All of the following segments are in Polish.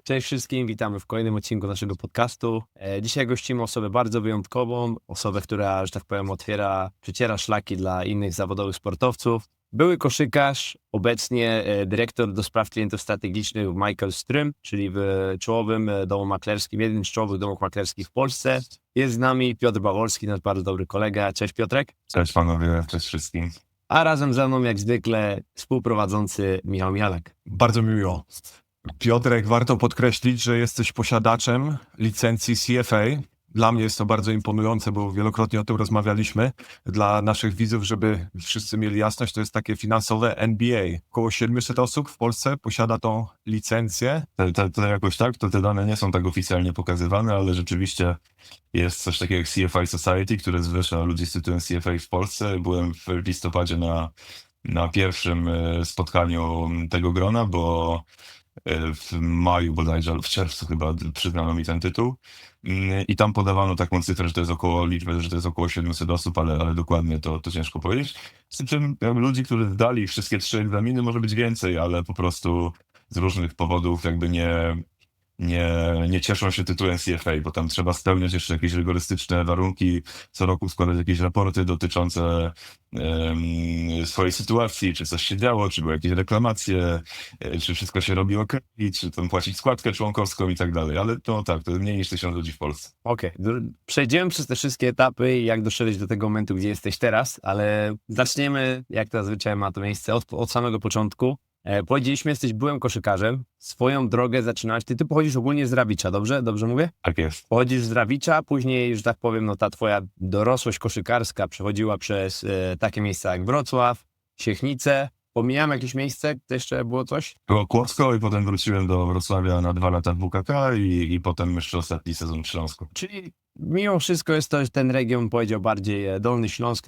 Cześć wszystkim, witamy w kolejnym odcinku naszego podcastu. Dzisiaj gościmy osobę bardzo wyjątkową, osobę, która, że tak powiem, przeciera szlaki dla innych zawodowych sportowców. Były koszykarz, obecnie dyrektor do spraw klientów strategicznych w Michael Strym, czyli w czołowym domu maklerskim, jednym z czołowych domów maklerskich w Polsce. Jest z nami Piotr Baworski, nasz bardzo dobry kolega. Cześć Piotrek. Cześć panowie, cześć wszystkim. A razem ze mną jak zwykle współprowadzący Michał Mialek. Bardzo miło. Piotrek, warto podkreślić, że jesteś posiadaczem licencji CFA. Dla mnie jest to bardzo imponujące, bo wielokrotnie o tym rozmawialiśmy. Dla naszych widzów, żeby wszyscy mieli jasność, to jest takie finansowe NBA. Około 700 osób w Polsce posiada tą licencję. To jakoś tak, te dane nie są tak oficjalnie pokazywane, ale rzeczywiście jest coś takiego jak CFI Society, które zrzesza ludzi z tytułem CFA w Polsce. Byłem w listopadzie na pierwszym spotkaniu tego grona, bo w maju bodajże, albo w czerwcu chyba przyznano mi ten tytuł. I tam podawano taką cyfrę, że to jest około 700 osób, ale dokładnie to ciężko powiedzieć. Z czym ludzi, którzy zdali wszystkie 3 egzaminy, może być więcej, ale po prostu z różnych powodów jakby nie cieszą się tytułem CFA, bo tam trzeba spełniać jeszcze jakieś rygorystyczne warunki, co roku składać jakieś raporty dotyczące swojej sytuacji, czy coś się działo, czy były jakieś reklamacje, czy wszystko się robi okej, czy tam płacić składkę członkowską i tak dalej, ale to tak, to jest mniej niż 1000 ludzi w Polsce. Okej, przejdziemy przez te wszystkie etapy i jak doszedłeś do tego momentu, gdzie jesteś teraz, ale zaczniemy, jak to zazwyczaj ma to miejsce, od samego początku. Powiedzieliśmy, jesteś byłym koszykarzem, swoją drogę zaczynałeś, ty pochodzisz ogólnie z Rawicza, dobrze? Dobrze mówię? Tak jest. Pochodzisz z Rawicza, później, że tak powiem, no ta twoja dorosłość koszykarska przechodziła przez takie miejsca jak Wrocław, Siechnice. Pomijam jakieś miejsce, to jeszcze było coś? Było Kłodzko i potem wróciłem do Wrocławia na 2 lata w WKK i potem jeszcze ostatni sezon w Śląsku. Czyli mimo wszystko jest to ten region, powiedział bardziej Dolny Śląsk,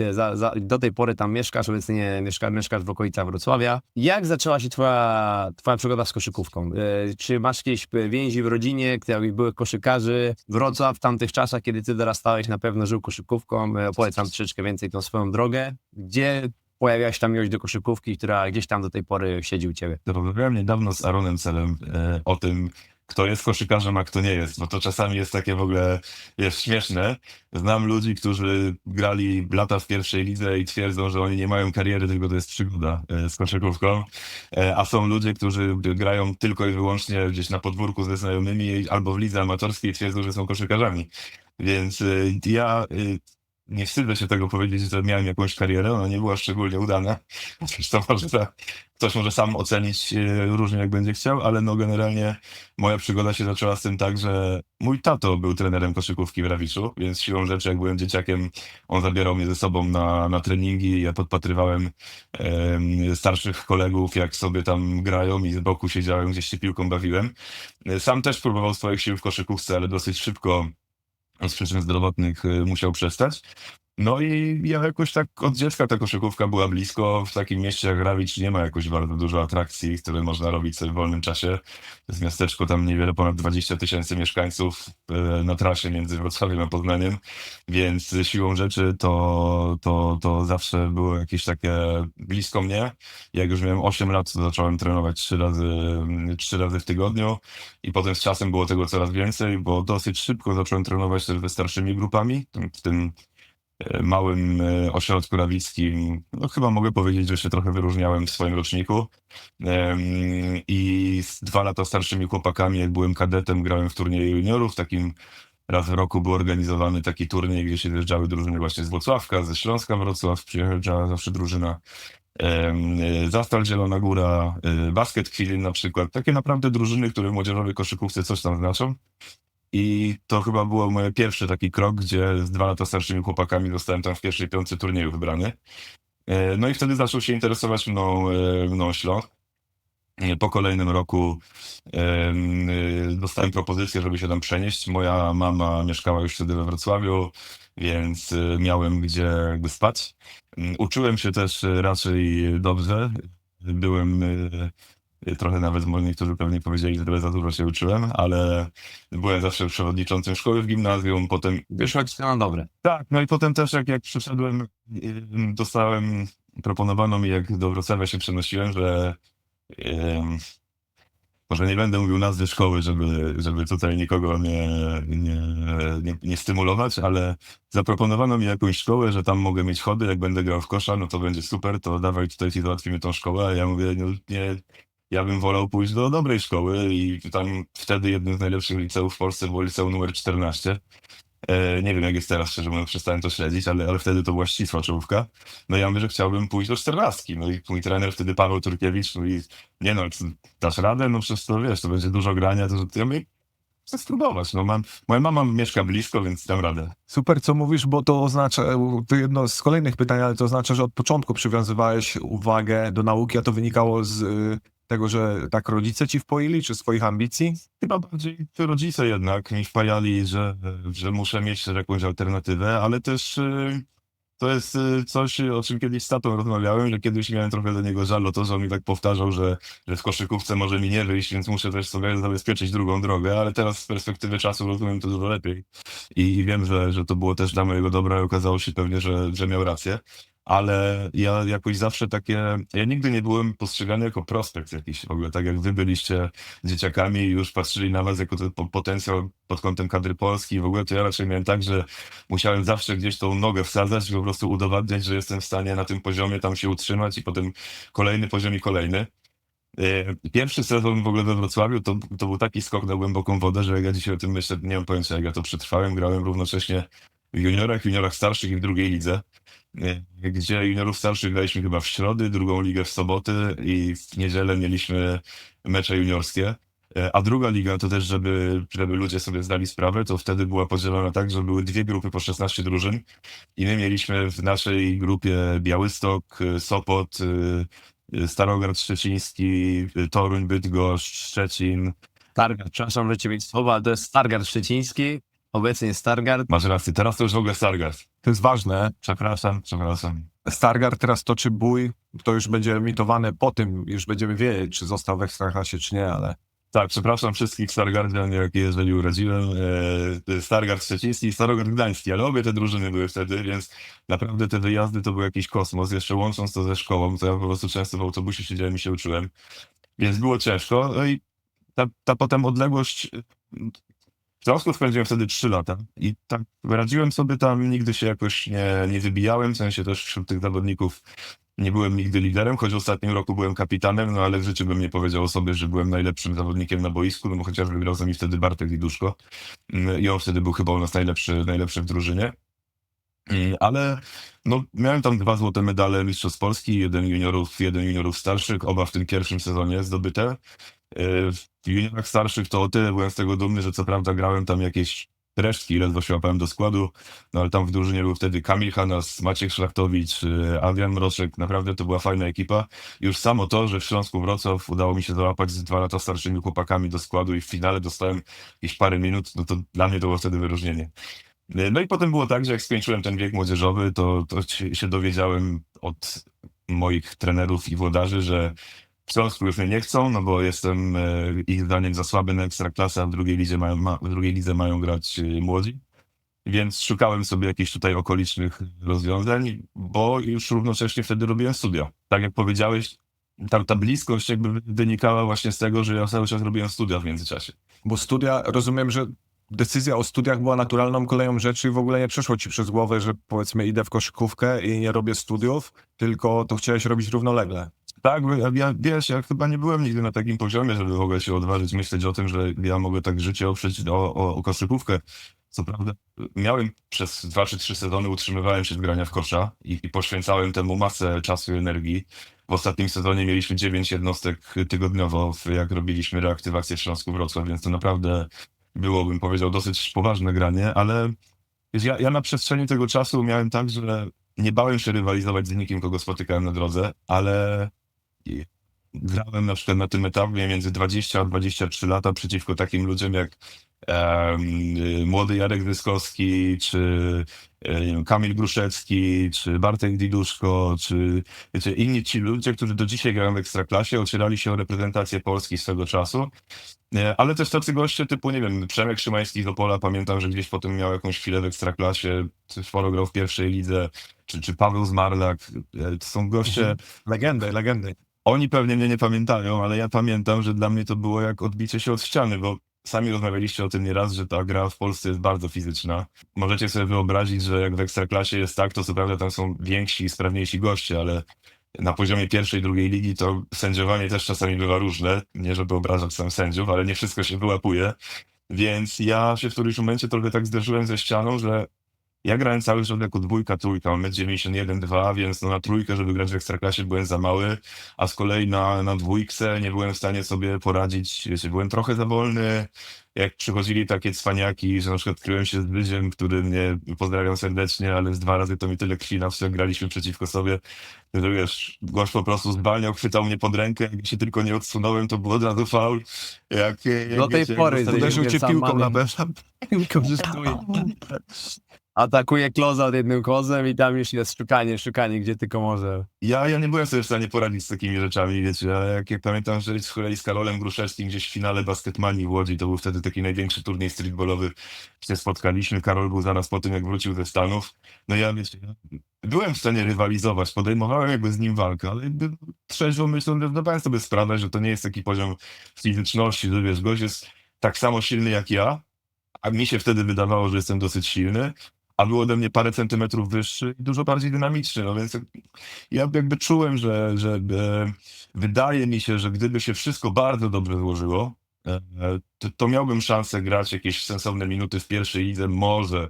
do tej pory tam mieszkasz, obecnie mieszkasz w okolicach Wrocławia. Jak zaczęła się twoja przygoda z koszykówką? Czy masz jakieś więzi w rodzinie, jakich byłych koszykarzy? Wrocław w tamtych czasach, kiedy ty dorastałeś, na pewno żył koszykówką. Opowiedz nam troszeczkę więcej tą swoją drogę. Gdzie pojawiła się ta miłość do koszykówki, która gdzieś tam do tej pory siedzi u ciebie? Rozmawiałem niedawno z Aaronem Celem o tym, kto jest koszykarzem, a kto nie jest, bo to czasami jest takie w ogóle śmieszne. Znam ludzi, którzy grali lata w pierwszej lidze i twierdzą, że oni nie mają kariery, tylko to jest przygoda z koszykówką, a są ludzie, którzy grają tylko i wyłącznie gdzieś na podwórku ze znajomymi albo w lidze amatorskiej i twierdzą, że są koszykarzami. Więc ja nie wstydzę się tego powiedzieć, że miałem jakąś karierę, ona nie była szczególnie udana. Zresztą ktoś może sam ocenić różnie jak będzie chciał, ale no generalnie moja przygoda się zaczęła z tym tak, że mój tato był trenerem koszykówki w Rawiczu, więc siłą rzeczy jak byłem dzieciakiem, on zabierał mnie ze sobą na treningi, ja podpatrywałem starszych kolegów, jak sobie tam grają i z boku siedziałem, gdzieś się piłką bawiłem. Sam też próbował swoich sił w koszykówce, ale dosyć szybko z przyczyn zdrowotnych musiał przestać. No i ja jakoś tak od dziecka ta koszykówka była blisko. W takim mieście jak Rawicz nie ma jakoś bardzo dużo atrakcji, które można robić sobie w wolnym czasie. To jest miasteczko tam niewiele ponad 20 000 mieszkańców na trasie między Wrocławiem a Poznaniem, więc siłą rzeczy to zawsze było jakieś takie blisko mnie. Jak już miałem 8 lat, to zacząłem trenować 3 razy w tygodniu i potem z czasem było tego coraz więcej, bo dosyć szybko zacząłem trenować też ze starszymi grupami, w tym małym ośrodku rawickim. No chyba mogę powiedzieć, że się trochę wyróżniałem w swoim roczniku. I z 2 lata starszymi chłopakami, jak byłem kadetem, grałem w turnieju juniorów. Takim raz w roku był organizowany taki turniej, gdzie się zjeżdżały drużyny właśnie z Włocławka, ze Śląska Wrocław, przyjeżdżała zawsze drużyna Zastal Zielona Góra, Basket Kwilin na przykład. Takie naprawdę drużyny, które w młodzieżowej koszykówce coś tam znaczą. I to chyba był mój pierwszy taki krok, gdzie z 2 lata starszymi chłopakami zostałem tam w pierwszej 5 turnieju wybrany. No i wtedy zaczął się interesować mną Śląsk. Po kolejnym roku dostałem propozycję, żeby się tam przenieść. Moja mama mieszkała już wtedy we Wrocławiu, więc miałem gdzie jakby spać. Uczyłem się też raczej dobrze. Byłem trochę nawet niektórzy pewnie powiedzieli, że trochę za dużo się uczyłem, ale byłem zawsze przewodniczącym szkoły w gimnazjum, potem... Wyszło ci to na dobre. Tak, no i potem też jak przyszedłem, dostałem, proponowano mi, jak do Wrocławia się przenosiłem, że może nie będę mówił nazwy szkoły, żeby tutaj nikogo nie stymulować, ale zaproponowano mi jakąś szkołę, że tam mogę mieć chody, jak będę grał w kosza, no to będzie super, to dawaj tutaj ci załatwimy tą szkołę, a ja mówię, no nie, ja bym wolał pójść do dobrej szkoły i tam wtedy jednym z najlepszych liceów w Polsce było liceum numer 14. Nie wiem, jak jest teraz, szczerze mówiąc, przestałem to śledzić, ale wtedy to była ścisła czołówka. No ja mówię, że chciałbym pójść do 14. No i mój trener wtedy, Paweł Turkiewicz, mówi, nie no, dasz radę? No przecież to wiesz, to będzie dużo grania, to ja mówię, chcę spróbować. No moja mama mieszka blisko, więc dam radę. Super, co mówisz, bo to oznacza, to jedno z kolejnych pytań, ale to oznacza, że od początku przywiązywałeś uwagę do nauki, a to wynikało z tego, że tak rodzice ci wpoili, czy swoich ambicji? Chyba bardziej to rodzice jednak mi wpajali, że muszę mieć też jakąś alternatywę, ale też to jest coś, o czym kiedyś z tatą rozmawiałem, że kiedyś miałem trochę do niego żal o to, że on mi tak powtarzał, że w koszykówce może mi nie wyjść, więc muszę też sobie zabezpieczyć drugą drogę, ale teraz z perspektywy czasu rozumiem to dużo lepiej i wiem, że to było też dla mojego dobra i okazało się pewnie, że miał rację. Ale ja jakoś zawsze ja nigdy nie byłem postrzegany jako prospekt jakiś w ogóle, tak jak wy byliście dzieciakami i już patrzyli na was jako ten potencjał pod kątem kadry Polski i w ogóle to ja raczej miałem tak, że musiałem zawsze gdzieś tą nogę wsadzać i po prostu udowadniać, że jestem w stanie na tym poziomie tam się utrzymać i potem kolejny poziom i kolejny. Pierwszy sezon w ogóle we Wrocławiu to był taki skok na głęboką wodę, że jak ja dzisiaj o tym myślę, nie mam pojęcia jak ja to przetrwałem, grałem równocześnie w juniorach starszych i w drugiej lidze. Gdzie juniorów starszych graliśmy chyba w środy, drugą ligę w soboty i w niedzielę mieliśmy mecze juniorskie. A druga liga to też, żeby ludzie sobie zdali sprawę, to wtedy była podzielona tak, że były dwie grupy po 16 drużyn i my mieliśmy w naszej grupie Białystok, Sopot, Starogard Szczeciński, Toruń, Bydgoszcz, Szczecin. Stargard, przepraszam, że cię mieć słowa, ale to jest Stargard Szczeciński, obecnie Stargard. Masz rację, teraz to już w ogóle Stargard. To jest ważne. Przepraszam. Stargard teraz toczy bój, to już będzie emitowane po tym, już będziemy wiedzieć, czy został w Ekstraklasie, czy nie, ale... Tak, przepraszam wszystkich Stargardian, jeżeli urodziłem. Stargard Szczeciński i Starogard Gdański, ale obie te drużyny były wtedy, więc naprawdę te wyjazdy to był jakiś kosmos. Jeszcze łącząc to ze szkołą, to ja po prostu często w autobusie siedziałem i się uczyłem. Więc było ciężko. No i ta potem odległość... W Śląsku spędziłem wtedy 3 lata i tak radziłem sobie tam, nigdy się jakoś nie wybijałem, w sensie też wśród tych zawodników nie byłem nigdy liderem, choć w ostatnim roku byłem kapitanem, no ale w życiu bym nie powiedział o sobie, że byłem najlepszym zawodnikiem na boisku, no bo chociażby grał z nami wtedy Bartek Diduszko i on wtedy był chyba u nas najlepszy w drużynie. Ale no, miałem tam 2 złote medale Mistrzostw Polski, jeden juniorów starszych, oba w tym pierwszym sezonie zdobyte. W juniorach starszych to o tyle byłem z tego dumny, że co prawda grałem tam jakieś resztki, ledwo się łapałem do składu, no ale tam w drużynie był wtedy Kamil Hanas, Maciek Szlachtowicz, Adrian Mroczek, naprawdę to była fajna ekipa. Już samo to, że w Śląsku Wrocław udało mi się załapać z 2 lata starszymi chłopakami do składu i w finale dostałem jakieś parę minut, no to dla mnie to było wtedy wyróżnienie. No i potem było tak, że jak skończyłem ten wiek młodzieżowy, to się dowiedziałem od moich trenerów i włodarzy, że w Śląsku już mnie nie chcą, no bo jestem ich zdaniem za słaby na Ekstraklasę, a w drugiej lidze mają grać młodzi. Więc szukałem sobie jakichś tutaj okolicznych rozwiązań, bo już równocześnie wtedy robiłem studia. Tak jak powiedziałeś, ta bliskość jakby wynikała właśnie z tego, że ja cały czas robiłem studia w międzyczasie. Bo studia, rozumiem, że decyzja o studiach była naturalną koleją rzeczy i w ogóle nie przeszło ci przez głowę, że powiedzmy idę w koszykówkę i nie robię studiów, tylko to chciałeś robić równolegle. Tak, ja chyba nie byłem nigdy na takim poziomie, żeby w ogóle się odważyć myśleć o tym, że ja mogę tak życie oprzeć o koszykówkę. Co prawda miałem przez 2 czy 3 sezony utrzymywałem się z grania w kosza i poświęcałem temu masę czasu i energii. W ostatnim sezonie mieliśmy 9 jednostek tygodniowo, jak robiliśmy reaktywację w Śląsku Wrocław, więc to naprawdę było, bym powiedział, dosyć poważne granie, ale wiesz, ja na przestrzeni tego czasu miałem tak, że nie bałem się rywalizować z nikim, kogo spotykałem na drodze, ale grałem na przykład na tym etapie między 20 a 23 lata przeciwko takim ludziom jak młody Jarek Zyskowski, czy nie wiem, Kamil Gruszecki, czy Bartek Diduszko, czy wiecie, inni ci ludzie, którzy do dzisiaj grają w Ekstraklasie, ocierali się o reprezentację Polski swego czasu. Ale też tacy goście typu, nie wiem, Przemek Szymański z Opola, pamiętam, że gdzieś potem miał jakąś chwilę w Ekstraklasie, sporo grał w pierwszej lidze, czy Paweł Zmarlak, to są goście... Legendy. Oni pewnie mnie nie pamiętają, ale ja pamiętam, że dla mnie to było jak odbicie się od ściany, bo sami rozmawialiście o tym nieraz, że ta gra w Polsce jest bardzo fizyczna. Możecie sobie wyobrazić, że jak w Ekstraklasie jest tak, to co prawda tam są więksi i sprawniejsi goście, ale na poziomie pierwszej, drugiej ligi to sędziowanie też czasami bywa różne. Nie żeby obrażać sam sędziów, ale nie wszystko się wyłapuje. Więc ja się w którymś momencie trochę tak zderzyłem ze ścianą, że ja grałem cały czas jako dwójka, trójka, mam 91-2, więc no na trójkę, żeby grać w Ekstraklasie byłem za mały, a z kolei na dwójce nie byłem w stanie sobie poradzić, wiecie, byłem trochę za wolny. Jak przychodzili takie cwaniaki, że na przykład kryłem się z Wyziem, który mnie, pozdrawiam serdecznie, ale z 2 razy to mi tyle krwi na wsi, jak graliśmy przeciwko sobie, że wiesz, gość po prostu zwalniał, chwytał mnie pod rękę, jak się tylko nie odsunąłem, to było od razu faul. Jak Do tej wiecie, pory jak dostali- Uderzył cię sam piłką mamy- na pewno. Wykorzystuje. Atakuje Kloza jednym kozem i tam już jest szukanie, gdzie tylko może. Ja nie byłem sobie w stanie poradzić z takimi rzeczami, wiecie, ale jak pamiętam, że z kolei z Karolem Gruszewskim gdzieś w finale Basketmanii w Łodzi, to był wtedy taki największy turniej streetballowy, się spotkaliśmy, Karol był zaraz po tym, jak wrócił ze Stanów, no ja, wiecie, byłem w stanie rywalizować, podejmowałem jakby z nim walkę, ale jakby trzeźwo myśląc, zdawałem sobie sprawę, że to nie jest taki poziom fizyczności, że wiesz, gość jest tak samo silny jak ja, a mi się wtedy wydawało, że jestem dosyć silny, a był ode mnie parę centymetrów wyższy i dużo bardziej dynamiczny, no więc ja jakby czułem, że wydaje mi się, że gdyby się wszystko bardzo dobrze złożyło, to miałbym szansę grać jakieś sensowne minuty w pierwszej lidze, może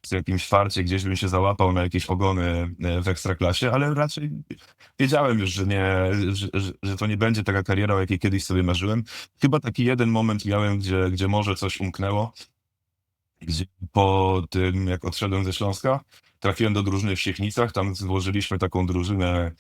z jakimś farcie gdzieś bym się załapał na jakieś ogony w Ekstraklasie, ale raczej wiedziałem już, że nie, że to nie będzie taka kariera, o jakiej kiedyś sobie marzyłem. Chyba taki jeden moment miałem, gdzie może coś umknęło, gdzie po tym, jak odszedłem ze Śląska, trafiłem do drużyny w Siechnicach, tam złożyliśmy taką drużynę,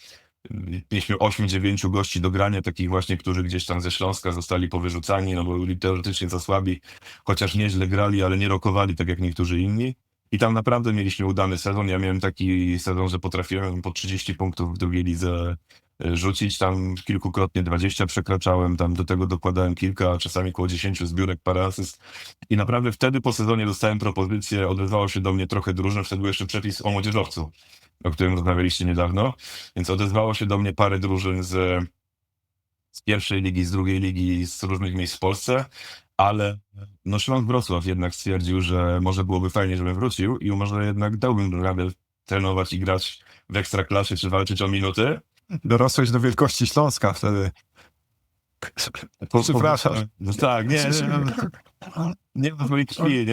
mieliśmy 8-9 gości do grania, takich właśnie, którzy gdzieś tam ze Śląska zostali powyrzucani, no bo byli teoretycznie za słabi, chociaż nieźle grali, ale nie rokowali tak jak niektórzy inni. I tam naprawdę mieliśmy udany sezon. Ja miałem taki sezon, że potrafiłem po 30 punktów w drugiej lidze rzucić, tam kilkukrotnie 20 przekraczałem, tam do tego dokładałem kilka, a czasami około 10 zbiórek, parę asyst. I naprawdę wtedy po sezonie dostałem propozycję, odezwało się do mnie trochę drużyn, wtedy był jeszcze przepis o młodzieżowcu, o którym rozmawialiście niedawno, więc odezwało się do mnie parę drużyn z pierwszej ligi, z drugiej ligi, z różnych miejsc w Polsce, ale no Śląsk Wrocław jednak stwierdził, że może byłoby fajnie, żebym wrócił i może jednak dałbym radę trenować i grać w Ekstraklasie, czy walczyć o minuty. Dorosłeś do wielkości Śląska wtedy. Przepraszam. No tak, nie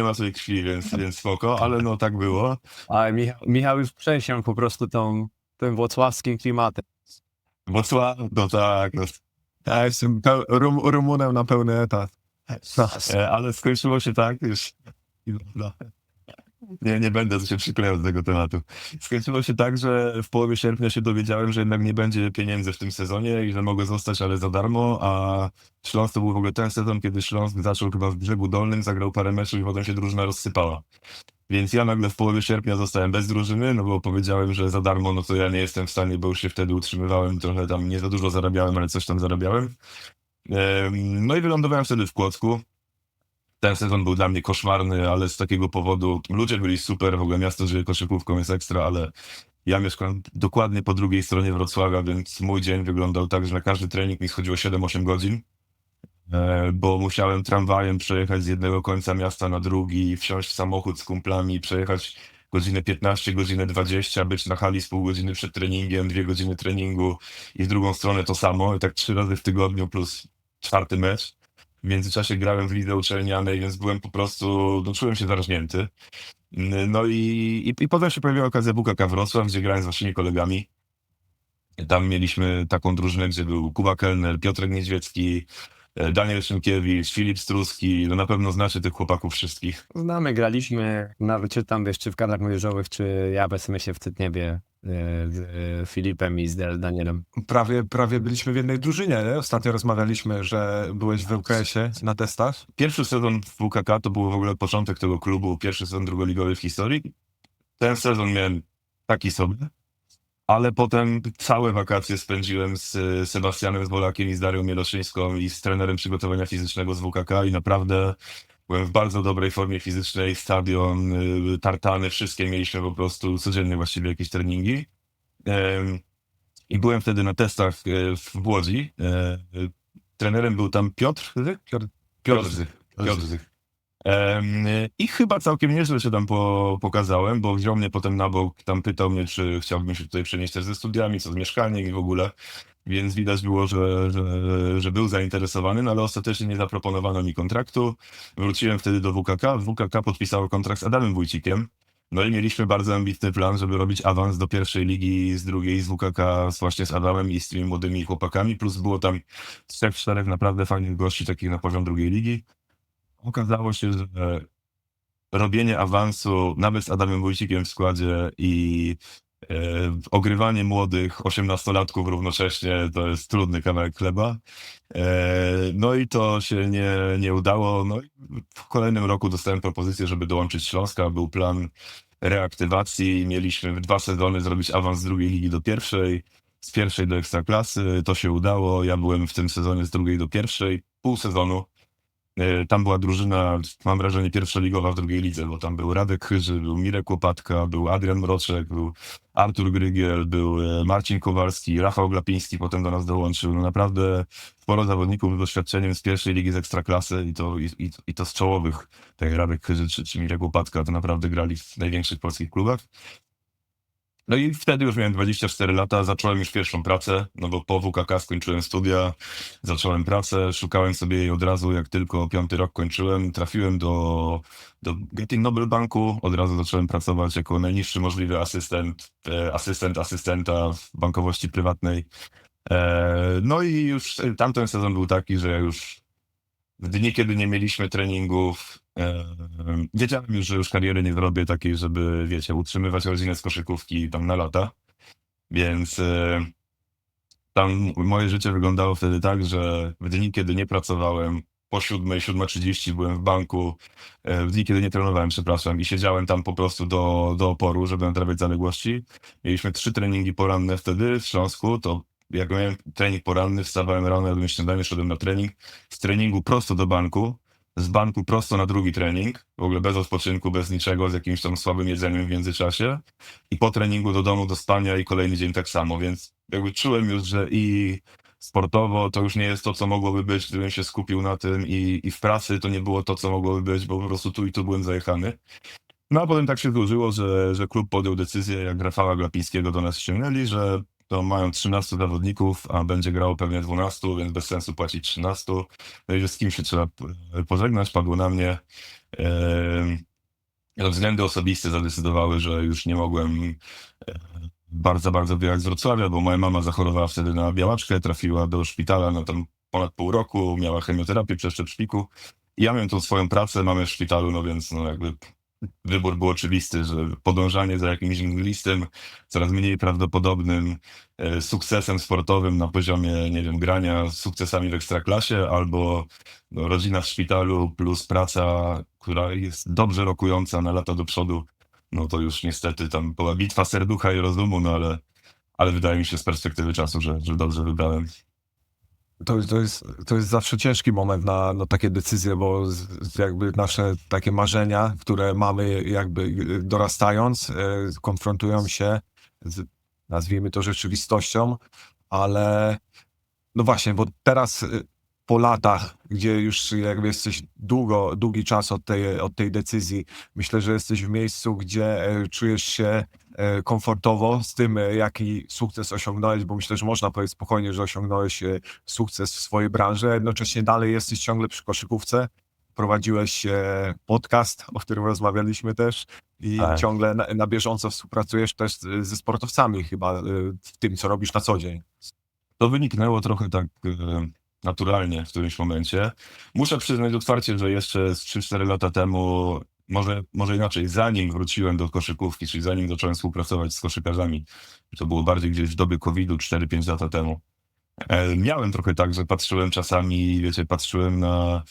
ma swojej krwi, więc spoko, ale no tak było. A Michał już przesiąkł po prostu tym włocławskim klimatem. Wrocław, no tak, no, Ja jestem Rumunem na pełny etat. ale skończyło się tak, już nie będę się przyklejał do tego tematu. Skończyło się tak, że w połowie sierpnia się dowiedziałem, że jednak nie będzie pieniędzy w tym sezonie i że mogę zostać, ale za darmo, a Śląsk to był w ogóle ten sezon, kiedy Śląsk zaczął chyba w Brzegu Dolnym, zagrał parę meczów i potem się drużyna rozsypała. Więc ja nagle w połowie sierpnia zostałem bez drużyny, no bo powiedziałem, że za darmo, no to ja nie jestem w stanie, bo już się wtedy utrzymywałem, trochę tam nie za dużo zarabiałem, ale coś tam zarabiałem. No i wylądowałem wtedy w Kłodzku. Ten sezon był dla mnie koszmarny, ale z takiego powodu ludzie byli super, w ogóle miasto żyje koszykówką, jest ekstra, ale ja mieszkam dokładnie po drugiej stronie Wrocławia, więc mój dzień wyglądał tak, że na każdy trening mi schodziło 7-8 godzin, bo musiałem tramwajem przejechać z jednego końca miasta na drugi, wsiąść w samochód z kumplami, przejechać godzinę 15, godzinę 20, być na hali z pół godziny przed treningiem, 2 godziny treningu i w drugą stronę to samo, i tak 3 razy w tygodniu plus 4 mecz. W międzyczasie grałem w lidze uczelnianej, więc byłem po prostu, no czułem się zarażnięty. No i potem się pojawiła okazja WKK Wrocław, gdzie grałem z waszymi kolegami. Tam mieliśmy taką drużynę, gdzie był Kuba Kelner, Piotrek Niedźwiecki, Daniel Szymkiewicz, Filip Struski, no na pewno znacie tych chłopaków wszystkich. Znamy, graliśmy, nawet czy tam wiesz, czy w kadrach młodzieżowych, czy ja w SMS-ie w Cytniewie z Filipem i z Danielem. Prawie byliśmy w jednej drużynie, nie? Ostatnio rozmawialiśmy, że byłeś w ŁKS-ie na testach. Pierwszy sezon w WKK to był w ogóle początek tego klubu, pierwszy sezon drugoligowy w historii. Ten sezon miałem taki sobie, ale potem całe wakacje spędziłem z Sebastianem Zwolakiem i z Darią Mieloszyńską i z trenerem przygotowania fizycznego z WKK i naprawdę byłem w bardzo dobrej formie fizycznej, stadion, tartany, wszystkie mieliśmy po prostu codziennie właściwie jakieś treningi. I byłem wtedy na testach w Łodzi. Trenerem był tam Piotr Zych? Piotr Zych. Piotr Zych. I chyba całkiem nieźle się tam pokazałem, bo wziął mnie potem na bok, tam pytał mnie, czy chciałbym się tutaj przenieść też ze studiami, co z mieszkaniem i w ogóle. Więc widać było, że był zainteresowany, no ale ostatecznie nie zaproponowano mi kontraktu. Wróciłem wtedy do WKK. WKK podpisało kontrakt z Adamem Wójcikiem. No i mieliśmy bardzo ambitny plan, żeby robić awans do pierwszej ligi z drugiej z WKK właśnie z Adamem i z tymi młodymi chłopakami. Plus było tam 3-4 naprawdę fajnych gości, takich na poziom drugiej ligi. Okazało się, że robienie awansu nawet z Adamem Wójcikiem w składzie i ogrywanie młodych 18-latków równocześnie to jest trudny kawałek chleba. No i to się nie udało. No i w kolejnym roku dostałem propozycję, żeby dołączyć Śląska. Był plan reaktywacji. Mieliśmy w 2 sezony zrobić awans z drugiej ligi do pierwszej, z pierwszej do ekstraklasy. To się udało. Ja byłem w tym sezonie z drugiej do pierwszej, pół sezonu. Tam była drużyna, mam wrażenie, pierwszoligowa w drugiej lidze, bo tam był Radek Chyży, był Mirek Łopatka, był Adrian Mroczek, był Artur Grygiel, był Marcin Kowalski, Rafał Glapiński potem do nas dołączył. No naprawdę sporo zawodników z doświadczeniem z pierwszej ligi, z ekstraklasy i to z czołowych. Tak jak Radek Chyży czy Mirek Łopatka, to naprawdę grali w największych polskich klubach. No i wtedy już miałem 24 lata, zacząłem już pierwszą pracę, no bo po WKK skończyłem studia, zacząłem pracę, szukałem sobie jej od razu, jak tylko 5. rok kończyłem, trafiłem do Getin Nobel Banku, od razu zacząłem pracować jako najniższy możliwy asystent asystenta w bankowości prywatnej. No i już tamten sezon był taki, że ja już w dni, kiedy nie mieliśmy treningów, wiedziałem już, że już kariery nie zrobię takiej, żeby, wiecie, utrzymywać rodzinę z koszykówki tam na lata. Więc tam moje życie wyglądało wtedy tak, że w dni, kiedy nie pracowałem, po 7:30 byłem w banku, w dni, kiedy nie trenowałem, przepraszam, i siedziałem tam po prostu do oporu, żeby nadrabiać zaległości. Mieliśmy 3 treningi poranne wtedy w Śląsku, to jak miałem trening poranny, wstawałem rano, jadłem śniadanie, szedłem na trening, z treningu prosto do banku, z banku prosto na drugi trening, w ogóle bez odpoczynku, bez niczego, z jakimś tam słabym jedzeniem w międzyczasie i po treningu do domu, do spania i kolejny dzień tak samo, więc jakby czułem już, że i sportowo to już nie jest to, co mogłoby być, gdybym się skupił na tym i w pracy to nie było to, co mogłoby być, bo po prostu tu i tu byłem zajechany. No a potem tak się złożyło, że klub podjął decyzję, jak Rafała Glapińskiego do nas ściągnęli, że to mają 13 zawodników, a będzie grało pewnie 12, więc bez sensu płacić 13. No i że z kim się trzeba pożegnać, padło na mnie. Względy osobiste zadecydowały, że już nie mogłem bardzo wyjechać z Wrocławia, bo moja mama zachorowała wtedy na białaczkę, trafiła do szpitala na tam ponad pół roku, miała chemioterapię, przeszczep szpiku. I ja miałem tą swoją pracę, mamy w szpitalu, no więc no jakby wybór był oczywisty, że podążanie za jakimś listem coraz mniej prawdopodobnym sukcesem sportowym na poziomie, nie wiem, grania z sukcesami w ekstraklasie albo no, rodzina w szpitalu plus praca, która jest dobrze rokująca na lata do przodu, no to już niestety tam była bitwa serducha i rozumu, no ale wydaje mi się z perspektywy czasu, że dobrze wybrałem. To jest zawsze ciężki moment na takie decyzje, bo jakby nasze takie marzenia, które mamy jakby dorastając, konfrontują się z, nazwijmy to, rzeczywistością, ale no właśnie, bo teraz po latach, gdzie już jakby jesteś długi czas od tej decyzji, myślę, że jesteś w miejscu, gdzie czujesz się komfortowo z tym, jaki sukces osiągnąłeś, bo myślę, że można powiedzieć spokojnie, że osiągnąłeś sukces w swojej branży, a jednocześnie dalej jesteś ciągle przy koszykówce. Prowadziłeś podcast, o którym rozmawialiśmy też i Tak. ciągle na bieżąco współpracujesz też ze sportowcami chyba w tym, co robisz na co dzień. To wyniknęło trochę tak naturalnie w którymś momencie. Muszę przyznać otwarcie, że jeszcze z 3-4 lata temu, może inaczej, zanim wróciłem do koszykówki, czyli zanim zacząłem współpracować z koszykarzami, to było bardziej gdzieś w dobie COVID-u 4-5 lata temu, miałem trochę tak, że patrzyłem czasami, wiecie, patrzyłem na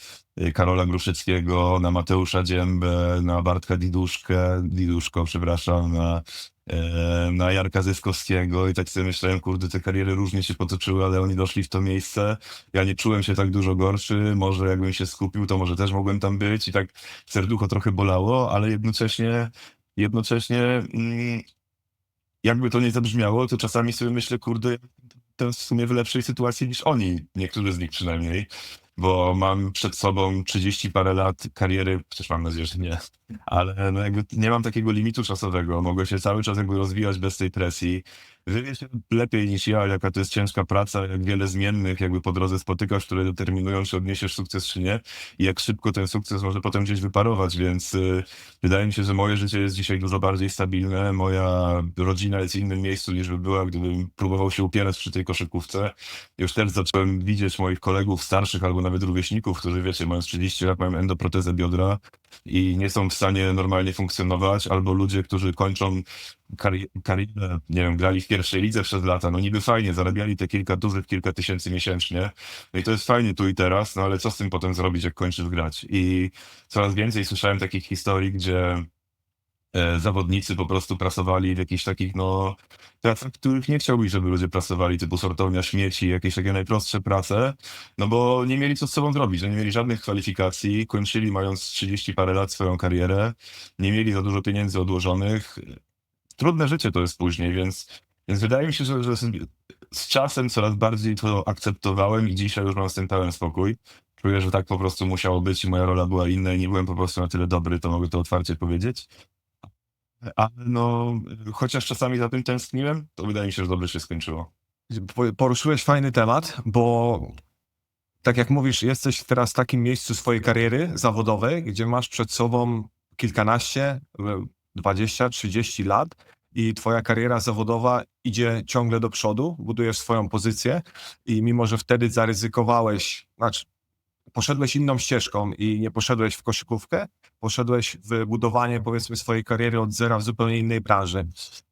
Karola Gruszyckiego, na Mateusza Dziębę, na Bartka Diduszko, przepraszam, na Jarka Zyskowskiego i tak sobie myślałem, kurde, te kariery różnie się potoczyły, ale oni doszli w to miejsce. Ja nie czułem się tak dużo gorszy, może jakbym się skupił, to może też mogłem tam być i tak serducho trochę bolało, ale jednocześnie jakby to nie zabrzmiało, to czasami sobie myślę, kurde, to w sumie w lepszej sytuacji niż oni, niektórzy z nich przynajmniej, bo mam przed sobą 30 parę lat kariery, też mam nadzieję, że nie, ale no jakby nie mam takiego limitu czasowego, mogę się cały czas jakby rozwijać bez tej presji. Wy wiecie lepiej niż ja, jaka to jest ciężka praca, jak wiele zmiennych jakby po drodze spotykasz, które determinują, czy odniesiesz sukces, czy nie i jak szybko ten sukces może potem gdzieś wyparować, więc wydaje mi się, że moje życie jest dzisiaj dużo bardziej stabilne, moja rodzina jest w innym miejscu niż by była, gdybym próbował się upierać przy tej koszykówce. Już też zacząłem widzieć moich kolegów starszych albo nawet rówieśników, którzy wiecie, mając 30 lat mają endoprotezę biodra i nie są w stanie normalnie funkcjonować, albo ludzie, którzy kończą karierę, nie wiem, grali w pierwszej lidze przez lata, no niby fajnie, zarabiali te kilka tysięcy miesięcznie, no i to jest fajnie tu i teraz, no ale co z tym potem zrobić, jak kończysz grać? I coraz więcej słyszałem takich historii, gdzie zawodnicy po prostu pracowali w jakichś takich, no, pracach, w których nie chciałbyś, żeby ludzie pracowali, typu sortownia śmieci, jakieś takie najprostsze prace, no bo nie mieli co z sobą zrobić, że nie mieli żadnych kwalifikacji, kończyli mając 30 parę lat swoją karierę, nie mieli za dużo pieniędzy odłożonych. Trudne życie to jest później, więc wydaje mi się, że z czasem coraz bardziej to akceptowałem i dzisiaj już mam z tym pełen spokój. Czuję, że tak po prostu musiało być i moja rola była inna i nie byłem po prostu na tyle dobry, to mogę to otwarcie powiedzieć. Ale no, chociaż czasami za tym tęskniłem, to wydaje mi się, że dobrze się skończyło. Poruszyłeś fajny temat, bo tak jak mówisz, jesteś teraz w takim miejscu swojej kariery zawodowej, gdzie masz przed sobą kilkanaście, 20, 30 lat i twoja kariera zawodowa idzie ciągle do przodu, budujesz swoją pozycję i mimo, że wtedy zaryzykowałeś, znaczy poszedłeś inną ścieżką i nie poszedłeś w koszykówkę, poszedłeś w budowanie, powiedzmy, swojej kariery od zera w zupełnie innej branży.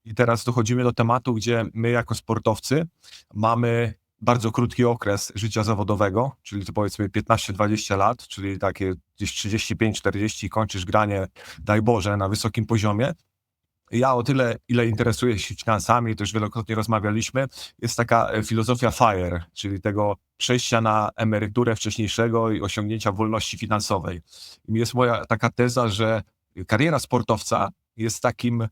I teraz dochodzimy do tematu, gdzie my jako sportowcy mamy bardzo krótki okres życia zawodowego, czyli to powiedzmy 15-20 lat, czyli takie gdzieś 35-40 kończysz granie, daj Boże, na wysokim poziomie. Ja o tyle, ile interesuję się finansami, to już wielokrotnie rozmawialiśmy, jest taka filozofia FIRE, czyli tego przejścia na emeryturę wcześniejszego i osiągnięcia wolności finansowej. I jest moja taka teza, że kariera sportowca jest takim,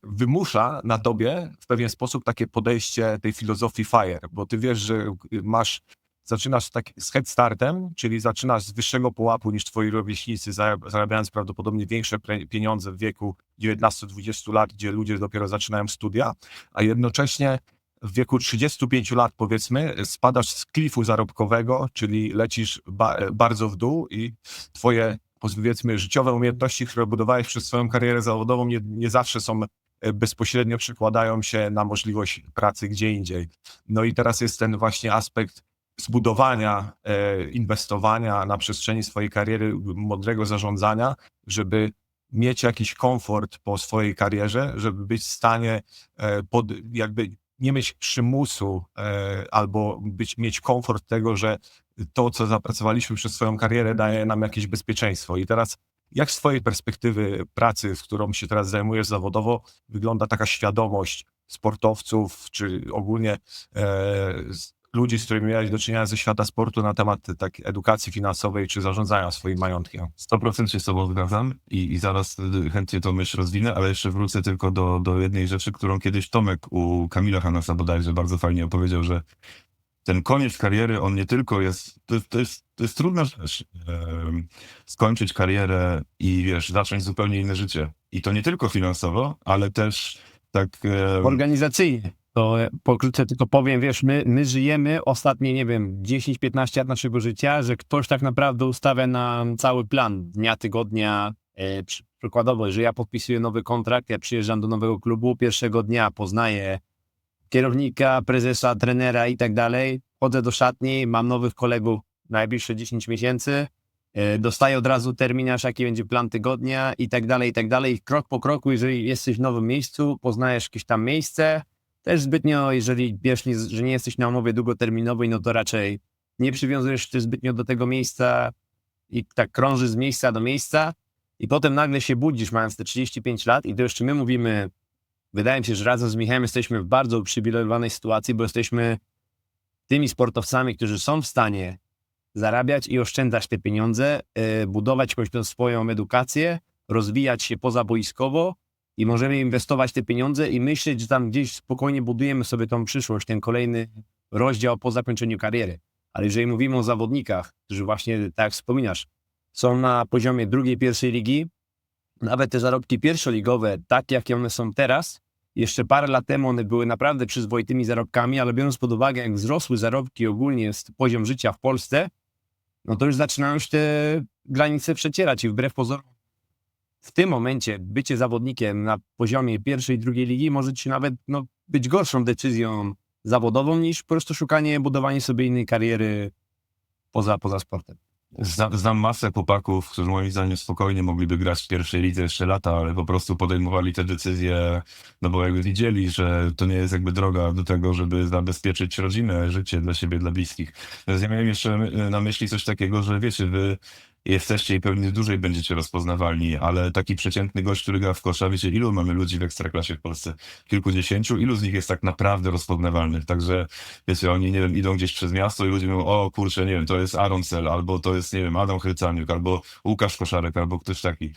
wymusza na tobie w pewien sposób takie podejście tej filozofii FIRE, bo ty wiesz, że zaczynasz tak z head startem, czyli zaczynasz z wyższego pułapu niż twoi rówieśnicy, zarabiając prawdopodobnie większe pieniądze w wieku 19-20 lat, gdzie ludzie dopiero zaczynają studia, a jednocześnie w wieku 35 lat, powiedzmy, spadasz z klifu zarobkowego, czyli lecisz bardzo w dół i twoje, powiedzmy, życiowe umiejętności, które budowałeś przez swoją karierę zawodową, nie zawsze są bezpośrednio przekładają się na możliwość pracy gdzie indziej. No i teraz jest ten właśnie aspekt zbudowania, inwestowania na przestrzeni swojej kariery, mądrego zarządzania, żeby mieć jakiś komfort po swojej karierze, żeby być w stanie jakby nie mieć przymusu albo mieć komfort tego, że to, co zapracowaliśmy przez swoją karierę, daje nam jakieś bezpieczeństwo. I teraz jak z twojej perspektywy pracy, z którą się teraz zajmujesz zawodowo, wygląda taka świadomość sportowców, czy ogólnie ludzi, z którymi miałeś do czynienia ze świata sportu na temat takiej edukacji finansowej czy zarządzania swoim majątkiem? 100% się z tobą zgadzam i zaraz chętnie tą myśl rozwinę, ale jeszcze wrócę tylko do jednej rzeczy, którą kiedyś Tomek u Kamila Hanasa bodajże bardzo fajnie opowiedział, że ten koniec kariery, on nie tylko jest, to jest trudna rzecz, skończyć karierę i wiesz, zacząć zupełnie inne życie. I to nie tylko finansowo, ale też tak... Organizacyjnie. To pokrótce tylko powiem, wiesz, my żyjemy ostatnie, nie wiem, 10-15 lat naszego życia, że ktoś tak naprawdę ustawia nam cały plan dnia, tygodnia. Przykładowo, że ja podpisuję nowy kontrakt, ja przyjeżdżam do nowego klubu, pierwszego dnia poznaję kierownika, prezesa, trenera i tak dalej, chodzę do szatni, mam nowych kolegów najbliższe 10 miesięcy, dostaję od razu terminarz, jaki będzie plan tygodnia i tak dalej, i tak dalej. Krok po kroku, jeżeli jesteś w nowym miejscu, poznajesz jakieś tam miejsce, też zbytnio, jeżeli wiesz, że nie jesteś na umowie długoterminowej, no to raczej nie przywiązujesz się zbytnio do tego miejsca i tak krążysz z miejsca do miejsca i potem nagle się budzisz, mając te 35 lat i to jeszcze my mówimy, wydaje mi się, że razem z Michałem jesteśmy w bardzo uprzywilejowanej sytuacji, bo jesteśmy tymi sportowcami, którzy są w stanie zarabiać i oszczędzać te pieniądze, budować jakąś tą swoją edukację, rozwijać się pozaboiskowo i możemy inwestować te pieniądze i myśleć, że tam gdzieś spokojnie budujemy sobie tą przyszłość, ten kolejny rozdział po zakończeniu kariery. Ale jeżeli mówimy o zawodnikach, którzy właśnie, tak jak wspominasz, są na poziomie drugiej, pierwszej ligi, nawet te zarobki pierwszoligowe, tak jakie one są teraz, jeszcze parę lat temu one były naprawdę przyzwoitymi zarobkami, ale biorąc pod uwagę, jak wzrosły zarobki ogólnie jest poziom życia w Polsce, no to już zaczynają się te granice przecierać i wbrew pozorom w tym momencie bycie zawodnikiem na poziomie pierwszej, drugiej ligi może ci nawet być gorszą decyzją zawodową niż po prostu szukanie, budowanie sobie innej kariery poza sportem. Znam masę chłopaków, którzy moim zdaniem spokojnie mogliby grać w pierwszej lidze jeszcze lata, ale po prostu podejmowali te decyzje, no bo jakby widzieli, że to nie jest jakby droga do tego, żeby zabezpieczyć rodzinę, życie dla siebie, dla bliskich. Więc ja miałem jeszcze na myśli coś takiego, że wiecie, wy jesteście i pewnie dłużej będziecie rozpoznawalni, ale taki przeciętny gość, który gra w kosza, wiecie, ilu mamy ludzi w Ekstraklasie w Polsce? Kilkudziesięciu? Ilu z nich jest tak naprawdę rozpoznawalnych? Także, wiecie, oni, nie wiem, idą gdzieś przez miasto i ludzie mówią, o kurczę, nie wiem, to jest Aaron Sel, albo to jest, nie wiem, Adam Hrycaniuk, albo Łukasz Koszarek, albo ktoś taki.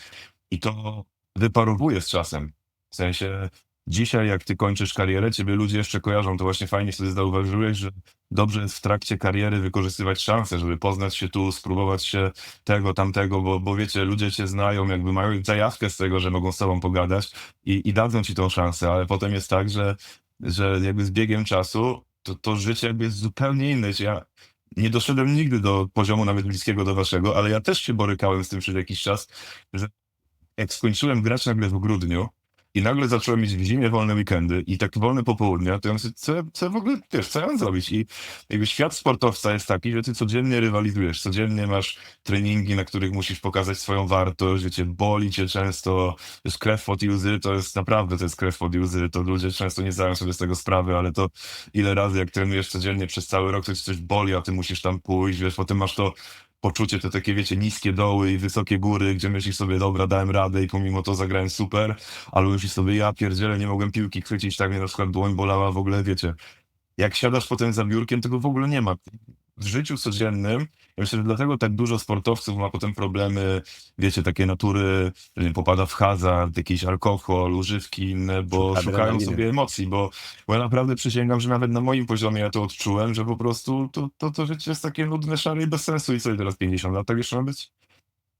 I to wyparowuje z czasem. W sensie, dzisiaj jak ty kończysz karierę, ciebie ludzie jeszcze kojarzą, to właśnie fajnie sobie zauważyłeś, że dobrze jest w trakcie kariery wykorzystywać szansę, żeby poznać się tu, spróbować się tego, tamtego, bo wiecie, ludzie cię znają, jakby mają zajawkę z tego, że mogą z tobą pogadać i dadzą ci tą szansę, ale potem jest tak, że jakby z biegiem czasu to życie jakby jest zupełnie inne. Ja nie doszedłem nigdy do poziomu nawet bliskiego do waszego, ale ja też się borykałem z tym przez jakiś czas, że jak skończyłem grać nagle w grudniu, i nagle zacząłem mieć w zimie wolne weekendy i takie wolne popołudnia, to ja myślę, co w ogóle, wiesz, co ja mam zrobić? I jakby świat sportowca jest taki, że ty codziennie rywalizujesz, codziennie masz treningi, na których musisz pokazać swoją wartość, wiecie, boli cię często, wiesz, krew pod i łzy, to jest naprawdę, to jest krew pod i łzy, to ludzie często nie zdają sobie z tego sprawy, ale to ile razy jak trenujesz codziennie przez cały rok, to ci coś boli, a ty musisz tam pójść, wiesz, potem masz to poczucie, te takie, wiecie, niskie doły i wysokie góry, gdzie myślisz sobie, dobra, dałem radę i pomimo to zagrałem super, ale myślisz sobie, ja pierdzielę, nie mogłem piłki chwycić, tak mnie na przykład dłoń bolała, w ogóle, wiecie, jak siadasz potem za biurkiem, tego w ogóle nie ma. W życiu codziennym, ja myślę, że dlatego tak dużo sportowców ma potem problemy, wiecie, takie natury, że nie popada w hazard, jakiś alkohol, używki inne, bo Szuka szukają adrenaliny. sobie emocji, bo ja naprawdę przysięgam, że nawet na moim poziomie ja to odczułem, że po prostu to życie jest takie nudne, szare i bez sensu i co i teraz 50 lat tak jeszcze ma być?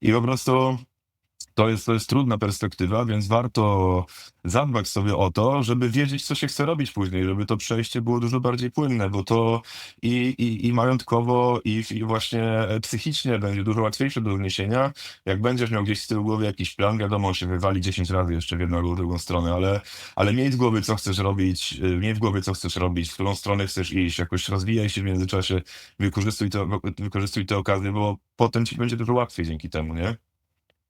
I po prostu to jest trudna perspektywa, więc warto zadbać sobie o to, żeby wiedzieć, co się chce robić później, żeby to przejście było dużo bardziej płynne, bo to i majątkowo, i właśnie psychicznie będzie dużo łatwiejsze do zniesienia. Jak będziesz miał gdzieś z tyłu głowy jakiś plan, wiadomo, on się wywali 10 razy jeszcze w jedną albo w drugą stronę, ale miej w głowie, co chcesz robić, miej w głowie, co chcesz robić, w którą stronę chcesz iść, jakoś rozwijaj się w międzyczasie, wykorzystuj te okazje, bo potem ci będzie dużo łatwiej dzięki temu, nie?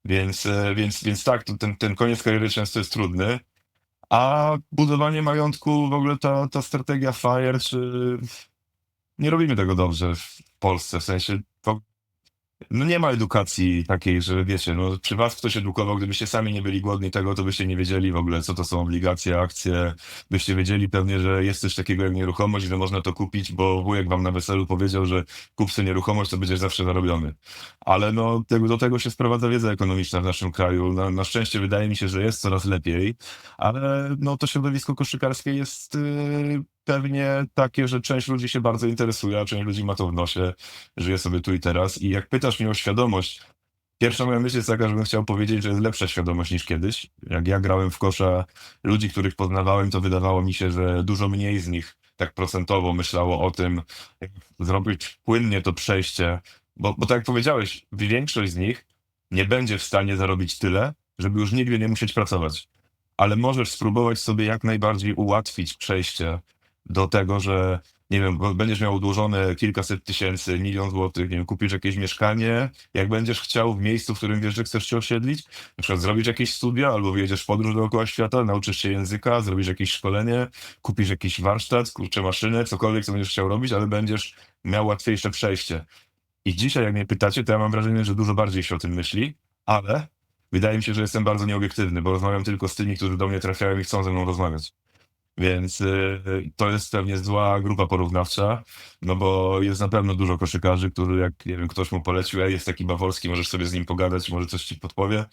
Więc tak, to ten koniec kariery często jest trudny, a budowanie majątku, w ogóle ta strategia FIRE, czy nie robimy tego dobrze w Polsce, w sensie no nie ma edukacji takiej, że wiecie, no przy was ktoś edukował, gdybyście sami nie byli głodni tego, to byście nie wiedzieli w ogóle, co to są obligacje, akcje, byście wiedzieli pewnie, że jest coś takiego jak nieruchomość, że można to kupić, bo wujek wam na weselu powiedział, że kup sobie nieruchomość, to będziesz zawsze zarobiony. Ale no do tego się sprowadza wiedza ekonomiczna w naszym kraju. Na szczęście wydaje mi się, że jest coraz lepiej, ale no to środowisko koszykarskie jest pewnie takie, że część ludzi się bardzo interesuje, a część ludzi ma to w nosie, żyje sobie tu i teraz. I jak pytasz mnie o świadomość, pierwsza moja myśl jest taka, żebym chciał powiedzieć, że jest lepsza świadomość niż kiedyś. Jak ja grałem w kosza, ludzi, których poznawałem, to wydawało mi się, że dużo mniej z nich tak procentowo myślało o tym, jak zrobić płynnie to przejście. Bo tak jak powiedziałeś, większość z nich nie będzie w stanie zarobić tyle, żeby już nigdy nie musieć pracować. Ale możesz spróbować sobie jak najbardziej ułatwić przejście do tego, że nie wiem, będziesz miał odłożone kilkaset tysięcy, 1 000 000 złotych, nie wiem, kupisz jakieś mieszkanie, jak będziesz chciał w miejscu, w którym wiesz, że chcesz się osiedlić, na przykład zrobisz jakieś studia, albo wyjedziesz w podróż dookoła świata, nauczysz się języka, zrobisz jakieś szkolenie, kupisz jakiś warsztat, kurczę maszynę, cokolwiek, co będziesz chciał robić, ale będziesz miał łatwiejsze przejście. I dzisiaj, jak mnie pytacie, to ja mam wrażenie, że dużo bardziej się o tym myśli, ale wydaje mi się, że jestem bardzo nieobiektywny, bo rozmawiam tylko z tymi, którzy do mnie trafiają i chcą ze mną rozmawiać. Więc to jest pewnie zła grupa porównawcza, no bo jest na pewno dużo koszykarzy, którzy jak, nie wiem, ktoś mu polecił, jest taki Baworski, możesz sobie z nim pogadać, może coś ci podpowie.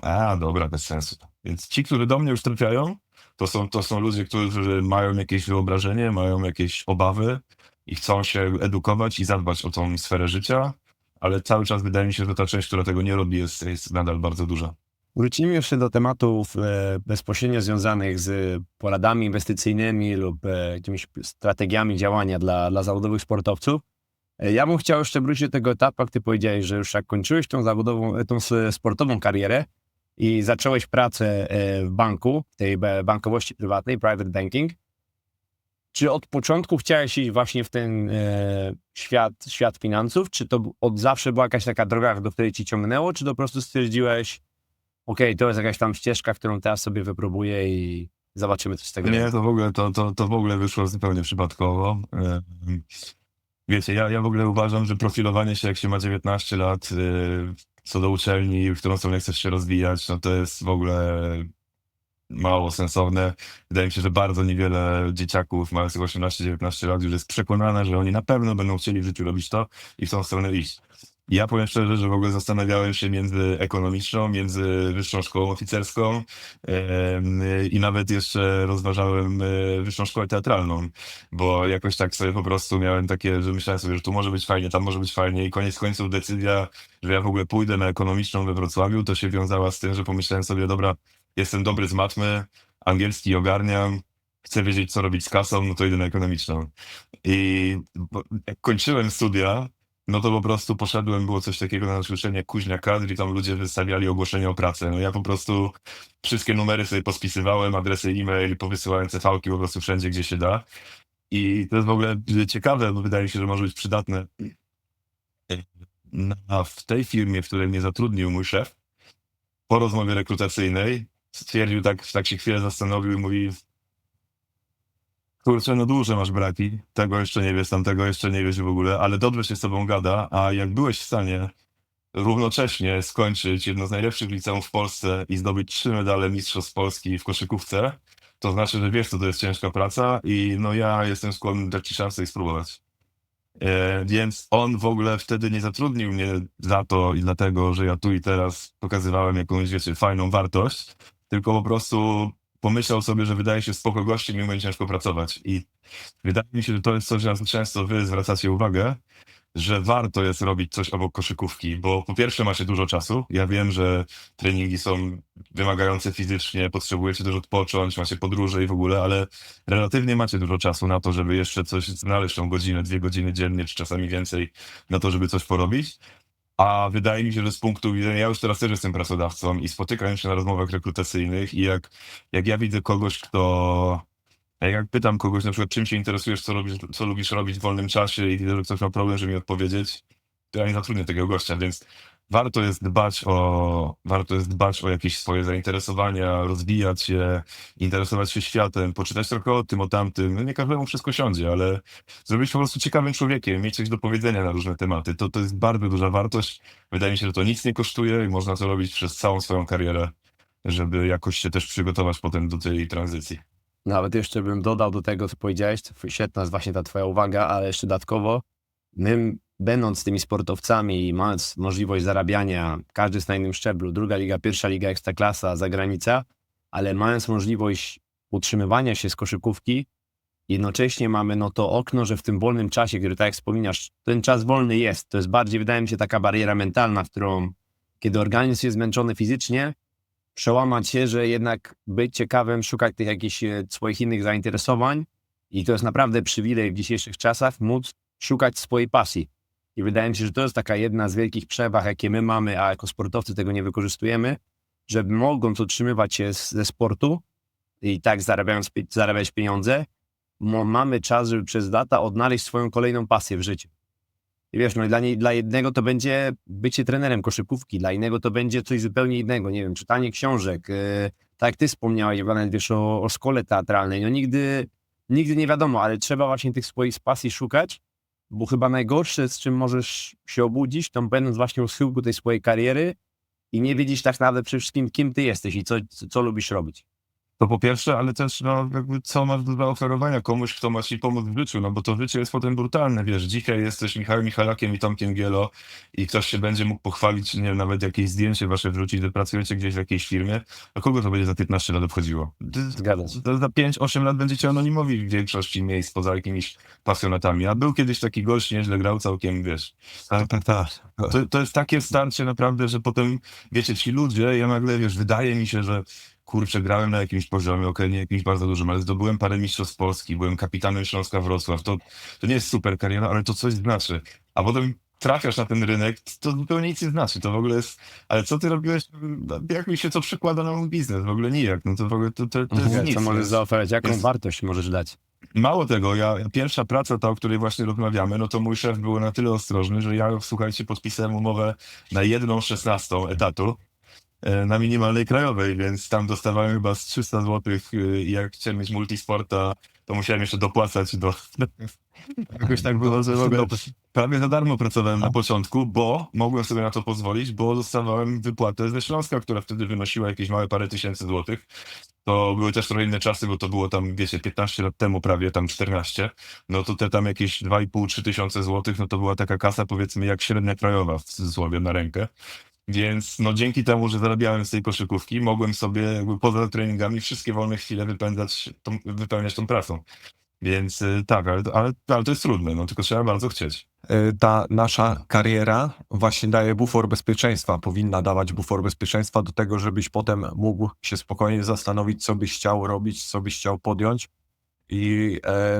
A, dobra, bez sensu. Więc ci, którzy do mnie już trafiają, to są ludzie, którzy mają jakieś wyobrażenie, mają jakieś obawy i chcą się edukować i zadbać o tą sferę życia, ale cały czas wydaje mi się, że ta część, która tego nie robi, jest nadal bardzo duża. Wrócimy jeszcze do tematów bezpośrednio związanych z poradami inwestycyjnymi lub jakimiś strategiami działania dla zawodowych sportowców. Ja bym chciał jeszcze wrócić do tego etapu, jak ty powiedziałeś, że już jak kończyłeś tą sportową karierę i zacząłeś pracę w banku, tej bankowości prywatnej, private banking, czy od początku chciałeś iść właśnie w ten świat finansów, czy to od zawsze była jakaś taka droga, do której ci ciągnęło, czy to po prostu stwierdziłeś, okej, to jest jakaś tam ścieżka, którą teraz sobie wypróbuję i zobaczymy, co z tego Nie, będzie. to w ogóle wyszło zupełnie przypadkowo. Wiecie, ja w ogóle uważam, że profilowanie się, jak się ma 19 lat, co do uczelni, w którą stronę chcesz się rozwijać, no to jest w ogóle mało sensowne. Wydaje mi się, że bardzo niewiele dzieciaków mających 18-19 lat już jest przekonane, że oni na pewno będą chcieli w życiu robić to i w tą stronę iść. Ja powiem szczerze, że w ogóle zastanawiałem się między ekonomiczną, między wyższą szkołą oficerską i nawet jeszcze rozważałem wyższą szkołę teatralną, bo jakoś tak sobie po prostu miałem takie, że myślałem sobie, że tu może być fajnie, tam może być fajnie i koniec końców decyzja, że ja w ogóle pójdę na ekonomiczną we Wrocławiu, to się wiązała z tym, że pomyślałem sobie, dobra, jestem dobry z matmy, angielski ogarniam, chcę wiedzieć, co robić z kasą, no to idę na ekonomiczną. Jak kończyłem studia, no to po prostu poszedłem, było coś takiego na zrzeszenie Kuźnia Kadr i tam ludzie wystawiali ogłoszenie o pracę. No ja po prostu wszystkie numery sobie pospisywałem, adresy e-mail, powysyłałem CV-ki po prostu wszędzie, gdzie się da. I to jest w ogóle ciekawe, bo wydaje mi się, że może być przydatne. W tej firmie, w której mnie zatrudnił mój szef, po rozmowie rekrutacyjnej stwierdził, tak się chwilę zastanowił i mówi: kurczę, no duże masz braki, tego jeszcze nie wiesz, tamtego jeszcze nie wiesz w ogóle, ale dobrze się z tobą gada, a jak byłeś w stanie równocześnie skończyć jedno z najlepszych liceów w Polsce i zdobyć 3 medale Mistrzostw Polski w koszykówce, to znaczy, że wiesz, co to jest ciężka praca i no ja jestem skłonny dać ci szansę i spróbować. Więc on w ogóle wtedy nie zatrudnił mnie za to i dlatego, że ja tu i teraz pokazywałem jakąś, wiecie, fajną wartość, tylko po prostu pomyślał sobie, że wydaje się spoko gościem i umie ciężko pracować. I wydaje mi się, że to jest coś, na co często wy zwracacie uwagę, że warto jest robić coś obok koszykówki, bo po pierwsze macie dużo czasu. Ja wiem, że treningi są wymagające fizycznie, potrzebujecie też odpocząć, macie podróże i w ogóle, ale relatywnie macie dużo czasu na to, żeby jeszcze coś znaleźć, tą godzinę, 2 godziny dziennie, czy czasami więcej, na to, żeby coś porobić. A wydaje mi się, że z punktu widzenia, ja już teraz też jestem pracodawcą i spotykam się na rozmowach rekrutacyjnych i jak ja widzę kogoś, jak pytam kogoś na przykład, czym się interesujesz, co lubisz robić w wolnym czasie i widzę, że ktoś ma problem, żeby mi odpowiedzieć, to ja nie zatrudnię takiego gościa, więc warto jest dbać o jakieś swoje zainteresowania, rozwijać się, interesować się światem, poczytać trochę o tym, o tamtym. No nie każdemu wszystko siądzie, ale zrobić po prostu ciekawym człowiekiem, mieć coś do powiedzenia na różne tematy. To jest bardzo duża wartość. Wydaje mi się, że to nic nie kosztuje i można to robić przez całą swoją karierę, żeby jakoś się też przygotować potem do tej tranzycji. Nawet jeszcze bym dodał do tego, co powiedziałeś, świetna jest właśnie ta twoja uwaga, ale jeszcze dodatkowo, my będąc tymi sportowcami i mając możliwość zarabiania, każdy jest na innym szczeblu, druga liga, pierwsza liga, ekstraklasa, zagranica, ale mając możliwość utrzymywania się z koszykówki, jednocześnie mamy no to okno, że w tym wolnym czasie, który tak jak wspominasz, ten czas wolny jest. To jest bardziej, wydaje mi się, taka bariera mentalna, którą, kiedy organizm jest zmęczony fizycznie, przełamać się, że jednak być ciekawym, szukać tych jakichś swoich innych zainteresowań i to jest naprawdę przywilej w dzisiejszych czasach móc szukać swojej pasji. I wydaje mi się, że to jest taka jedna z wielkich przewag, jakie my mamy, a jako sportowcy tego nie wykorzystujemy, że mogąc utrzymywać się ze sportu i tak zarabiać pieniądze, mamy czas, żeby przez lata odnaleźć swoją kolejną pasję w życiu. I wiesz, no dla jednego to będzie bycie trenerem koszykówki, dla innego to będzie coś zupełnie innego, nie wiem, czytanie książek, tak jak ty wspomniałeś, nawet wiesz o szkole teatralnej, no nigdy nie wiadomo, ale trzeba właśnie tych swoich pasji szukać, bo chyba najgorsze, z czym możesz się obudzić, to będąc właśnie u schyłku tej swojej kariery i nie wiedzieć tak naprawdę przede wszystkim, kim ty jesteś i co lubisz robić. To po pierwsze, ale też no, jakby co masz do zaoferowania komuś, kto ma ci pomóc w życiu, no bo to życie jest potem brutalne, wiesz, dzisiaj jesteś Michałem Michalakiem i Tomkiem Gielo i ktoś się będzie mógł pochwalić, nie wiem, nawet jakieś zdjęcie wasze wrzucić, że pracujecie gdzieś w jakiejś firmie, a kogo to będzie za 15 lat obchodziło? Zgadzam się. To za 5-8 lat będziecie anonimowi w większości miejsc poza jakimiś pasjonatami, a był kiedyś taki gość, nieźle grał całkiem, wiesz. Tak. To jest takie starcie naprawdę, że potem, wiecie, ci ludzie, ja nagle, wiesz, wydaje mi się, że kurczę, grałem na jakimś poziomie, okej, nie jakimś bardzo dużym, ale zdobyłem parę mistrzostw Polski, byłem kapitanem Śląska Wrocław, to nie jest super kariera, ale to coś znaczy. A potem trafiasz na ten rynek, to zupełnie nic nie znaczy, to w ogóle jest, ale co ty robiłeś, jak mi się to przekłada na mój biznes, w ogóle nijak, no to w ogóle to jest nic. Co możesz więc- zaoferować? Jaką więc- wartość możesz dać? Mało tego, pierwsza praca, ta, o której właśnie rozmawiamy, no to mój szef był na tyle ostrożny, że ja, słuchajcie, podpisałem umowę na 1/16 etatu na minimalnej krajowej, więc tam dostawałem chyba z 300 zł i jak chciałem mieć multisporta, to musiałem jeszcze dopłacać do... Jakoś tak było, że w ogóle prawie za darmo pracowałem na początku, bo mogłem sobie na to pozwolić, bo dostawałem wypłatę ze Śląska, która wtedy wynosiła jakieś małe parę tysięcy złotych. To były też trochę inne czasy, bo to było tam, wiecie, 15 lat temu prawie, tam 14. No to te tam jakieś 2,5-3 tysiące złotych, no to była taka kasa, powiedzmy, jak średnia krajowa w cudzysłowie na rękę. Więc no dzięki temu, że zarabiałem z tej koszykówki, mogłem sobie jakby poza treningami wszystkie wolne chwile wypełniać tą pracą. Więc tak, ale to jest trudne, no tylko trzeba bardzo chcieć. Ta nasza kariera właśnie daje bufor bezpieczeństwa, powinna dawać bufor bezpieczeństwa do tego, żebyś potem mógł się spokojnie zastanowić, co byś chciał robić, co byś chciał podjąć.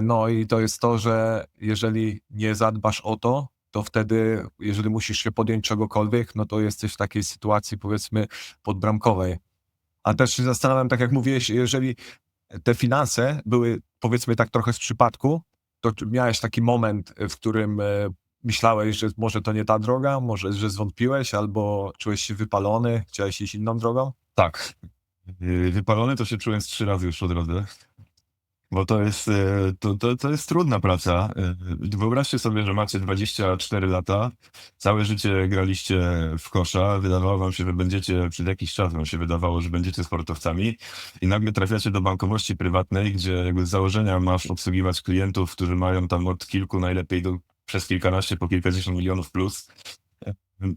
No i to jest to, że jeżeli nie zadbasz o to, to wtedy, jeżeli musisz się podjąć czegokolwiek, no to jesteś w takiej sytuacji, powiedzmy, podbramkowej. A też się zastanawiam, tak jak mówiłeś, jeżeli te finanse były, powiedzmy tak trochę z przypadku, to czy miałeś taki moment, w którym myślałeś, że może to nie ta droga, może, że zwątpiłeś, albo czułeś się wypalony, chciałeś iść inną drogą? Tak. Wypalony to się czułem z 3 razy już po drodze. Bo to jest trudna praca. Wyobraźcie sobie, że macie 24 lata, całe życie graliście w kosza, wydawało wam się, że będziecie, przez jakiś czas wam się wydawało, że będziecie sportowcami i nagle trafiacie do bankowości prywatnej, gdzie jakby z założenia masz obsługiwać klientów, którzy mają tam od kilku, najlepiej przez kilkanaście, po kilkadziesiąt milionów plus.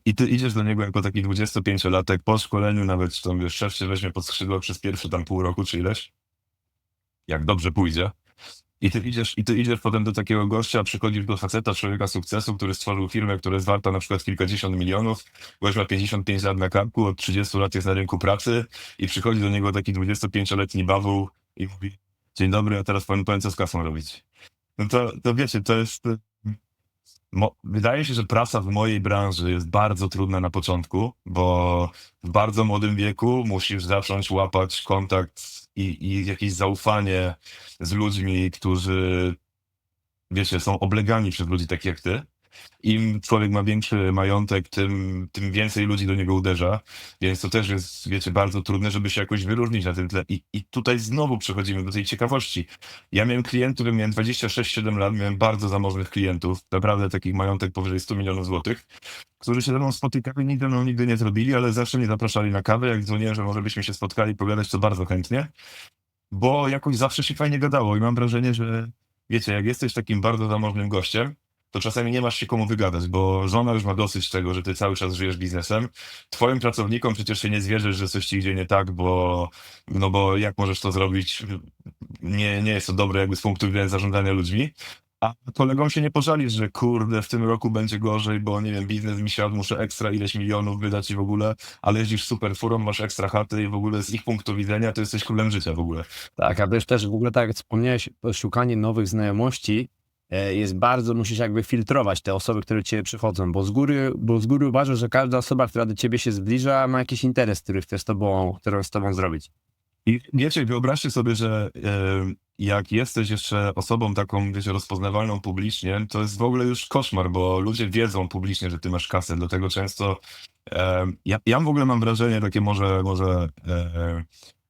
I ty idziesz do niego jako taki 25-latek po szkoleniu, nawet tam wiesz, szef się weźmie pod skrzydło przez pierwsze tam pół roku czy ileś, jak dobrze pójdzie. I ty idziesz potem do takiego gościa, przychodzisz do faceta, człowieka sukcesu, który stworzył firmę, która jest warta na przykład kilkadziesiąt milionów, gość ma 55 lat na karku, od 30 lat jest na rynku pracy i przychodzi do niego taki 25-letni bawuł i mówi: dzień dobry, a teraz powiem co z kasą robić. No to wiecie, to jest... Wydaje się, że praca w mojej branży jest bardzo trudna na początku, bo w bardzo młodym wieku musisz zacząć łapać kontakt i jakieś zaufanie z ludźmi, którzy, wiecie, są oblegani przez ludzi takich jak ty. Im człowiek ma większy majątek, tym więcej ludzi do niego uderza, więc to też jest, wiecie, bardzo trudne, żeby się jakoś wyróżnić na tym tle. I tutaj znowu przechodzimy do tej ciekawości. Ja miałem klientów, jak miałem 26-7 lat, miałem bardzo zamożnych klientów, naprawdę takich majątek powyżej 100 milionów złotych, którzy się ze mną spotykali, nigdy nie zrobili, ale zawsze mnie zapraszali na kawę, jak dzwoniłem, że może byśmy się spotkali, pogadać, to bardzo chętnie, bo jakoś zawsze się fajnie gadało i mam wrażenie, że wiecie, jak jesteś takim bardzo zamożnym gościem, to czasami nie masz się komu wygadać, bo żona już ma dosyć tego, że ty cały czas żyjesz biznesem. Twoim pracownikom przecież się nie zwierzysz, że coś ci idzie nie tak, bo jak możesz to zrobić? Nie jest to dobre jakby z punktu widzenia zarządzania ludźmi. A kolegom się nie pożalisz, że kurde, w tym roku będzie gorzej, bo nie wiem, biznes mi siadł, muszę ekstra ileś milionów wydać i w ogóle, ale jeździsz super furą, masz ekstra chaty i w ogóle z ich punktu widzenia to jesteś królem życia w ogóle. Tak, a też w ogóle tak jak wspomniałeś, szukanie nowych znajomości jest bardzo, musisz jakby filtrować te osoby, które do ciebie przychodzą, bo z góry uważasz, że każda osoba, która do ciebie się zbliża, ma jakiś interes, którą z tobą zrobić. I wiecie, wyobraźcie sobie, że jak jesteś jeszcze osobą taką, wiecie, rozpoznawalną publicznie, to jest w ogóle już koszmar, bo ludzie wiedzą publicznie, że ty masz kasę, dlatego często ja w ogóle mam wrażenie takie może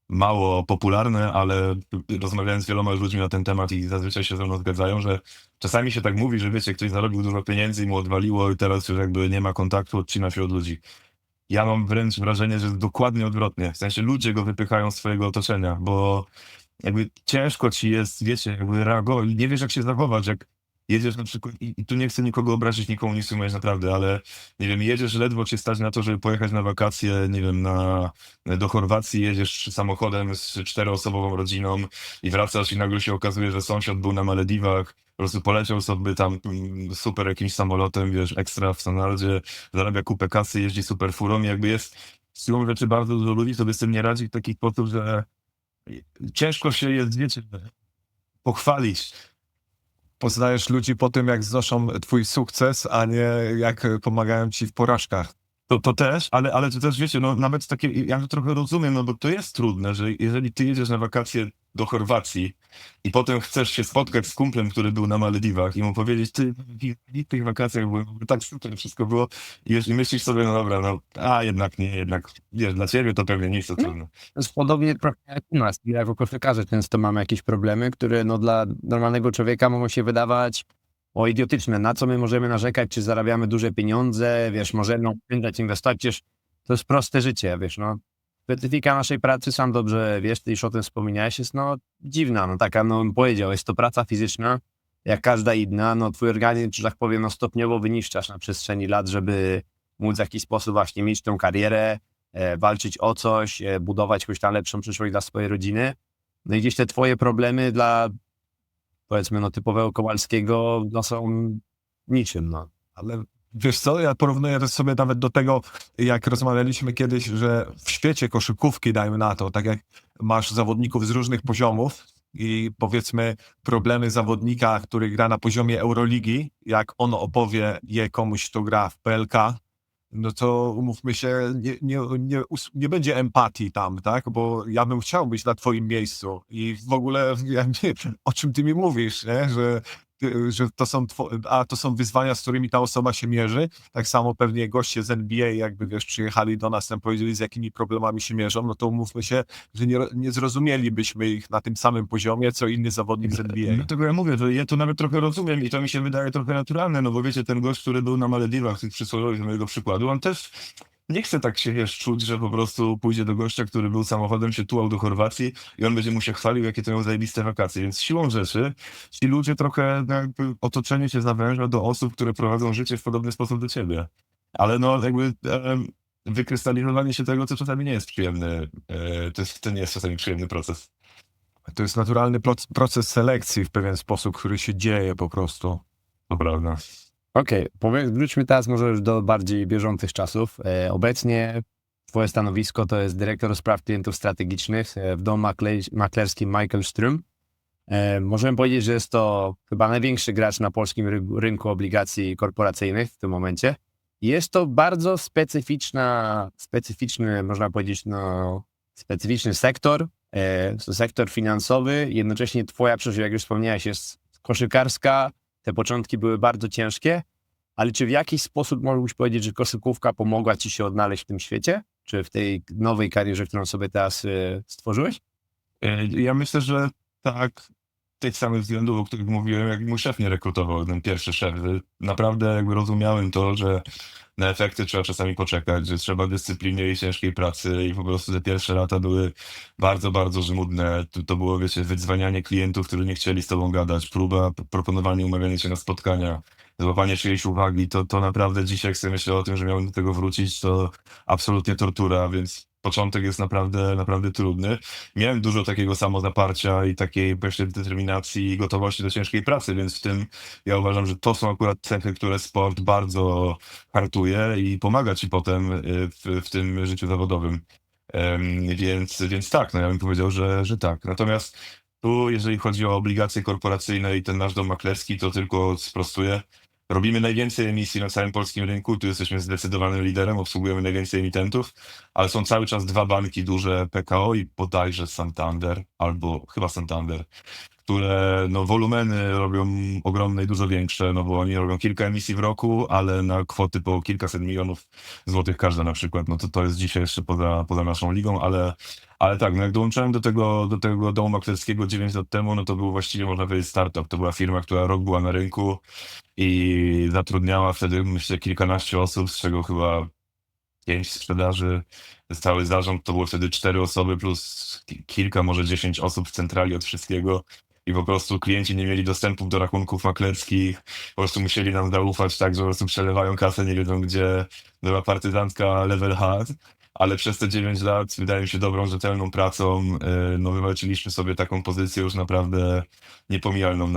mało popularne, ale rozmawiając z wieloma ludźmi na ten temat i zazwyczaj się ze mną zgadzają, że czasami się tak mówi, że wiecie, ktoś zarobił dużo pieniędzy i mu odwaliło i teraz już jakby nie ma kontaktu, odcina się od ludzi. ja mam wręcz wrażenie, że jest dokładnie odwrotnie. W sensie ludzie go wypychają z swojego otoczenia, bo jakby ciężko ci jest, wiecie, jakby reagować, nie wiesz jak się zachować, jak jedziesz na przykład, i tu nie chcę nikogo obrazić, nikomu nie chcę naprawdę, ale nie wiem, jedziesz, ledwo cię stać na to, żeby pojechać na wakacje, nie wiem, do Chorwacji, jedziesz samochodem z 4-osobową rodziną i wracasz i nagle się okazuje, że sąsiad był na Malediwach, po prostu poleciał sobie tam super jakimś samolotem, wiesz, ekstra w standardzie, zarabia kupę kasy, jeździ super furą i jakby jest siłą rzeczy bardzo dużo ludzi sobie z tym nie radzi w taki sposób, że ciężko się jest, wiecie, pochwalić. Poznajesz ludzi po tym, jak znoszą twój sukces, a nie jak pomagają ci w porażkach. To też, ale to też wiecie, no nawet takie, ja to trochę rozumiem, no bo to jest trudne, że jeżeli ty jedziesz na wakacje do Chorwacji i potem chcesz się spotkać z kumplem, który był na Malediwach i mu powiedzieć, ty w tych wakacjach było tak super, wszystko było i myślisz sobie, no dobra, no jednak nie, jednak, wiesz, dla ciebie to pewnie nie jest to trudne. To jest podobnie trochę jak u nas. Jako koszykarze często mamy jakieś problemy, które no, dla normalnego człowieka mogą się wydawać idiotyczne. Na co my możemy narzekać, czy zarabiamy duże pieniądze, wiesz, możemy oszczędzać, inwestować, przecież to jest proste życie, wiesz, no. Specyfika naszej pracy, sam dobrze wiesz, ty już o tym wspomniałeś, jest no dziwna, no taka, no bym powiedział, jest to praca fizyczna, jak każda inna, no twój organizm, że tak powiem, no stopniowo wyniszczasz na przestrzeni lat, żeby móc w jakiś sposób właśnie mieć tę karierę, walczyć o coś, budować jakąś tam lepszą przyszłość dla swojej rodziny. No i gdzieś te twoje problemy dla, powiedzmy, no typowego Kowalskiego, no są niczym, no. Ale wiesz co, ja porównuję to sobie nawet do tego, jak rozmawialiśmy kiedyś, że w świecie koszykówki, dajmy na to, tak jak masz zawodników z różnych poziomów i powiedzmy problemy zawodnika, który gra na poziomie Euroligi, jak on opowie je komuś, kto gra w PLK, no to umówmy się, nie będzie empatii tam, tak? Bo ja bym chciał być na twoim miejscu i w ogóle ja nie, o czym ty mi mówisz, nie? Że to są wyzwania, z którymi ta osoba się mierzy. Tak samo pewnie goście z NBA, jakby wiesz, przyjechali do nas, tam powiedzieli, z jakimi problemami się mierzą, no to umówmy się, że nie zrozumielibyśmy ich na tym samym poziomie, co inny zawodnik z NBA. Dlatego ja mówię, że ja to nawet trochę rozumiem i to mi się wydaje trochę naturalne, no bo wiecie, ten gość, który był na Malediwach, tych przysłowiowych z mojego przykładu, on też nie chce tak się, wiesz, czuć, że po prostu pójdzie do gościa, który był samochodem, się tułał do Chorwacji i on będzie mu się chwalił, jakie to miał zajebiste wakacje. Więc siłą rzeczy ci ludzie trochę jakby otoczenie się zawęża do osób, które prowadzą życie w podobny sposób do ciebie. Ale no jakby wykrystalizowanie się tego, to czasami nie jest przyjemny, to nie jest czasami przyjemny proces. To jest naturalny proces selekcji w pewien sposób, który się dzieje po prostu. To prawda. Okej, wróćmy teraz może już do bardziej bieżących czasów. Obecnie twoje stanowisko to jest dyrektor spraw klientów strategicznych w domu maklerskim Michael Strum. Możemy powiedzieć, że jest to chyba największy gracz na polskim rynku obligacji korporacyjnych w tym momencie. Jest to bardzo specyficzny, można powiedzieć, no, specyficzny sektor, sektor finansowy. Jednocześnie twoja przyszłość, jak już wspomniałeś, jest koszykarska. Te początki były bardzo ciężkie, ale czy w jakiś sposób mógłbyś powiedzieć, że koszykówka pomogła ci się odnaleźć w tym świecie? Czy w tej nowej karierze, którą sobie teraz stworzyłeś? Ja myślę, że tak, z tych samych względów, o których mówiłem, jak mój szef mnie rekrutował, ten pierwszy szef. Naprawdę jakby rozumiałem to, że na efekty trzeba czasami poczekać, że trzeba dyscypliny i ciężkiej pracy i po prostu te pierwsze lata były bardzo, bardzo żmudne. To było, wiecie, wydzwanianie klientów, którzy nie chcieli z tobą gadać, próba proponowania, umawiania się na spotkania, złapanie czyjejś uwagi, to naprawdę dzisiaj, jak sobie myślę o tym, że miałem do tego wrócić, to absolutnie tortura, więc początek jest naprawdę, naprawdę trudny. Miałem dużo takiego samozaparcia i takiej właśnie determinacji i gotowości do ciężkiej pracy, więc w tym ja uważam, że to są akurat cechy, które sport bardzo hartuje i pomaga ci potem w tym życiu zawodowym. Więc tak, no ja bym powiedział, że tak. Natomiast tu, jeżeli chodzi o obligacje korporacyjne i ten nasz dom maklerski, to tylko sprostuję. Robimy najwięcej emisji na całym polskim rynku, tu jesteśmy zdecydowanym liderem, obsługujemy najwięcej emitentów, ale są cały czas dwa banki duże, PKO i bodajże Santander, albo chyba Santander, które no, wolumeny robią ogromne i dużo większe, no bo oni robią kilka emisji w roku, ale na kwoty po kilkaset milionów złotych każda na przykład, no to jest dzisiaj jeszcze poza naszą ligą, ale tak, no jak dołączyłem do tego domu maklerskiego 9 lat temu, no to był właściwie, można powiedzieć, startup. To była firma, która rok była na rynku i zatrudniała wtedy, myślę, kilkanaście osób, z czego chyba 5 sprzedaży, cały zarząd to było wtedy 4 osoby plus kilka, może 10 osób w centrali od wszystkiego. I po prostu klienci nie mieli dostępu do rachunków maklerskich, po prostu musieli nam zaufać tak, że po prostu przelewają kasę, nie wiedzą gdzie, była partyzantka level hard, ale przez te 9 lat wydaje mi się dobrą, rzetelną pracą, no wywalczyliśmy sobie taką pozycję już naprawdę niepomijalną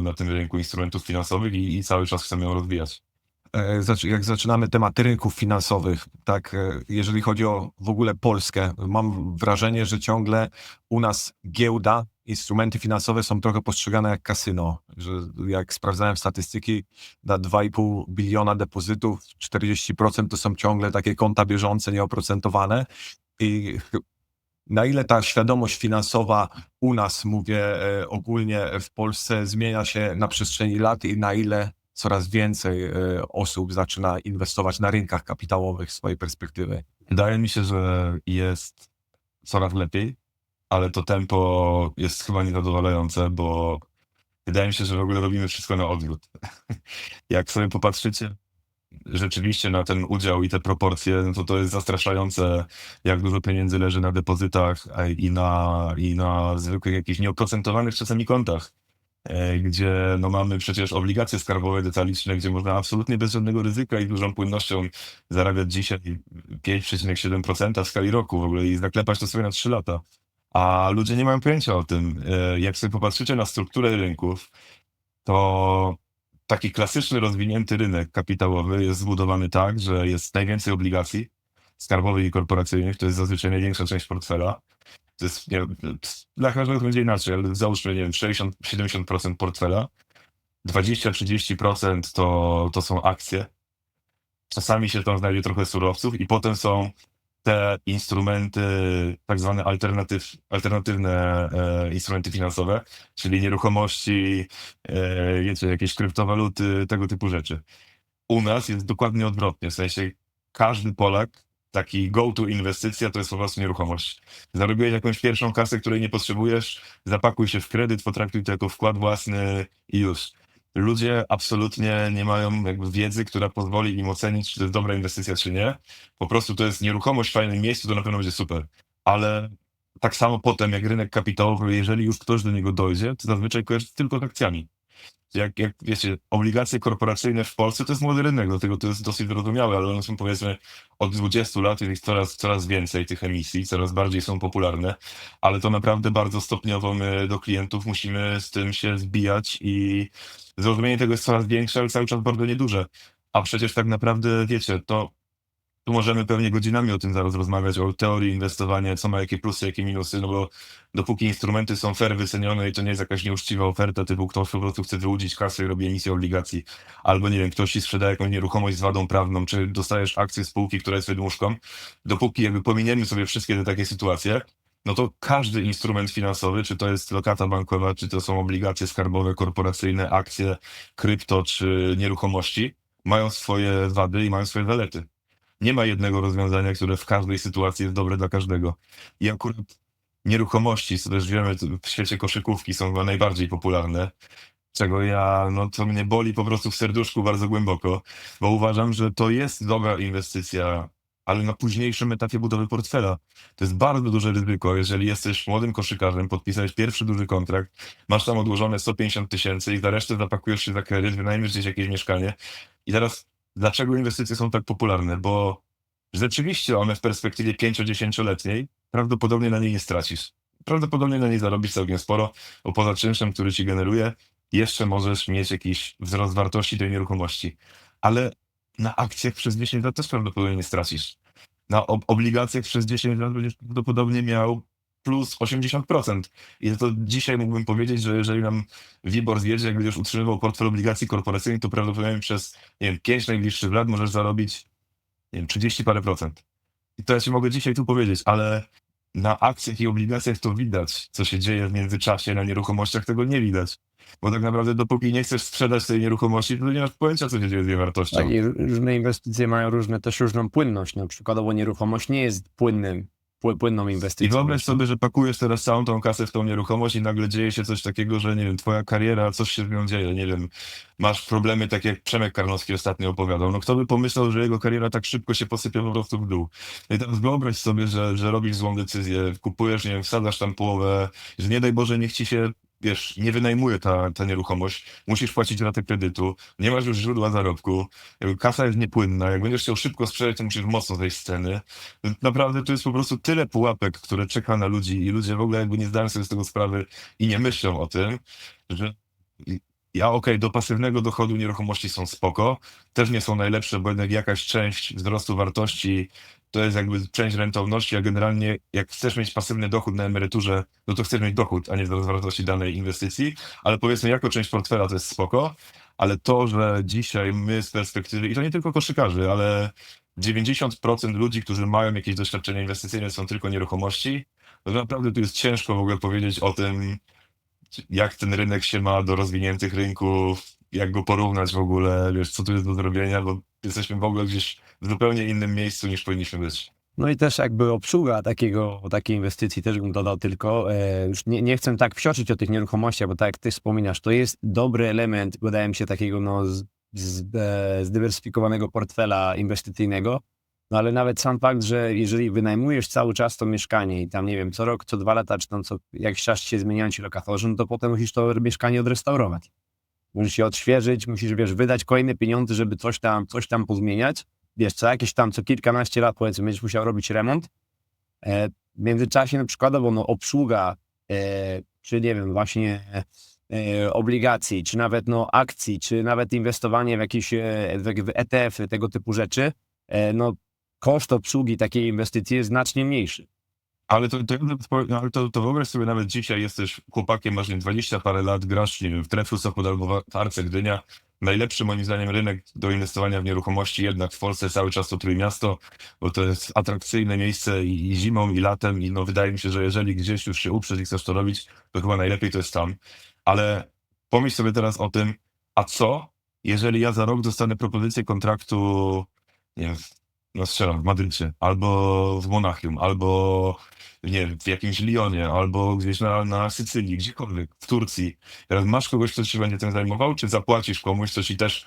na tym rynku instrumentów finansowych i cały czas chcemy ją rozwijać. Jak zaczynamy tematy rynków finansowych, tak, jeżeli chodzi o w ogóle Polskę, mam wrażenie, że ciągle u nas giełda, instrumenty finansowe są trochę postrzegane jak kasyno, że jak sprawdzałem statystyki, na 2,5 biliona depozytów 40% to są ciągle takie konta bieżące, nieoprocentowane i na ile ta świadomość finansowa u nas, mówię ogólnie w Polsce, zmienia się na przestrzeni lat i na ile coraz więcej osób zaczyna inwestować na rynkach kapitałowych z swojej perspektywy? Wydaje mi się, że jest coraz lepiej, ale to tempo jest chyba niezadowalające, bo wydaje mi się, że w ogóle robimy wszystko na odwrót. Jak sobie popatrzycie rzeczywiście na ten udział i te proporcje, no to jest zastraszające, jak dużo pieniędzy leży na depozytach i na zwykłych jakichś nieoprocentowanych czasami kontach, gdzie no mamy przecież obligacje skarbowe detaliczne, gdzie można absolutnie bez żadnego ryzyka i dużą płynnością zarabiać dzisiaj 5,7% w skali roku w ogóle i zaklepać to sobie na 3 lata. A ludzie nie mają pojęcia o tym. Jak sobie popatrzycie na strukturę rynków, to taki klasyczny, rozwinięty rynek kapitałowy jest zbudowany tak, że jest najwięcej obligacji skarbowych i korporacyjnych, to jest zazwyczaj największa część portfela. To jest, nie wiem, dla każdego to będzie inaczej, ale załóżmy, nie wiem, 60-70% portfela, 20-30% to są akcje. Czasami się tam znajdzie trochę surowców i potem są te instrumenty, tak zwane alternatywne instrumenty finansowe, czyli nieruchomości, wiecie, jakieś kryptowaluty, tego typu rzeczy. U nas jest dokładnie odwrotnie, w sensie każdy Polak, taki go-to inwestycja to jest po prostu nieruchomość. Zarobiłeś jakąś pierwszą kasę, której nie potrzebujesz, zapakuj się w kredyt, potraktuj to jako wkład własny i już. Ludzie absolutnie nie mają jakby wiedzy, która pozwoli im ocenić, czy to jest dobra inwestycja, czy nie. Po prostu to jest nieruchomość w fajnym miejscu, to na pewno będzie super. Ale tak samo potem, jak rynek kapitałowy, jeżeli już ktoś do niego dojdzie, to zazwyczaj kojarzy tylko z akcjami. Jak wiecie, obligacje korporacyjne w Polsce to jest młody rynek, dlatego to jest dosyć zrozumiałe, ale one są powiedzmy od 20 lat jest ich coraz więcej tych emisji, coraz bardziej są popularne, ale to naprawdę bardzo stopniowo my do klientów musimy z tym się zbijać i zrozumienie tego jest coraz większe, ale cały czas bardzo nieduże. A przecież tak naprawdę, wiecie, to tu możemy pewnie godzinami o tym zaraz rozmawiać, o teorii inwestowania, co ma jakie plusy, jakie minusy, no bo dopóki instrumenty są fair wycenione i to nie jest jakaś nieuczciwa oferta, typu ktoś po prostu chce wyłudzić kasę i robi emisję obligacji, albo nie wiem, ktoś ci sprzeda jakąś nieruchomość z wadą prawną, czy dostajesz akcję spółki, która jest wydmuszką, dopóki jakby pominiemy sobie wszystkie te takie sytuacje, no to każdy instrument finansowy, czy to jest lokata bankowa, czy to są obligacje skarbowe, korporacyjne, akcje, krypto, czy nieruchomości, mają swoje wady i mają swoje zalety. Nie ma jednego rozwiązania, które w każdej sytuacji jest dobre dla każdego. I akurat nieruchomości, co też wiemy, w świecie koszykówki są chyba najbardziej popularne, czego no to mnie boli po prostu w serduszku bardzo głęboko, bo uważam, że to jest dobra inwestycja, ale na późniejszym etapie budowy portfela. To jest bardzo duże ryzyko, jeżeli jesteś młodym koszykarzem, podpisałeś pierwszy duży kontrakt, masz tam odłożone 150 tysięcy i za resztę zapakujesz się za kredyt, wynajmiesz gdzieś jakieś mieszkanie. I teraz dlaczego inwestycje są tak popularne? Bo rzeczywiście one w perspektywie 5-10-letniej prawdopodobnie na niej nie stracisz. Prawdopodobnie na niej zarobisz całkiem sporo, bo poza czynszem, który ci generuje, jeszcze możesz mieć jakiś wzrost wartości tej nieruchomości. Ale na akcjach przez 10 lat też prawdopodobnie nie stracisz. Na obligacjach przez 10 lat będziesz prawdopodobnie miał plus 80%. I to dzisiaj mógłbym powiedzieć, że jeżeli nam WIBOR zjedzie, jak będziesz utrzymywał portfel obligacji korporacyjnych, to prawdopodobnie przez, nie wiem, 5 najbliższych lat możesz zarobić, nie wiem, 30 parę procent. I to ja ci mogę dzisiaj tu powiedzieć, ale na akcjach i obligacjach to widać, co się dzieje w międzyczasie, na nieruchomościach tego nie widać. Bo tak naprawdę dopóki nie chcesz sprzedać tej nieruchomości, to nie masz pojęcia, co się dzieje z jej wartością. Tak, i różne inwestycje mają też różną płynność. Na przykładowo nieruchomość nie jest płynnym płynną I inwestycją. wyobraź sobie, że pakujesz teraz całą tą kasę w tą nieruchomość i nagle dzieje się coś takiego, że nie wiem, twoja kariera, coś się z nią dzieje, nie wiem, masz problemy, tak jak Przemek Karnowski ostatnio opowiadał. No kto by pomyślał, że jego kariera tak szybko się posypie po prostu w dół. I teraz wyobraź sobie, że robisz złą decyzję, kupujesz, nie wiem, wsadzasz tam połowę, że nie daj Boże, niech ci się, wiesz, nie wynajmuje ta nieruchomość, musisz płacić ratę kredytu, nie masz już źródła zarobku, jakby kasa jest niepłynna, jak będziesz chciał szybko sprzedać, to musisz mocno zejść z ceny. Naprawdę to jest po prostu tyle pułapek, które czeka na ludzi i ludzie w ogóle jakby nie zdają sobie z tego sprawy i nie myślą o tym, że do pasywnego dochodu nieruchomości są spoko, też nie są najlepsze, bo jednak jakaś część wzrostu wartości to jest jakby część rentowności, a generalnie jak chcesz mieć pasywny dochód na emeryturze, no to chcesz mieć dochód, a nie wzrost wartości danej inwestycji, ale powiedzmy jako część portfela to jest spoko, ale to, że dzisiaj my z perspektywy, i to nie tylko koszykarzy, ale 90% ludzi, którzy mają jakieś doświadczenie inwestycyjne, są tylko nieruchomości, no to naprawdę tu jest ciężko w ogóle powiedzieć o tym, jak ten rynek się ma do rozwiniętych rynków, jak go porównać w ogóle, wiesz, co tu jest do zrobienia, bo jesteśmy w ogóle gdzieś w zupełnie innym miejscu niż powinniśmy być. No i też jakby obsługa takiej inwestycji też bym dodał tylko, już nie chcę tak wsioczyć o tych nieruchomościach, bo tak jak ty wspominasz, to jest dobry element, wydaje mi się, takiego zdywersyfikowanego portfela inwestycyjnego, no ale nawet sam fakt, że jeżeli wynajmujesz cały czas to mieszkanie i tam nie wiem, co rok, co 2 lata, czy tam co jakiś czas się zmieniają ci lokatorzy, no to potem musisz to mieszkanie odrestaurować. Musisz je odświeżyć, musisz, wiesz, wydać kolejne pieniądze, żeby coś tam pozmieniać. Wiesz, co kilkanaście lat, powiedzmy, będziesz musiał robić remont. W międzyczasie na przykładowo obsługa, czy nie wiem, właśnie obligacji, czy nawet akcji, czy nawet inwestowanie w jakieś w ETF-y, tego typu rzeczy, koszt obsługi takiej inwestycji jest znacznie mniejszy. Ale to wyobraź sobie, nawet dzisiaj jesteś chłopakiem, masz nie wiem, 20 parę lat, grasz nie wiem, w Treflu Sopot albo w Arce Gdynia. Najlepszy moim zdaniem rynek do inwestowania w nieruchomości jednak w Polsce cały czas to Trójmiasto, bo to jest atrakcyjne miejsce i zimą, i latem i wydaje mi się, że jeżeli gdzieś już się uprzeć i chcesz to robić, to chyba najlepiej to jest tam. Ale pomyśl sobie teraz o tym, a co, jeżeli ja za rok dostanę propozycję kontraktu, nie wiem, strzelam w Madrycie, albo w Monachium, albo nie wiem, w jakimś Lyonie, albo gdzieś na Sycylii, gdziekolwiek, w Turcji. Teraz masz kogoś, kto się będzie tym zajmował, czy zapłacisz komuś, co ci też,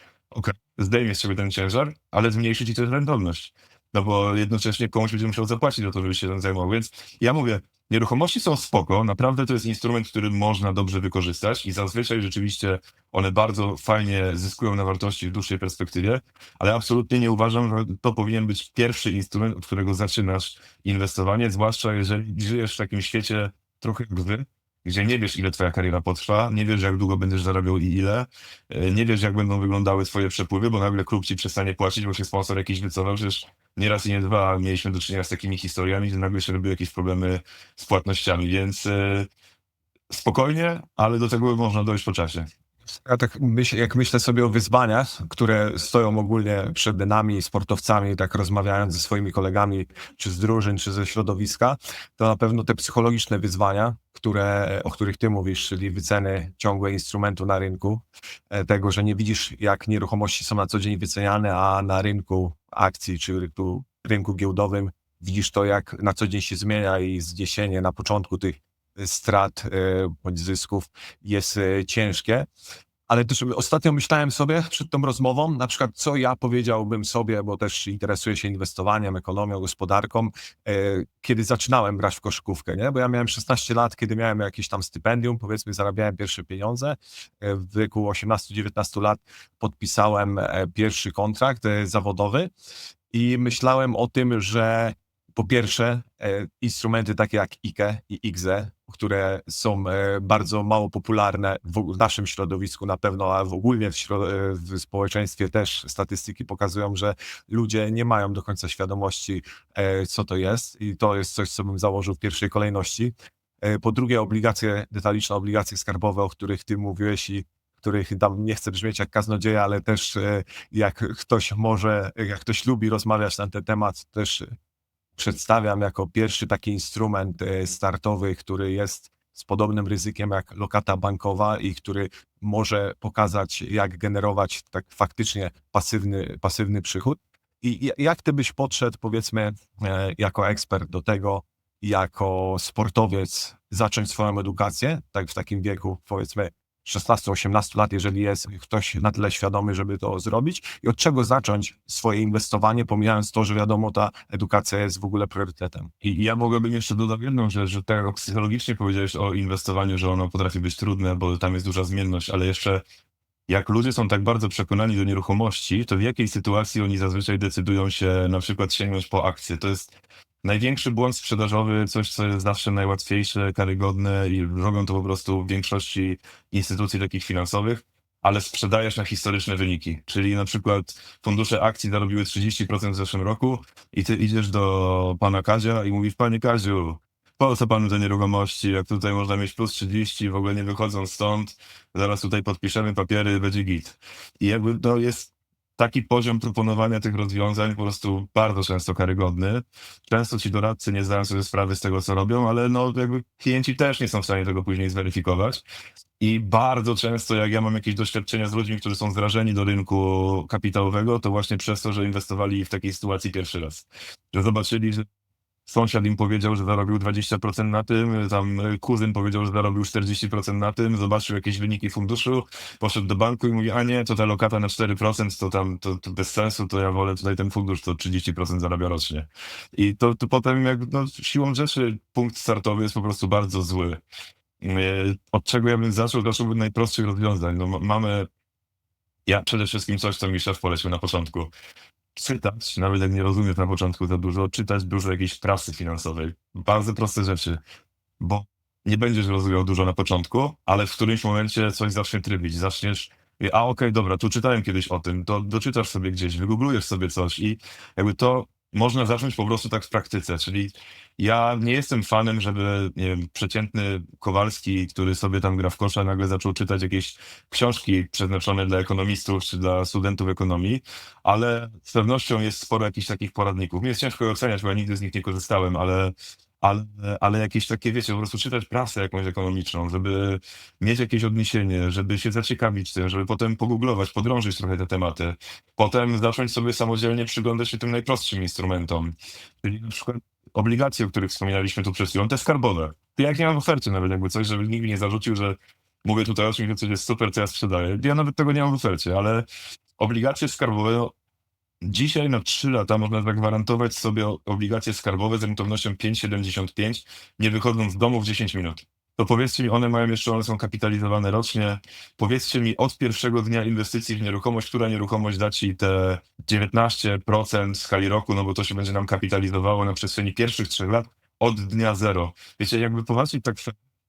zdejmie z siebie ten ciężar, ale zmniejszy ci też rentowność. No bo jednocześnie komuś będzie musiał zapłacić za to, żeby się tym zajmował. Więc ja mówię, nieruchomości są spoko, naprawdę to jest instrument, który można dobrze wykorzystać i zazwyczaj rzeczywiście one bardzo fajnie zyskują na wartości w dłuższej perspektywie, ale absolutnie nie uważam, że to powinien być pierwszy instrument, od którego zaczynasz inwestowanie, zwłaszcza jeżeli żyjesz w takim świecie trochę jak wy, gdzie nie wiesz, ile twoja kariera potrwa, nie wiesz, jak długo będziesz zarabiał i ile, nie wiesz, jak będą wyglądały twoje przepływy, bo nagle klub ci przestanie płacić, bo się sponsor jakiś wycofał. Przecież nie raz i nie dwa mieliśmy do czynienia z takimi historiami, że nagle się robiły jakieś problemy z płatnościami, więc spokojnie, ale do tego można dojść po czasie. Ja tak jak myślę sobie o wyzwaniach, które stoją ogólnie przed nami, sportowcami, tak rozmawiając ze swoimi kolegami, czy z drużyn, czy ze środowiska, to na pewno te psychologiczne wyzwania, o których ty mówisz, czyli wyceny ciągłe instrumentu na rynku, tego, że nie widzisz, jak nieruchomości są na co dzień wyceniane, a na rynku akcji, czy rynku giełdowym widzisz to, jak na co dzień się zmienia i zniesienie na początku tych strat bądź zysków jest ciężkie. Ale też ostatnio myślałem sobie przed tą rozmową, na przykład co ja powiedziałbym sobie, bo też interesuję się inwestowaniem, ekonomią, gospodarką, kiedy zaczynałem grać w koszykówkę, nie? Bo ja miałem 16 lat, kiedy miałem jakieś tam stypendium, powiedzmy zarabiałem pierwsze pieniądze. W wieku 18-19 lat podpisałem pierwszy kontrakt zawodowy i myślałem o tym, że po pierwsze, instrumenty takie jak IKE i IGZE, które są bardzo mało popularne w naszym środowisku na pewno, a ogólnie w społeczeństwie też statystyki pokazują, że ludzie nie mają do końca świadomości, co to jest i to jest coś, co bym założył w pierwszej kolejności. Po drugie, obligacje detaliczne, obligacje skarbowe, o których ty mówiłeś i których tam nie chcę brzmieć jak kaznodzieja, ale też jak ktoś lubi rozmawiać na ten temat, też przedstawiam jako pierwszy taki instrument startowy, który jest z podobnym ryzykiem jak lokata bankowa i który może pokazać, jak generować tak faktycznie pasywny przychód. I jak ty byś podszedł, powiedzmy, jako ekspert do tego, jako sportowiec zacząć swoją edukację, tak w takim wieku, powiedzmy 16-18 lat, jeżeli jest ktoś na tyle świadomy, żeby to zrobić i od czego zacząć swoje inwestowanie, pomijając to, że wiadomo, ta edukacja jest w ogóle priorytetem. I ja mogłabym jeszcze dodać jedną rzecz, że tak jak psychologicznie powiedziałeś o inwestowaniu, że ono potrafi być trudne, bo tam jest duża zmienność, ale jeszcze jak ludzie są tak bardzo przekonani do nieruchomości, to w jakiej sytuacji oni zazwyczaj decydują się na przykład sięgnąć po akcje? To jest największy błąd sprzedażowy, coś, co jest zawsze najłatwiejsze, karygodne i robią to po prostu w większości instytucji takich finansowych, ale sprzedajesz na historyczne wyniki. Czyli na przykład fundusze akcji zarobiły 30% w zeszłym roku i ty idziesz do pana Kazia i mówisz, panie Kaziu, po co panu te nieruchomości, jak tutaj można mieć plus 30, w ogóle nie wychodząc stąd, zaraz tutaj podpiszemy papiery, będzie git. I jakby to jest taki poziom proponowania tych rozwiązań po prostu bardzo często karygodny. Często ci doradcy nie zdają sobie sprawy z tego, co robią, ale no jakby klienci też nie są w stanie tego później zweryfikować. I bardzo często, jak ja mam jakieś doświadczenia z ludźmi, którzy są wrażeni do rynku kapitałowego, to właśnie przez to, że inwestowali w takiej sytuacji pierwszy raz. Że zobaczyli, że sąsiad im powiedział, że zarobił 20% na tym, tam kuzyn powiedział, że zarobił 40% na tym, zobaczył jakieś wyniki funduszu, poszedł do banku i mówi, a nie, to ta lokata na 4%, to tam to bez sensu, to ja wolę tutaj ten fundusz, to 30% zarabia rocznie. I to potem jak no, siłą rzeczy punkt startowy jest po prostu bardzo zły. Od czego ja bym zaczął? Zacząłbym od najprostszych rozwiązań. No, ja przede wszystkim coś, co mi szef polecił na początku. Czytać, nawet jak nie rozumiesz na początku za dużo, czytać dużo jakiejś prasy finansowej. Bardzo proste rzeczy, bo nie będziesz rozumiał dużo na początku, ale w którymś momencie coś zacznie trybić. Zaczniesz, okej, dobra, tu czytałem kiedyś o tym, to doczytasz sobie gdzieś, wygooglujesz sobie coś i jakby to można zacząć po prostu tak w praktyce, czyli ja nie jestem fanem, żeby, nie wiem, przeciętny Kowalski, który sobie tam gra w kosza, nagle zaczął czytać jakieś książki przeznaczone dla ekonomistów czy dla studentów ekonomii, ale z pewnością jest sporo jakichś takich poradników. Mnie jest ciężko je oceniać, bo ja nigdy z nich nie korzystałem, ale jakieś takie, wiecie, po prostu czytać prasę jakąś ekonomiczną, żeby mieć jakieś odniesienie, żeby się zaciekawić tym, żeby potem pogooglować, podrążyć trochę te tematy. Potem zacząć sobie samodzielnie przyglądać się tym najprostszym instrumentom, czyli na przykład obligacje, o których wspominaliśmy tu przed chwilą, te skarbowe. Ja jak nie mam oferty nawet jakby coś, żeby nikt mi nie zarzucił, że mówię tutaj o czymś, że coś jest super, co ja sprzedaję. Ja nawet tego nie mam w ofercie, ale obligacje skarbowe, no, dzisiaj na 3 lata można zagwarantować sobie obligacje skarbowe z rentownością 5,75, nie wychodząc z domu w 10 minut. To powiedzcie mi, one są kapitalizowane rocznie. Powiedzcie mi od pierwszego dnia inwestycji w nieruchomość, która nieruchomość da ci te 19% w skali roku, no bo to się będzie nam kapitalizowało na przestrzeni pierwszych 3 lat od dnia zero. Wiecie, jakby popatrzeć tak,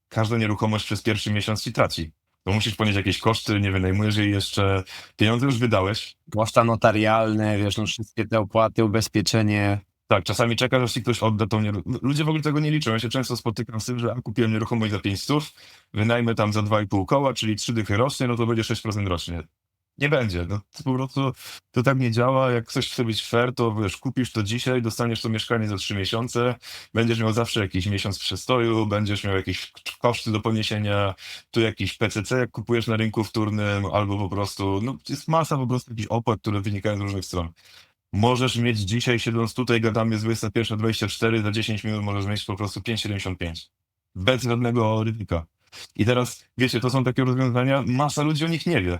każda nieruchomość przez pierwszy miesiąc ci traci. To musisz ponieść jakieś koszty, nie wynajmujesz jej jeszcze, pieniądze już wydałeś. Koszta notarialne, wiesz, no wszystkie te opłaty, ubezpieczenie. Tak, czasami czekasz, aż ci ktoś odda tą nieruchomość. Ludzie w ogóle tego nie liczą. Ja się często spotykam z tym, że kupiłem nieruchomość za 500, wynajmę tam za 2,5 koła, czyli 3 dychy rocznie, no to będzie 6% rocznie. Nie będzie. No, to po prostu to tak nie działa. Jak ktoś chce być fair, to wiesz, kupisz to dzisiaj, dostaniesz to mieszkanie za 3 miesiące, będziesz miał zawsze jakiś miesiąc przestoju, będziesz miał jakieś koszty do poniesienia, tu jakiś PCC, jak kupujesz na rynku wtórnym, albo po prostu, no jest masa po prostu jakichś opłat, które wynikają z różnych stron. Możesz mieć dzisiaj, siedząc tutaj, gadamy jest 21:24, za 10 minut możesz mieć po prostu 5,75. Bez żadnego ryzyka. I teraz, wiecie, to są takie rozwiązania, masa ludzi o nich nie wie.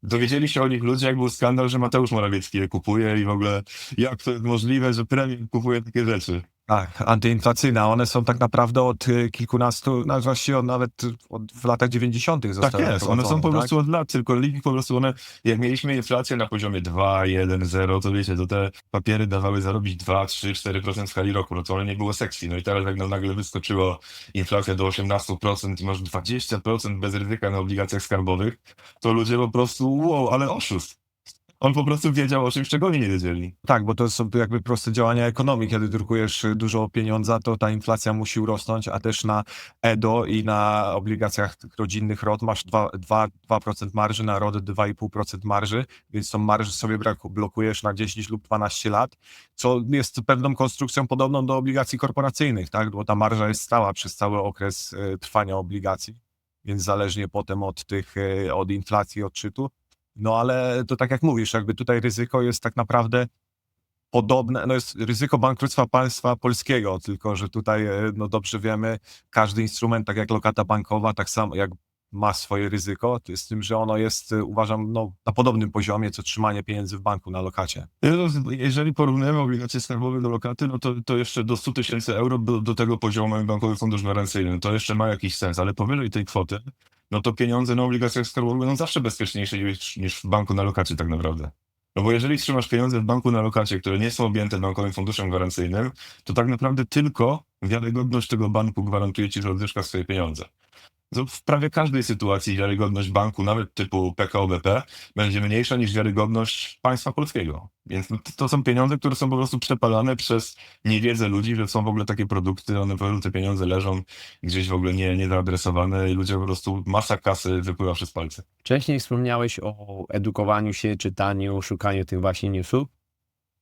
Dowiedzieli się o nich ludzie, jak był skandal, że Mateusz Morawiecki je kupuje i w ogóle jak to jest możliwe, że premier kupuje takie rzeczy. Tak, antyinflacyjne. One są tak naprawdę od kilkunastu, no właściwie w latach 90. Tak zostały jest, one są wprowadzone, po tak? prostu od lat, tylko limit po prostu one, jak mieliśmy inflację na poziomie 2, 1, 0, to wiecie, to te papiery dawały zarobić 2, 3, 4% w skali roku, no to one nie było sexy. No i teraz jak nam nagle wyskoczyło inflacja do 18% i masz 20% bez ryzyka na obligacjach skarbowych, to ludzie po prostu, wow, ale oszust. On po prostu wiedział o czymś, czego oni nie wiedzieli. Tak, bo to są jakby proste działania ekonomii. Kiedy drukujesz dużo pieniądza, to ta inflacja musi urosnąć, a też na EDO i na obligacjach tych rodzinnych ROT masz 2% marży, na ROT 2,5% marży, więc tą marżę sobie blokujesz na 10 lub 12 lat, co jest pewną konstrukcją podobną do obligacji korporacyjnych, tak? Bo ta marża jest stała przez cały okres trwania obligacji, więc zależnie potem od inflacji, odczytu. No ale to tak jak mówisz, jakby tutaj ryzyko jest tak naprawdę podobne, no jest ryzyko bankructwa państwa polskiego, tylko że tutaj, no dobrze wiemy, każdy instrument, tak jak lokata bankowa, tak samo jak ma swoje ryzyko, z tym, że ono jest, uważam, no, na podobnym poziomie, co trzymanie pieniędzy w banku na lokacie. Jeżeli porównujemy obligacje skarbowe do lokaty, no to jeszcze do 100 000 euro do tego poziomu mamy Bankowy Fundusz Gwarancyjny. To jeszcze ma jakiś sens, ale powyżej tej kwoty, no to pieniądze na obligacjach skarbowych będą zawsze bezpieczniejsze niż w banku na lokacie tak naprawdę. No bo jeżeli trzymasz pieniądze w banku na lokacie, które nie są objęte Bankowym Funduszem Gwarancyjnym, to tak naprawdę tylko wiarygodność tego banku gwarantuje ci, że odzyskasz swoje pieniądze. To w prawie każdej sytuacji wiarygodność banku, nawet typu PKO BP, będzie mniejsza niż wiarygodność państwa polskiego. Więc to są pieniądze, które są po prostu przepalane przez niewiedzę ludzi, że są w ogóle takie produkty, one po prostu te pieniądze leżą gdzieś w ogóle niezaadresowane i ludzie po prostu, masa kasy wypływa przez palce. Wcześniej wspomniałeś o edukowaniu się, czytaniu, szukaniu tych właśnie newsów.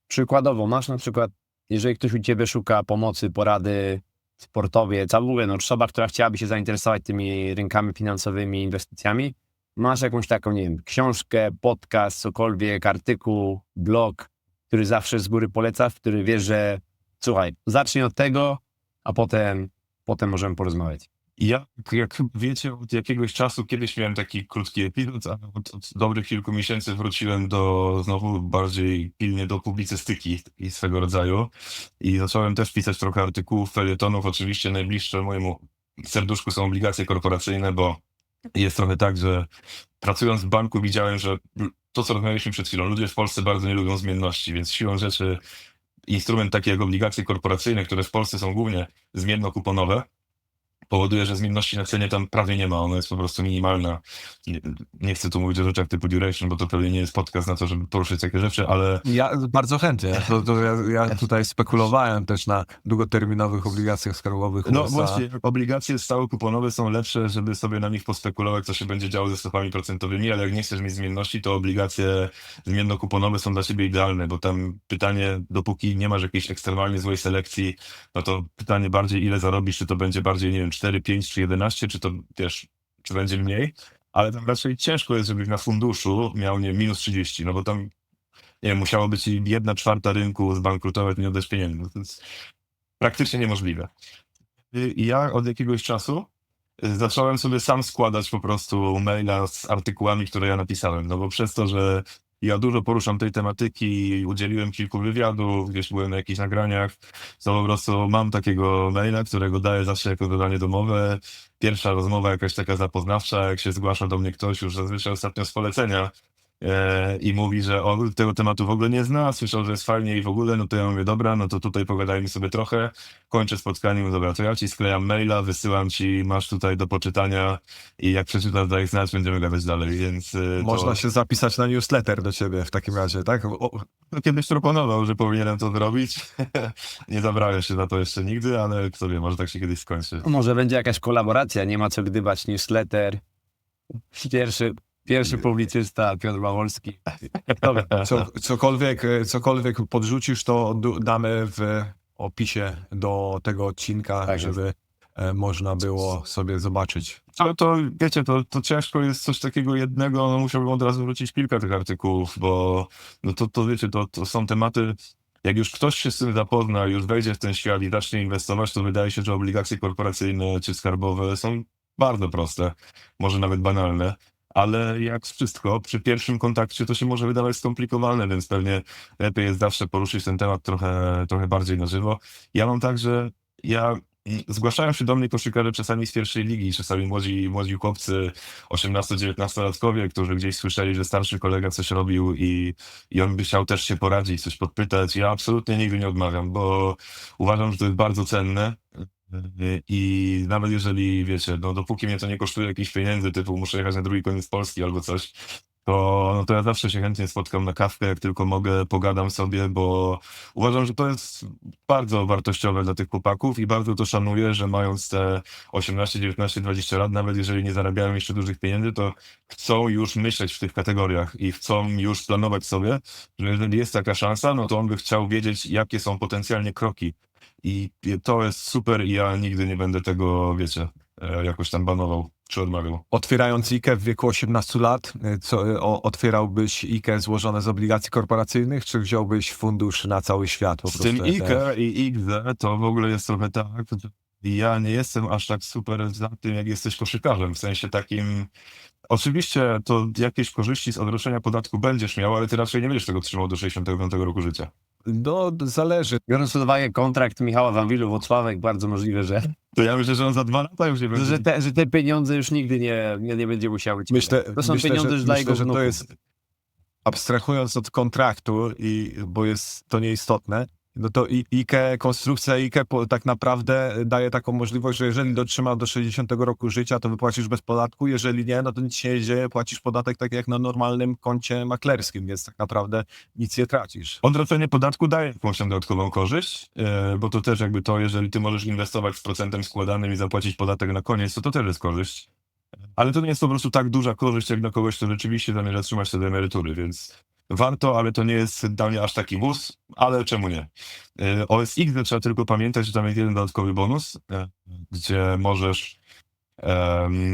Przykładowo, masz na przykład, jeżeli ktoś u ciebie szuka pomocy, porady, sportowiec, albo mówię, no, osoba, która chciałaby się zainteresować tymi rynkami finansowymi, inwestycjami, masz jakąś taką, nie wiem, książkę, podcast, cokolwiek, artykuł, blog, który zawsze z góry polecasz, który wiesz, że słuchaj, zacznij od tego, a potem możemy porozmawiać. I ja, jak wiecie, od jakiegoś czasu, kiedyś miałem taki krótki epizod, a od dobrych kilku miesięcy wróciłem znowu bardziej pilnie do publicystyki i swego rodzaju. I zacząłem też pisać trochę artykułów, felietonów. Oczywiście najbliższe mojemu serduszku są obligacje korporacyjne, bo jest trochę tak, że pracując w banku widziałem, że to, co rozmawialiśmy przed chwilą, ludzie w Polsce bardzo nie lubią zmienności, więc siłą rzeczy instrument taki jak obligacje korporacyjne, które w Polsce są głównie zmienno-kuponowe, powoduje, że zmienności na cenie tam prawie nie ma, ona jest po prostu minimalna. Nie chcę tu mówić o rzeczach typu duration, bo to pewnie nie jest podcast na to, żeby poruszyć takie rzeczy, ale Ja bardzo chętnie. Ja tutaj spekulowałem też na długoterminowych obligacjach skarbowych no USA. właśnie, obligacje stałe kuponowe są lepsze, żeby sobie na nich pospekulować, co się będzie działo ze stopami procentowymi, ale jak nie chcesz mieć zmienności, to obligacje zmienno-kuponowe są dla ciebie idealne, bo tam pytanie, dopóki nie masz jakiejś ekstremalnie złej selekcji, no to pytanie bardziej ile zarobisz, czy to będzie bardziej, nie wiem, 4, 5 czy 11, czy to wiesz, czy będzie mniej, ale tam raczej ciężko jest, żebyś na funduszu miał, nie, minus 30, no bo tam, nie wiem, musiałoby ci 1/4 rynku zbankrutować, nie oddać pieniędzy. No to jest praktycznie niemożliwe. I ja od jakiegoś czasu zacząłem sobie sam składać po prostu maila z artykułami, które ja napisałem, no bo przez to, że ja dużo poruszam tej tematyki, udzieliłem kilku wywiadów, gdzieś byłem na jakichś nagraniach, to po prostu mam takiego maila, którego daję zawsze jako zadanie domowe. Pierwsza rozmowa jakaś taka zapoznawcza, jak się zgłasza do mnie ktoś już zazwyczaj ostatnio z polecenia i mówi, że tego tematu w ogóle nie zna, słyszał, że jest fajnie i w ogóle, no to ja mówię, dobra, no to tutaj pogadajmy sobie trochę, kończę spotkanie, mówię, dobra, to ja ci sklejam maila, wysyłam ci, masz tutaj do poczytania i jak przeczytasz, daj znać, będziemy gadać dalej, więc Można się zapisać na newsletter do ciebie w takim razie, tak? No, kiedyś proponował, że powinienem to zrobić. Nie zabrałem się za to jeszcze nigdy, ale kto wie, może tak się kiedyś skończy. Może będzie jakaś kolaboracja, nie ma co gdybać, newsletter. Pierwszy publicysta Piotr Bałolski. Cokolwiek podrzucisz, to damy w opisie do tego odcinka, Tak żeby można było sobie zobaczyć. Ale to, wiecie, to ciężko jest coś takiego jednego, no musiałbym od razu wrócić kilka tych artykułów, bo no to wiecie, to są tematy, jak już ktoś się z tym zapozna, już wejdzie w ten świat i zacznie inwestować, to wydaje się, że obligacje korporacyjne czy skarbowe są bardzo proste, może nawet banalne. Ale jak wszystko, przy pierwszym kontakcie to się może wydawać skomplikowane, więc pewnie lepiej jest zawsze poruszyć ten temat trochę bardziej na żywo. Ja mam tak, że zgłaszają się do mnie koszykarze czasami z pierwszej ligi, czasami młodzi chłopcy, 18-19-latkowie, którzy gdzieś słyszeli, że starszy kolega coś robił i on by chciał też się poradzić, coś podpytać. Ja absolutnie nigdy nie odmawiam, bo uważam, że to jest bardzo cenne. I nawet jeżeli, wiecie, no dopóki mnie to nie kosztuje jakichś pieniędzy, typu muszę jechać na drugi koniec Polski albo coś, to ja zawsze się chętnie spotkam na kawkę, jak tylko mogę, pogadam sobie, bo uważam, że to jest bardzo wartościowe dla tych chłopaków i bardzo to szanuję, że mając te 18, 19, 20 lat, nawet jeżeli nie zarabiają jeszcze dużych pieniędzy, to chcą już myśleć w tych kategoriach i chcą już planować sobie, że jeżeli jest taka szansa, no to on by chciał wiedzieć, jakie są potencjalnie kroki. I to jest super i ja nigdy nie będę tego, wiecie, jakoś tam banował. Czy odmawiał? Otwierając IKE w wieku 18 lat, otwierałbyś IKE złożone z obligacji korporacyjnych, czy wziąłbyś fundusz na cały świat? Po Z tym prostu ETF? IKE i IGZE to w ogóle jest trochę tak, że ja nie jestem aż tak super za tym, jak jesteś koszykarzem, w sensie takim. Oczywiście to jakieś korzyści z odroczenia podatku będziesz miał, ale ty raczej nie będziesz tego trzymał do 65 roku życia. No, zależy. Biorąc pod uwagę kontrakt Michała Wawrilu Włocławek, bardzo możliwe, że, To ja myślę, że on za 2 lata już nie będzie. że te pieniądze już nigdy nie będzie musiały ci wydać. To są pieniądze już dla jego że to wnuków. jest, abstrahując od kontraktu, bo jest to nieistotne, no to IKE, konstrukcja IKE tak naprawdę daje taką możliwość, że jeżeli dotrzyma do 60 roku życia, to wypłacisz bez podatku, jeżeli nie, no to nic się nie dzieje, płacisz podatek tak jak na normalnym koncie maklerskim, więc tak naprawdę nic nie tracisz. Odroczenie podatku daje jakąś tam dodatkową korzyść, bo to też jakby to, jeżeli ty możesz inwestować z procentem składanym i zapłacić podatek na koniec, to też jest korzyść. Ale to nie jest po prostu tak duża korzyść, jak dla kogoś, kto rzeczywiście zamierza trzymać się do emerytury, więc warto, ale to nie jest dla mnie aż taki wóz, ale czemu nie? O SX trzeba tylko pamiętać, że tam jest jeden dodatkowy bonus, gdzie możesz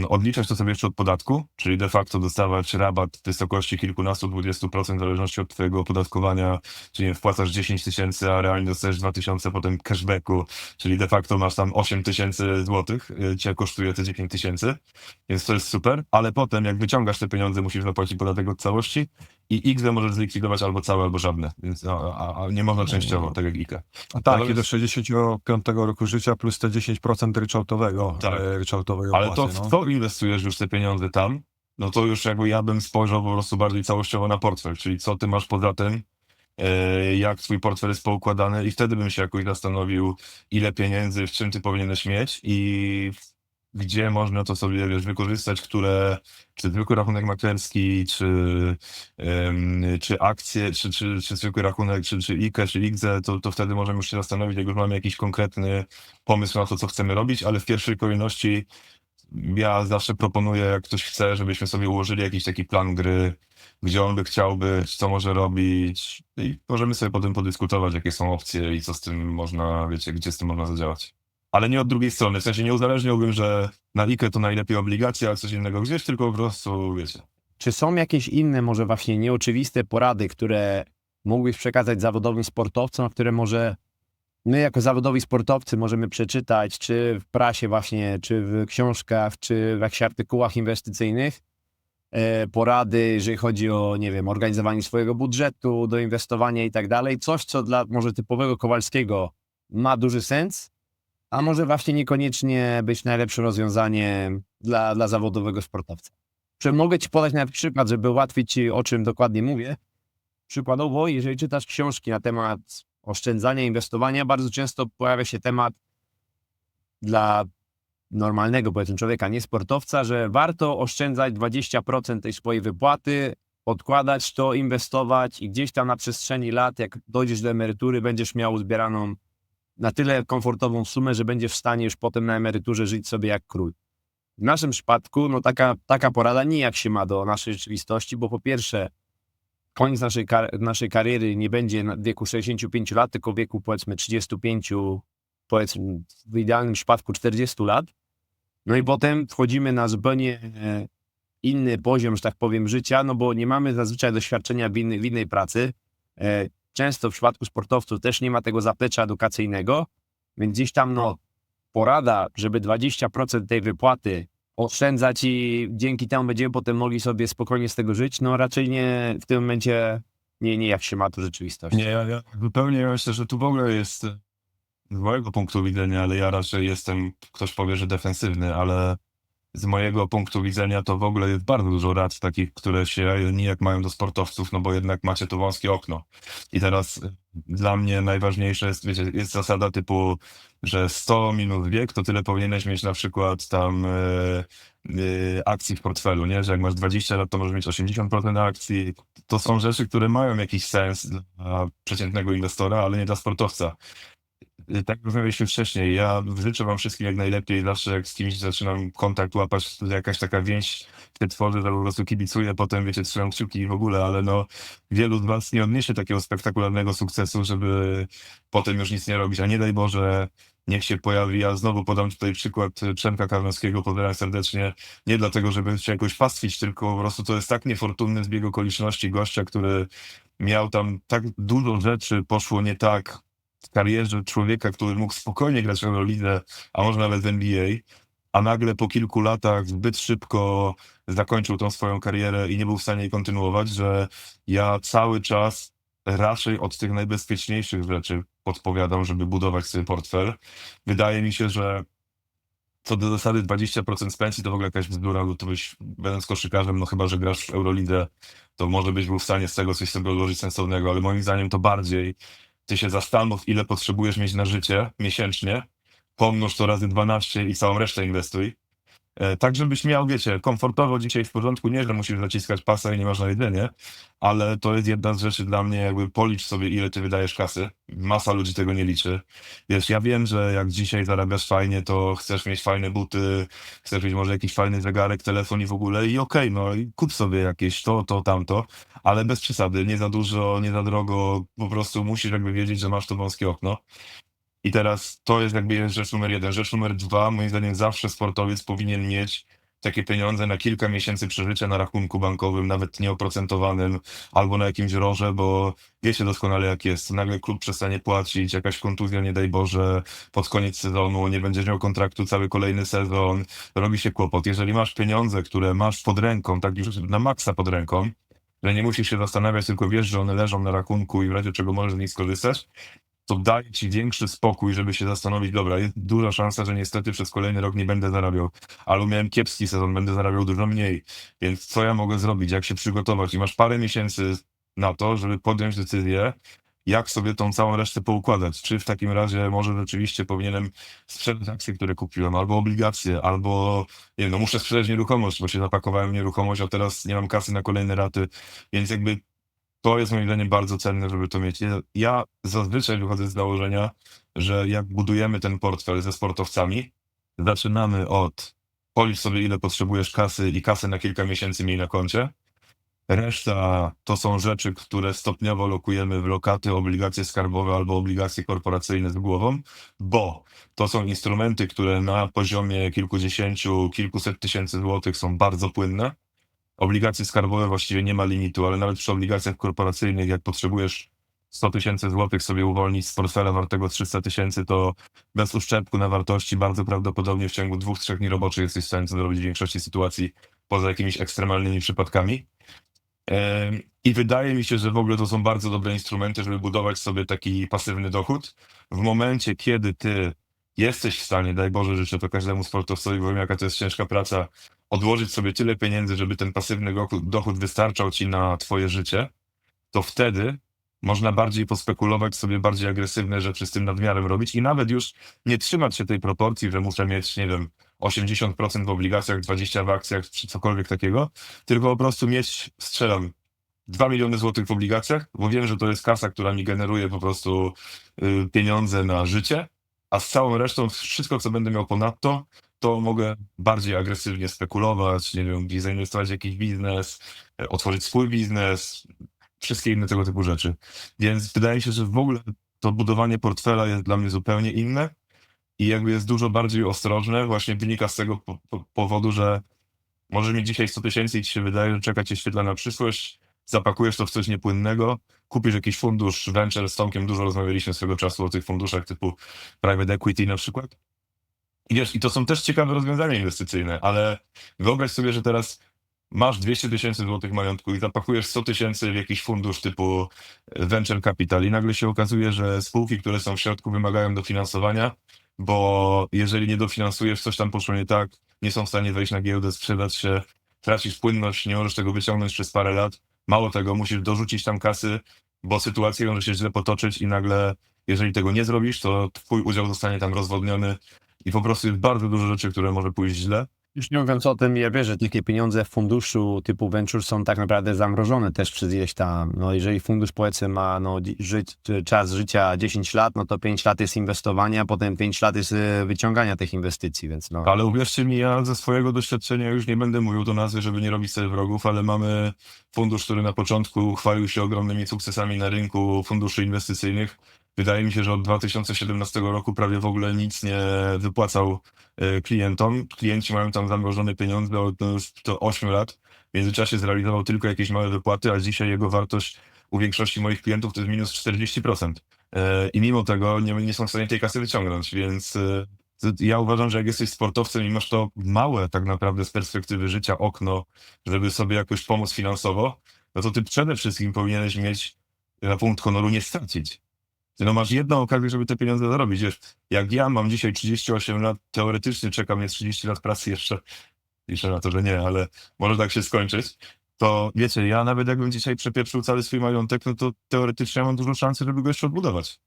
odliczać to sobie jeszcze od podatku, czyli de facto dostawać rabat w wysokości kilkunastu, 20% w zależności od twojego opodatkowania, czyli wpłacasz 10 000, a realnie dostajesz 2000 potem cashbacku, czyli de facto masz tam 8 000 złotych, cię kosztuje te 10 000, więc to jest super, ale potem jak wyciągasz te pieniądze, musisz zapłacić podatek od całości i IKE możesz zlikwidować albo całe, albo żadne, więc a nie można częściowo, tak jak IKE. Tak, Ale i do 65 roku życia plus te 10% ryczałtowego. Tak. Ryczałtowej Ale to opłaty, w co inwestujesz już te pieniądze tam, no to już jakby ja bym spojrzał po prostu bardziej całościowo na portfel, czyli co ty masz poza tym, jak twój portfel jest poukładany i wtedy bym się jakoś zastanowił, ile pieniędzy, w czym ty powinieneś mieć i gdzie można to sobie, wiesz, wykorzystać, czy zwykły rachunek maklerski, czy akcje, czy zwykły rachunek, czy IKE, czy IGZE, to wtedy możemy już się zastanowić, jak już mamy jakiś konkretny pomysł na to, co chcemy robić, ale w pierwszej kolejności ja zawsze proponuję, jak ktoś chce, żebyśmy sobie ułożyli jakiś taki plan gry, gdzie on by chciał być, co może robić i możemy sobie potem podyskutować, jakie są opcje i co z tym można, wiecie, gdzie z tym można zadziałać. Ale nie od drugiej strony, w sensie nie uzależniałbym, że na IKE to najlepiej obligacje, a coś innego gdzieś, tylko po prostu, wiecie. Czy są jakieś inne, może właśnie nieoczywiste porady, które mógłbyś przekazać zawodowym sportowcom, które może my jako zawodowi sportowcy możemy przeczytać, czy w prasie właśnie, czy w książkach, czy w jakichś artykułach inwestycyjnych, porady, jeżeli chodzi o, nie wiem, organizowanie swojego budżetu, do inwestowania i tak dalej, coś, co dla może typowego Kowalskiego ma duży sens, a może właśnie niekoniecznie być najlepszym rozwiązaniem dla zawodowego sportowca. Mogę ci podać nawet przykład, żeby ułatwić ci, o czym dokładnie mówię. Przykładowo, jeżeli czytasz książki na temat oszczędzania, inwestowania, bardzo często pojawia się temat dla normalnego, powiedzmy, człowieka, nie sportowca, że warto oszczędzać 20% tej swojej wypłaty, odkładać to, inwestować i gdzieś tam na przestrzeni lat, jak dojdziesz do emerytury, będziesz miał zbieraną na tyle komfortową sumę, że będziesz w stanie już potem na emeryturze żyć sobie jak król. W naszym przypadku no taka porada nijak się ma do naszej rzeczywistości, bo po pierwsze koniec naszej kariery nie będzie w wieku 65 lat, tylko w wieku powiedzmy 35, powiedzmy w idealnym przypadku 40 lat. No i potem wchodzimy na zupełnie inny poziom, że tak powiem, życia, no bo nie mamy zazwyczaj doświadczenia w innej pracy. Często w przypadku sportowców też nie ma tego zaplecza edukacyjnego, więc gdzieś tam porada, żeby 20% tej wypłaty oszczędzać i dzięki temu będziemy potem mogli sobie spokojnie z tego żyć, no raczej nie w tym momencie nie jak się ma to rzeczywistość. Nie, ja zupełnie myślę, że tu w ogóle jest z mojego punktu widzenia, ale ja raczej jestem, ktoś powie, że defensywny, ale z mojego punktu widzenia to w ogóle jest bardzo dużo rad takich, które się nijak mają do sportowców, no bo jednak macie to wąskie okno. I teraz dla mnie najważniejsze jest, wiecie, jest zasada typu, że 100 minus wiek, to tyle powinieneś mieć na przykład tam akcji w portfelu, nie? Że jak masz 20 lat, to możesz mieć 80% akcji. To są rzeczy, które mają jakiś sens dla przeciętnego inwestora, ale nie dla sportowca. Tak jak rozmawialiśmy wcześniej, ja życzę wam wszystkim jak najlepiej, zawsze jak z kimś zaczynam kontakt łapać, to jakaś taka więź się tworzy, że po prostu kibicuję, potem wiecie, trzymam kciuki i w ogóle, ale no wielu z was nie odniesie takiego spektakularnego sukcesu, żeby potem już nic nie robić, a nie daj Boże, niech się pojawi. Ja znowu podam tutaj przykład Przemka Karnowskiego, pozdrawiam serdecznie, nie dlatego, żeby się jakoś pastwić, tylko po prostu to jest tak niefortunny zbieg okoliczności gościa, który miał tam tak dużo rzeczy, poszło nie tak w karierze człowieka, który mógł spokojnie grać w Eurolidze, a może nawet w NBA, a nagle po kilku latach zbyt szybko zakończył tą swoją karierę i nie był w stanie jej kontynuować, że ja cały czas raczej od tych najbezpieczniejszych rzeczy podpowiadam, żeby budować sobie portfel. Wydaje mi się, że co do zasady 20% z pensji to w ogóle jakaś bzdura, bo to byś, będąc koszykarzem, no chyba, że grasz w Eurolidze, to może byś był w stanie z tego coś sobie odłożyć sensownego, ale moim zdaniem to bardziej ty się zastanów, ile potrzebujesz mieć na życie miesięcznie, pomnóż to razy 12 i całą resztę inwestuj. Tak, żebyś miał, wiecie, komfortowo dzisiaj w porządku, nie, że musisz zaciskać pasa i nie masz na jedzenie, ale to jest jedna z rzeczy dla mnie, jakby policz sobie, ile ty wydajesz kasy. Masa ludzi tego nie liczy. Wiesz, ja wiem, że jak dzisiaj zarabiasz fajnie, to chcesz mieć fajne buty, chcesz mieć może jakiś fajny zegarek, telefon i w ogóle i okej, no i kup sobie jakieś to, tamto, ale bez przesady, nie za dużo, nie za drogo, po prostu musisz jakby wiedzieć, że masz to wąskie okno. I teraz to jest jakby rzecz numer jeden. Rzecz numer dwa, moim zdaniem zawsze sportowiec powinien mieć takie pieniądze na kilka miesięcy przeżycia na rachunku bankowym, nawet nieoprocentowanym, albo na jakimś ROR-ze, bo wiecie doskonale jak jest. Nagle klub przestanie płacić, jakaś kontuzja, nie daj Boże, pod koniec sezonu, nie będziesz miał kontraktu cały kolejny sezon, robi się kłopot. Jeżeli masz pieniądze, które masz pod ręką, tak już na maksa pod ręką, że nie musisz się zastanawiać, tylko wiesz, że one leżą na rachunku i w razie czego możesz z nich skorzystać, to daje ci większy spokój, żeby się zastanowić, dobra, jest duża szansa, że niestety przez kolejny rok nie będę zarabiał, albo miałem kiepski sezon, będę zarabiał dużo mniej, więc co ja mogę zrobić, jak się przygotować i masz parę miesięcy na to, żeby podjąć decyzję, jak sobie tą całą resztę poukładać, czy w takim razie może rzeczywiście powinienem sprzedać akcje, które kupiłem, albo obligacje, albo nie wiem, no muszę sprzedać nieruchomość, bo się zapakowałem w nieruchomość, a teraz nie mam kasy na kolejne raty, więc jakby to jest moim zdaniem bardzo cenne, żeby to mieć. Ja zazwyczaj wychodzę z założenia, że jak budujemy ten portfel ze sportowcami, zaczynamy od policz sobie ile potrzebujesz kasy i kasy na kilka miesięcy miej na koncie. Reszta to są rzeczy, które stopniowo lokujemy w lokaty, obligacje skarbowe albo obligacje korporacyjne z głową, bo to są instrumenty, które na poziomie kilkudziesięciu, kilkuset tysięcy złotych są bardzo płynne. Obligacje skarbowe właściwie nie ma limitu, ale nawet przy obligacjach korporacyjnych, jak potrzebujesz 100 tysięcy złotych sobie uwolnić z portfela wartego 300 tysięcy, to bez uszczerbku na wartości bardzo prawdopodobnie w ciągu 2-3 dni roboczych jesteś w stanie to zrobić w większości sytuacji, poza jakimiś ekstremalnymi przypadkami. I wydaje mi się, że w ogóle to są bardzo dobre instrumenty, żeby budować sobie taki pasywny dochód. W momencie, kiedy ty jesteś w stanie, daj Boże, życzę to każdemu sportowcowi, bo wiem, jaka to jest ciężka praca, odłożyć sobie tyle pieniędzy, żeby ten pasywny dochód wystarczał ci na twoje życie, to wtedy można bardziej pospekulować, sobie bardziej agresywne rzeczy z tym nadmiarem robić i nawet już nie trzymać się tej proporcji, że muszę mieć, nie wiem, 80% w obligacjach, 20% w akcjach, czy cokolwiek takiego, tylko po prostu mieć, strzelam, 2 miliony złotych w obligacjach, bo wiem, że to jest kasa, która mi generuje po prostu pieniądze na życie, a z całą resztą, wszystko, co będę miał ponadto, to mogę bardziej agresywnie spekulować, nie wiem, zainwestować w jakiś biznes, otworzyć swój biznes, wszystkie inne tego typu rzeczy. Więc wydaje mi się, że w ogóle to budowanie portfela jest dla mnie zupełnie inne i jakby jest dużo bardziej ostrożne. Właśnie wynika z tego powodu, że może mieć dzisiaj 100 tysięcy i ci się wydaje, że czeka cię świetla na przyszłość, zapakujesz to w coś niepłynnego, kupisz jakiś fundusz venture, z Tomkiem dużo rozmawialiśmy swego czasu o tych funduszach typu private equity na przykład. I wiesz, i to są też ciekawe rozwiązania inwestycyjne, ale wyobraź sobie, że teraz masz 200 tysięcy złotych majątku i zapakujesz 100 tysięcy w jakiś fundusz typu venture capital i nagle się okazuje, że spółki, które są w środku, wymagają dofinansowania, bo jeżeli nie dofinansujesz, coś tam poszło nie tak, nie są w stanie wejść na giełdę, sprzedać się, tracisz płynność, nie możesz tego wyciągnąć przez parę lat. Mało tego, musisz dorzucić tam kasy, bo sytuacja może się źle potoczyć i nagle, jeżeli tego nie zrobisz, to twój udział zostanie tam rozwodniony i po prostu jest bardzo dużo rzeczy, które może pójść źle. Już nie mówiąc o tym, ja wiesz, że takie pieniądze w funduszu typu venture są tak naprawdę zamrożone też przez ileś tam, no jeżeli fundusz powiedzmy ma czas życia 10 lat, no to 5 lat jest inwestowania, a potem 5 lat jest wyciągania tych inwestycji, więc no. Ale uwierzcie mi, ja ze swojego doświadczenia już nie będę mówił do nazwy, żeby nie robić sobie wrogów, ale mamy fundusz, który na początku chwalił się ogromnymi sukcesami na rynku funduszy inwestycyjnych. Wydaje mi się, że od 2017 roku prawie w ogóle nic nie wypłacał klientom. Klienci mają tam zamrożone pieniądze od to 8 lat. W międzyczasie zrealizował tylko jakieś małe wypłaty, a dzisiaj jego wartość u większości moich klientów to jest minus 40%. I mimo tego nie są w stanie tej kasy wyciągnąć, więc ja uważam, że jak jesteś sportowcem i masz to małe tak naprawdę z perspektywy życia okno, żeby sobie jakoś pomóc finansowo, no to ty przede wszystkim powinieneś mieć na punkt honoru nie stracić. Ty no masz jedną okazję, żeby te pieniądze zarobić. Wiesz, jak ja mam dzisiaj 38 lat, teoretycznie czeka mnie 30 lat pracy jeszcze, liczę na to, że nie, ale może tak się skończyć, to wiecie, ja nawet jakbym dzisiaj przepieprzył cały swój majątek, no to teoretycznie mam dużo szansy, żeby go jeszcze odbudować.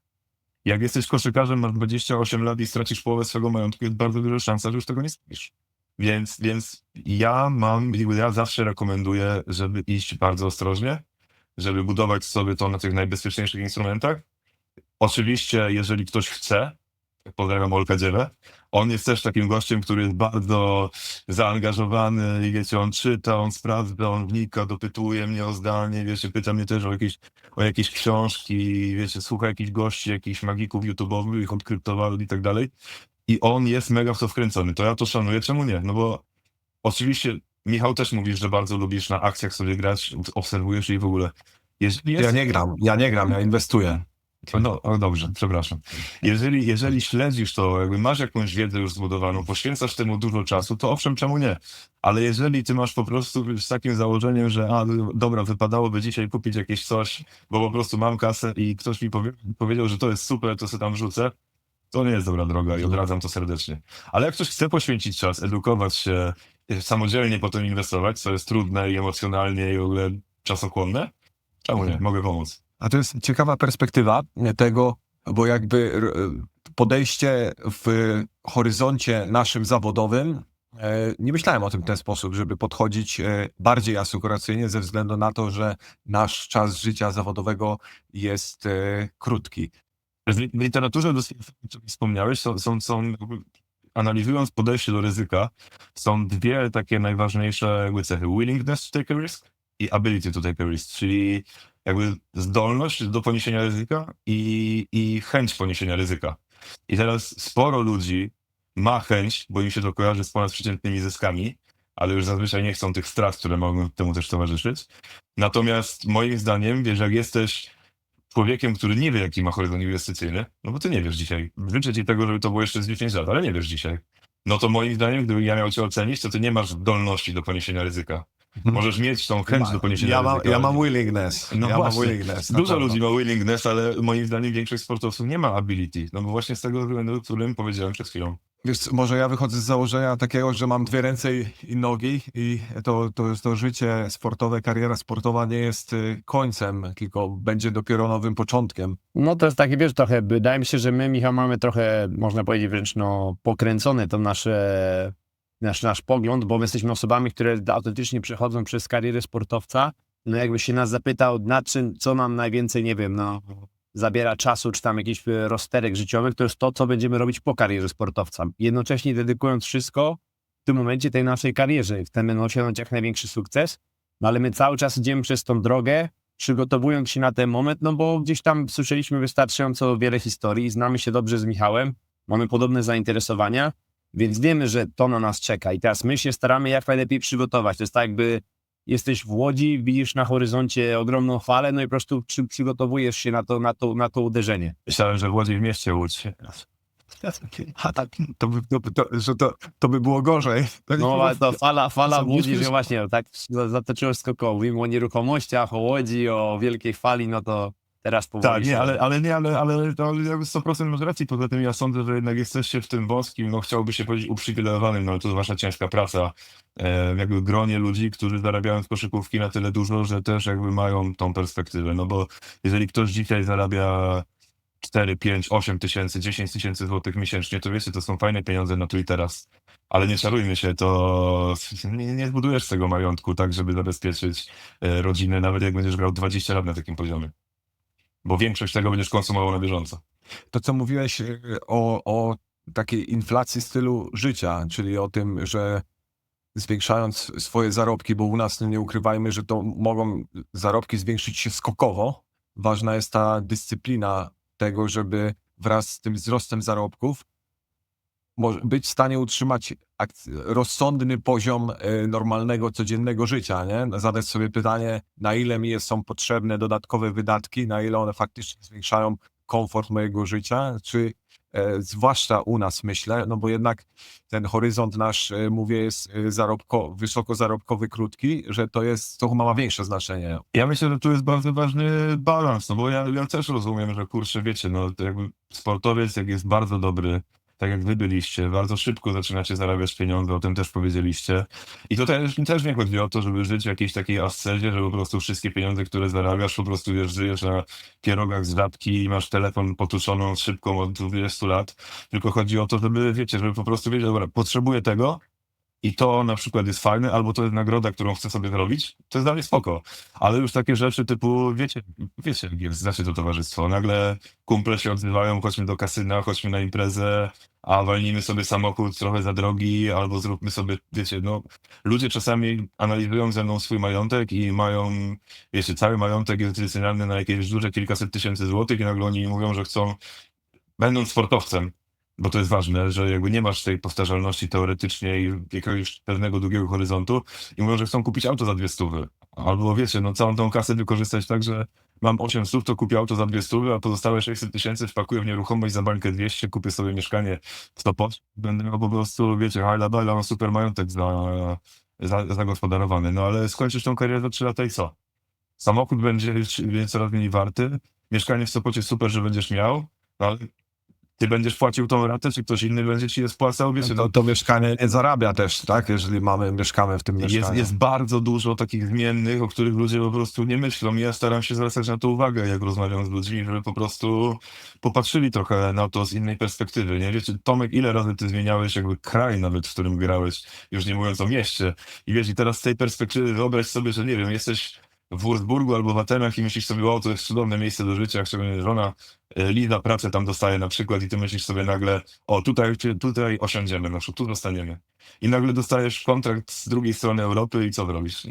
Jak jesteś koszykarzem, masz 28 lat i stracisz połowę swojego majątku, jest bardzo duża szansa, że już tego nie zrobisz. Więc ja zawsze rekomenduję, żeby iść bardzo ostrożnie, żeby budować sobie to na tych najbezpieczniejszych instrumentach. Oczywiście, jeżeli ktoś chce, pozdrawiam Olka Dziewę, on jest też takim gościem, który jest bardzo zaangażowany i wiecie, on czyta, on sprawdza, on wnika, dopytuje mnie o zdanie, wiecie, pyta mnie też o jakieś książki, wiecie, słucha jakichś gości, jakichś magików YouTube'owych, od kryptowalut i tak dalej. I on jest mega w to wkręcony. To ja to szanuję, czemu nie? No bo oczywiście, Michał, też mówisz, że bardzo lubisz na akcjach sobie grać, obserwujesz i w ogóle. Jeżeli jest... Ja nie gram, ja inwestuję. No, o, dobrze, przepraszam. Jeżeli śledzisz to, jakby masz jakąś wiedzę już zbudowaną, poświęcasz temu dużo czasu, to owszem, czemu nie? Ale jeżeli ty masz po prostu z takim założeniem, że dobra, wypadałoby dzisiaj kupić jakieś coś, bo po prostu mam kasę i ktoś mi powiedział, że to jest super, to sobie tam wrzucę, to nie jest dobra droga i odradzam to serdecznie. Ale jak ktoś chce poświęcić czas, edukować się, samodzielnie potem inwestować, co jest trudne i emocjonalnie i w ogóle czasochłonne, czemu nie? Mogę pomóc. A to jest ciekawa perspektywa tego, bo jakby podejście w horyzoncie naszym zawodowym, nie myślałem o tym w ten sposób, żeby podchodzić bardziej asekuracyjnie ze względu na to, że nasz czas życia zawodowego jest krótki. W literaturze, o której wspomniałeś, analizując podejście do ryzyka, są dwie takie najważniejsze jakby cechy. Willingness to take a risk i ability to take a risk, czyli jakby zdolność do poniesienia ryzyka i chęć poniesienia ryzyka. I teraz sporo ludzi ma chęć, bo im się to kojarzy z ponadprzeciętnymi zyskami, ale już zazwyczaj nie chcą tych strat, które mogą temu też towarzyszyć. Natomiast moim zdaniem, wiesz, jak jesteś człowiekiem, który nie wie, jaki ma horyzont inwestycyjny, no bo ty nie wiesz dzisiaj. Życzę ci tego, żeby to było jeszcze z 10 lat, ale nie wiesz dzisiaj. No to moim zdaniem, gdybym ja miał cię ocenić, to ty nie masz zdolności do poniesienia ryzyka. Możesz mieć tą chęć do poniesienia ryzyka. Ja mam willingness. No ja właśnie. mam willingness. Dużo ludzi ma willingness, ale moim zdaniem większość sportowców nie ma ability. No bo właśnie z tego względu, o którym powiedziałem przed chwilą. Wiesz, może ja wychodzę z założenia takiego, że mam dwie ręce i nogi i to życie sportowe, kariera sportowa nie jest końcem, tylko będzie dopiero nowym początkiem. No to jest takie, wiesz, trochę, wydaje mi się, że my, Michał, mamy trochę, można powiedzieć wręcz, no, pokręcone to nasz pogląd, bo my jesteśmy osobami, które autentycznie przechodzą przez karierę sportowca. No jakby się nas zapytał, co nam najwięcej, nie wiem, no, zabiera czasu, czy tam jakiś rozterek życiowych, to jest to, co będziemy robić po karierze sportowca. Jednocześnie dedykując wszystko w tym momencie tej naszej karierze. Wtedy będą osiągnąć jak największy sukces, no ale my cały czas idziemy przez tą drogę, przygotowując się na ten moment, no bo gdzieś tam słyszeliśmy wystarczająco wiele historii, znamy się dobrze z Michałem, mamy podobne zainteresowania, więc wiemy, że to na nas czeka i teraz my się staramy jak najlepiej przygotować. To jest tak, jakby jesteś w Łodzi, widzisz na horyzoncie ogromną falę, no i po prostu przygotowujesz się na to uderzenie. Myślałem, że w Łodzi w mieście Łódź. A tak, to by było gorzej. No ale to fala w Łodzi, że właśnie tak zatoczyłeś skokowo. Mówimy o nieruchomościach, o Łodzi, o wielkiej fali, no to teraz powoli. Tak, nie, ale to jakby 100% masz racji. Poza tym ja sądzę, że jednak jesteście w tym wąskim, no chciałoby się powiedzieć uprzywilejowanym, no ale to jest wasza ciężka praca. Jakby gronie ludzi, którzy zarabiają z koszykówki na tyle dużo, że też jakby mają tą perspektywę. No bo jeżeli ktoś dzisiaj zarabia 4, 5, 8 tysięcy, 10 tysięcy złotych miesięcznie, to wiecie, to są fajne pieniądze na tu i teraz. Ale nie czarujmy się, to nie zbudujesz z tego majątku tak, żeby zabezpieczyć rodzinę, nawet jak będziesz grał 20 lat na takim poziomie. Bo większość tego będziesz konsumował na bieżąco. To, co mówiłeś o takiej inflacji stylu życia, czyli o tym, że zwiększając swoje zarobki, bo u nas nie ukrywajmy, że to mogą zarobki zwiększyć się skokowo. Ważna jest ta dyscyplina tego, żeby wraz z tym wzrostem zarobków być w stanie utrzymać rozsądny poziom normalnego, codziennego życia, nie? Zadać sobie pytanie, na ile mi są potrzebne dodatkowe wydatki, na ile one faktycznie zwiększają komfort mojego życia, czy zwłaszcza u nas, myślę, no bo jednak ten horyzont nasz, mówię, jest wysoko zarobkowy, krótki, że to ma większe znaczenie. Ja myślę, że tu jest bardzo ważny balans, no bo ja też rozumiem, że kurczę, wiecie, no to jakby sportowiec, jak jest bardzo dobry, tak jak wy byliście, bardzo szybko zaczynacie zarabiać pieniądze, o tym też powiedzieliście. I to też nie chodzi o to, żeby żyć w jakiejś takiej ascezie, że po prostu wszystkie pieniądze, które zarabiasz, po prostu wiesz, żyjesz na pierogach z żabki i masz telefon potuszoną szybką od 20 lat. Tylko chodzi o to, żeby, wiecie, żeby po prostu wiedzieć, dobra, potrzebuję tego, i to na przykład jest fajne, albo to jest nagroda, którą chcę sobie zrobić, to jest dla mnie spoko. Ale już takie rzeczy typu, wiecie, jak jest, znacie to towarzystwo. Nagle kumple się odzywają, chodźmy do kasyna, chodźmy na imprezę, a walnijmy sobie samochód trochę za drogi, albo zróbmy sobie, wiecie, no, ludzie czasami analizują ze mną swój majątek i mają, wiecie, cały majątek jest wyceniany na jakieś duże kilkaset tysięcy złotych i nagle oni mówią, że chcą, będąc sportowcem, bo to jest ważne, że jakby nie masz tej powtarzalności teoretycznie i jakiegoś pewnego długiego horyzontu i mówią, że chcą kupić auto za 200. Albo wiecie, no całą tą kasę wykorzystać tak, że mam 800, to kupię auto za 200, a pozostałe 600 tysięcy wpakuję w nieruchomość za bańkę 200, kupię sobie mieszkanie w Sopocie. Będę miał po prostu, wiecie, hajla bajla, mam super majątek zagospodarowany. No ale skończysz tą karierę za 3 lata i co? Samochód będzie coraz mniej warty, mieszkanie w Sopocie super, że będziesz miał, no ale ty będziesz płacił tą ratę, czy ktoś inny będzie ci je spłacał, wiecie, no, To mieszkanie nie zarabia też, tak? Jeżeli mieszkamy w tym mieszkaniu. jest bardzo dużo takich zmiennych, o których ludzie po prostu nie myślą. Ja staram się zwracać na to uwagę, jak rozmawiam z ludźmi, żeby po prostu popatrzyli trochę na to z innej perspektywy, nie? Wiecie, Tomek, ile razy ty zmieniałeś jakby kraj nawet, w którym grałeś, już nie mówiąc o mieście. I wiesz, i teraz z tej perspektywy wyobraź sobie, że nie wiem, jesteś w Wurzburgu albo w Atenach i myślisz sobie, o, to jest cudowne miejsce do życia, jak sobie żona Liza pracę tam dostaje na przykład i ty myślisz sobie nagle, o, tutaj osiądziemy, na przykład tu zostaniemy. I nagle dostajesz kontrakt z drugiej strony Europy i co robisz?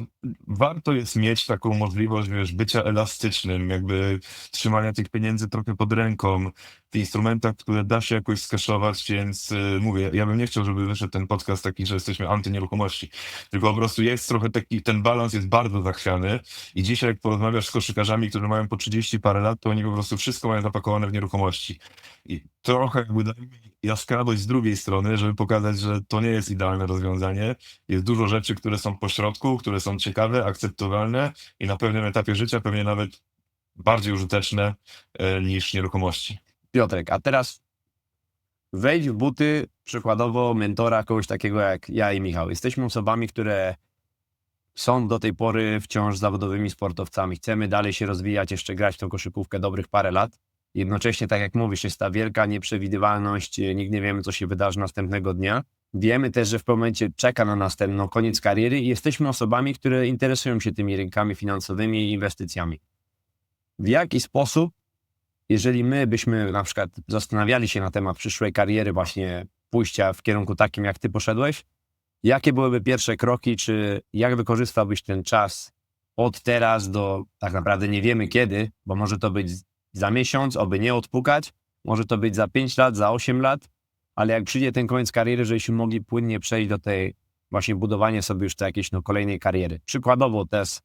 Warto jest mieć taką możliwość, wiesz, bycia elastycznym, jakby trzymania tych pieniędzy trochę pod ręką, w instrumentach, które da się jakoś skeszować, więc mówię, ja bym nie chciał, żeby wyszedł ten podcast taki, że jesteśmy antynieruchomości, tylko po prostu jest trochę taki, ten balans jest bardzo zachwiany i dzisiaj jak porozmawiasz z koszykarzami, którzy mają po 30 parę lat, to oni po prostu wszystko mają zapakowane w nieruchomości. I trochę jakby daje mi jaskrawość z drugiej strony, żeby pokazać, że to nie jest idealne rozwiązanie. Jest dużo rzeczy, które są pośrodku, które są ciekawe, akceptowalne i na pewnym etapie życia pewnie nawet bardziej użyteczne niż nieruchomości. Piotrek, a teraz wejdź w buty przykładowo mentora kogoś takiego jak ja i Michał. Jesteśmy osobami, które są do tej pory wciąż zawodowymi sportowcami. Chcemy dalej się rozwijać, jeszcze grać w tą koszykówkę dobrych parę lat. Jednocześnie, tak jak mówisz, jest ta wielka nieprzewidywalność, nikt nie wiemy, co się wydarzy następnego dnia. Wiemy też, że w pewnym momencie czeka na nas ten koniec kariery i jesteśmy osobami, które interesują się tymi rynkami finansowymi i inwestycjami. W jaki sposób, jeżeli my byśmy na przykład zastanawiali się na temat przyszłej kariery, właśnie pójścia w kierunku takim, jak ty poszedłeś, jakie byłyby pierwsze kroki, czy jak wykorzystałbyś ten czas od teraz do tak naprawdę nie wiemy kiedy, bo może to być za miesiąc, oby nie odpukać, może to być za 5 lat, za 8 lat, ale jak przyjdzie ten koniec kariery, żebyśmy mogli płynnie przejść do tej właśnie budowania sobie już tej jakiejś kolejnej kariery. Przykładowo też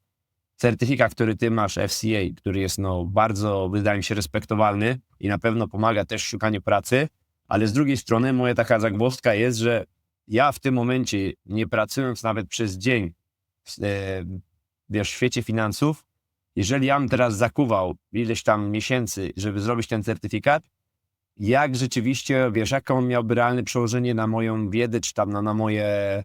certyfikat, który ty masz, FCA, który jest bardzo, wydaje mi się, respektowalny i na pewno pomaga też w szukaniu pracy, ale z drugiej strony moja taka zagwozdka jest, że ja w tym momencie, nie pracując nawet przez dzień w świecie finansów, jeżeli ja bym teraz zakuwał ileś tam miesięcy, żeby zrobić ten certyfikat, jak rzeczywiście, jakie on miałby realne przełożenie na moją wiedzę, czy tam na moje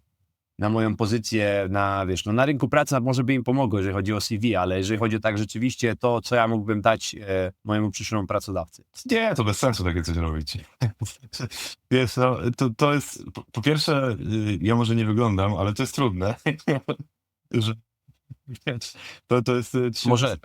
na moją pozycję, wiesz, no na rynku pracy może by im pomogło, jeżeli chodzi o CV, ale jeżeli chodzi o tak rzeczywiście to, co ja mógłbym dać mojemu przyszłemu pracodawcy. Nie, to bez sensu takie coś robić. Wiesz, no, to jest, po pierwsze, ja może nie wyglądam, ale to jest trudne, że wiesz, to jest... Może